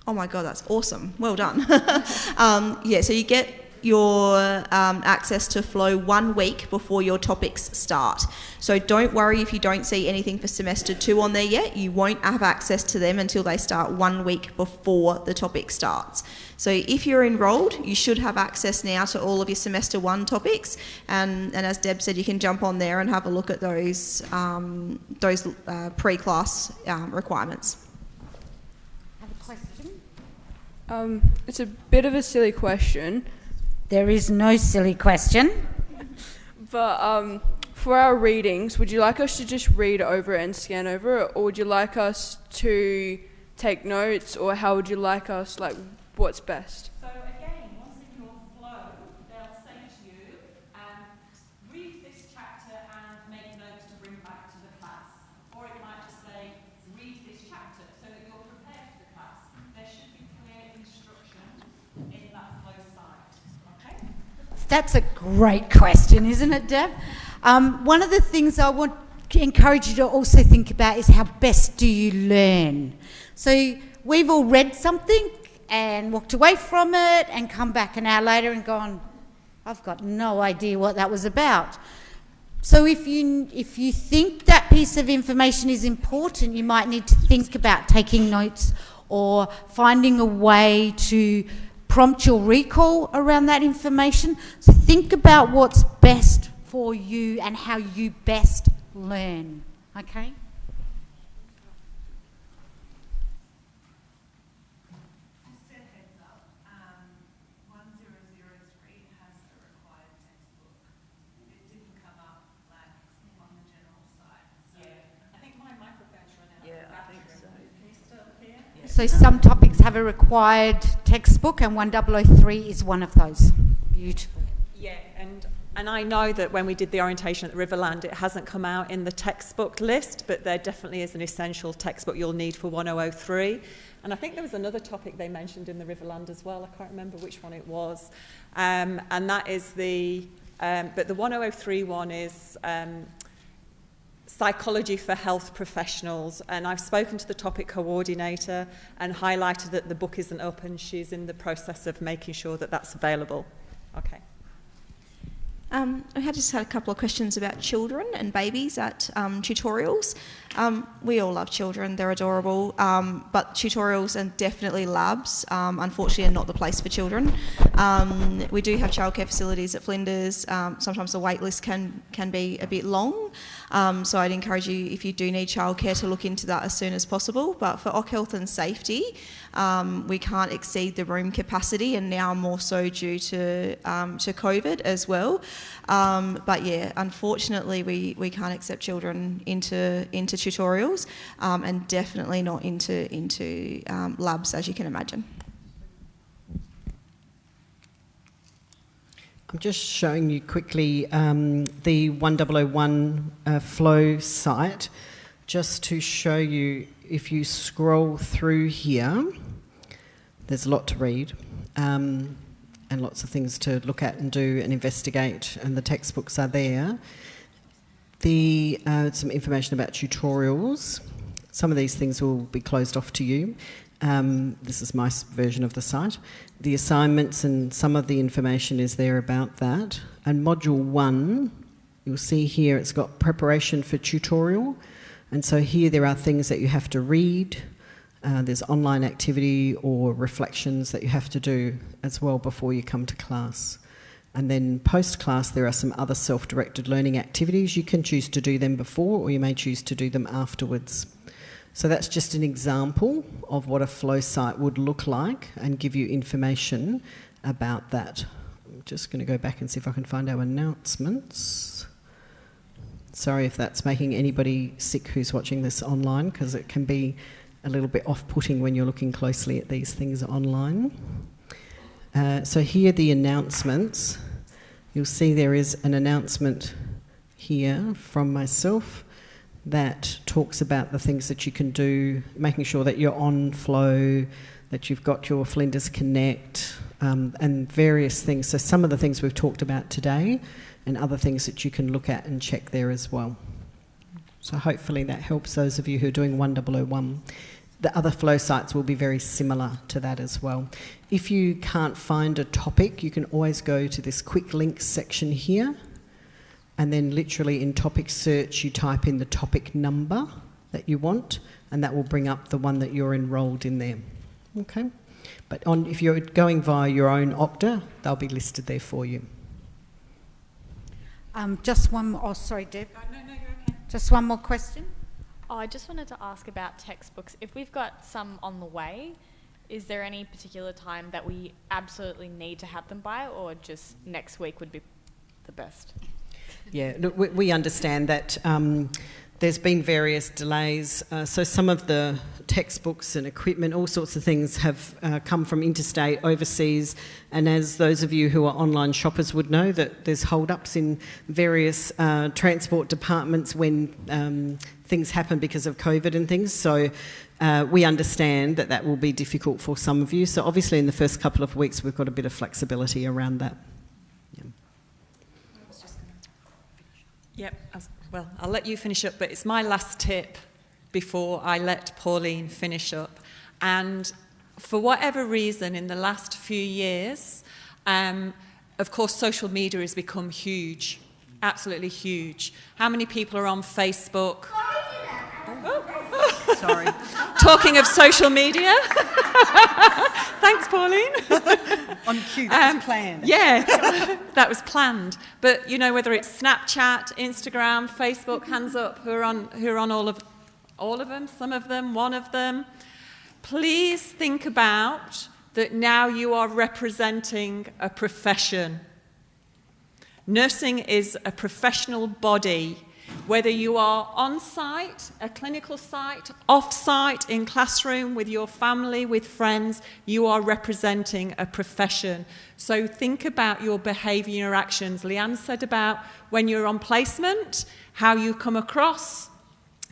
Oh my God, that's awesome. Well done. So you get your access to Flow 1 week before your topics start. So don't worry if you don't see anything for semester 2 on there yet. You won't have access to them until they start 1 week before the topic starts. So if you're enrolled, you should have access now to all of your semester 1 topics. And as Deb said, you can jump on there and have a look at those pre-class requirements. Have a question? It's a bit of a silly question. There is no silly question. But for our readings, would you like us to just read over it and scan over it, or would you like us to take notes, or how would you like us, what's best? So again, once in your flow, they'll say to you, read this chapter and make notes to bring back to the class. Or it might just say, read this chapter, so that you're prepared for the class. There should be clear instructions in that flow site. Okay? That's a great question, isn't it, Deb? One of the things I want to encourage you to also think about is how best do you learn. So we've all read something and walked away from it and come back an hour later and gone, I've got no idea what that was about. So if you think that piece of information is important, you might need to think about taking notes or finding a way to prompt your recall around that information. So think about what's best for you and how you best learn, okay? Just a heads up, 1003 has a required textbook. It didn't come up on the general site. So I think my microphone's run out. Yeah, I think so. Can you still hear? So some topics have a required textbook and 1003 is one of those. Beautiful. Yeah, and I know that when we did the orientation at the Riverland, it hasn't come out in the textbook list, but there definitely is an essential textbook you'll need for 1003. And I think there was another topic they mentioned in the Riverland as well. I can't remember which one it was. And that is but the 1003 one is psychology for health professionals. And I've spoken to the topic coordinator and highlighted that the book isn't up and she's in the process of making sure that that's available. Okay. I just had a couple of questions about children and babies at tutorials. We all love children, they're adorable, but tutorials and definitely labs, unfortunately, are not the place for children. We do have childcare facilities at Flinders. Sometimes the wait list can be a bit long, so I'd encourage you, if you do need childcare, to look into that as soon as possible. But for OC Health and Safety, we can't exceed the room capacity, and now more so due to COVID as well. But yeah, unfortunately, we can't accept children into tutorials, and definitely not into labs, as you can imagine. I'm just showing you quickly the 1001 flow site, just to show you, if you scroll through here, there's a lot to read. And lots of things to look at and do and investigate, and the textbooks are there. Some information about tutorials. Some of these things will be closed off to you. This is my version of the site. The assignments and some of the information is there about that. And Module 1, you'll see here it's got preparation for tutorial. And so here there are things that you have to read. There's online activity or reflections that you have to do as well before you come to class. And then post-class there are some other self-directed learning activities. You can choose to do them before, or you may choose to do them afterwards. So that's just an example of what a flow site would look like and give you information about that. I'm just going to go back and see if I can find our announcements. Sorry if that's making anybody sick who's watching this online, because it can be a little bit off-putting when you're looking closely at these things online. So here are the announcements. You'll see there is an announcement here from myself that talks about the things that you can do, making sure that you're on flow, that you've got your Flinders Connect, and various things. So some of the things we've talked about today, and other things that you can look at and check there as well. So hopefully that helps those of you who are doing 1001. The other flow sites will be very similar to that as well. If you can't find a topic, you can always go to this quick links section here, and then literally in topic search you type in the topic number that you want, and that will bring up the one that you're enrolled in there. Okay? But if you're going via your own Okta, they'll be listed there for you. Just one more. Oh, sorry, Deb. No, you're okay. Just one more question. Oh, I just wanted to ask about textbooks. If we've got some on the way, is there any particular time that we absolutely need to have them by, or just next week would be the best? Yeah, look, we understand that there's been various delays. So some of the textbooks and equipment, all sorts of things have come from Interstate overseas. And as those of you who are online shoppers would know, that there's hold-ups in various transport departments when things happen because of COVID and things. So we understand that that will be difficult for some of you. So obviously in the first couple of weeks we've got a bit of flexibility around that. Yep, well, I'll let you finish up, but it's my last tip before I let Pauline finish up. And for whatever reason, in the last few years, of course, social media has become huge, absolutely huge. How many people are on Facebook? Sorry. Talking of social media. Thanks, Pauline. On cue, that was planned. Yeah, that was planned. But, you know, whether it's Snapchat, Instagram, Facebook, hands up, who are on all of them, some of them, one of them. Please think about that now you are representing a profession. Nursing is a professional body. Whether you are on-site, a clinical site, off-site, in classroom, with your family, with friends, you are representing a profession. So think about your behaviour, your actions. Leanne said about when you're on placement, how you come across,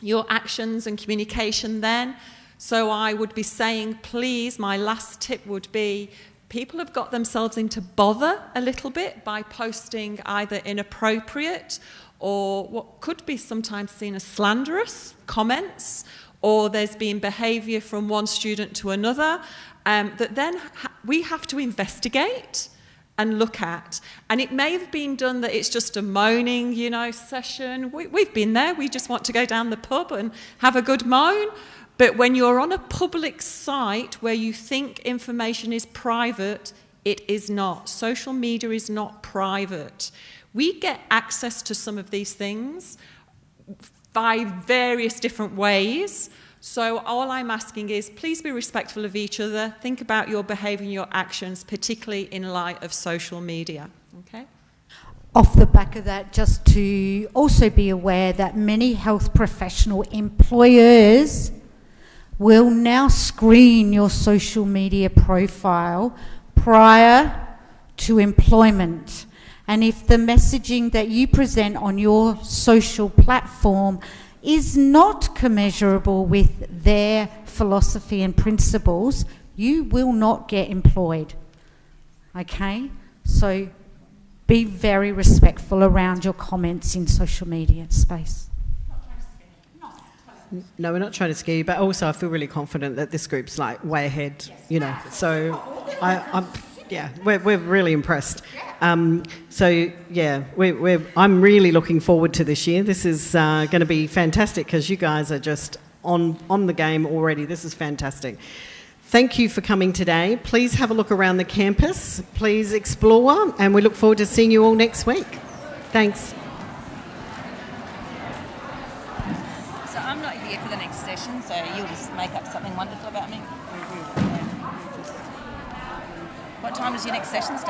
your actions and communication then. So I would be saying, please, my last tip would be, people have got themselves into bother a little bit by posting either inappropriate or what could be sometimes seen as slanderous comments, or there's been behaviour from one student to another, that then we have to investigate and look at. And it may have been done that it's just a moaning, session. We've been there. We just want to go down the pub and have a good moan. But when you're on a public site where you think information is private, it is not. Social media is not private. We get access to some of these things by various different ways. So all I'm asking is, please be respectful of each other. Think about your behaviour and your actions, particularly in light of social media. Okay? Off the back of that, just to also be aware that many health professional employers will now screen your social media profile prior to employment. And if the messaging that you present on your social platform is not commensurable with their philosophy and principles, you will not get employed. Okay? So be very respectful around your comments in social media space. No, we're not trying to scare you, but also I feel really confident that this group's like way ahead, So we're really impressed. I'm really looking forward to this year. This is going to be fantastic because you guys are just on the game already. This is fantastic. Thank you for coming today. Please have a look around the campus. Please explore, and we look forward to seeing you all next week. Thanks. So I'm not here for the next session, so you'll just make up something wonderful about me. What time does your next session start?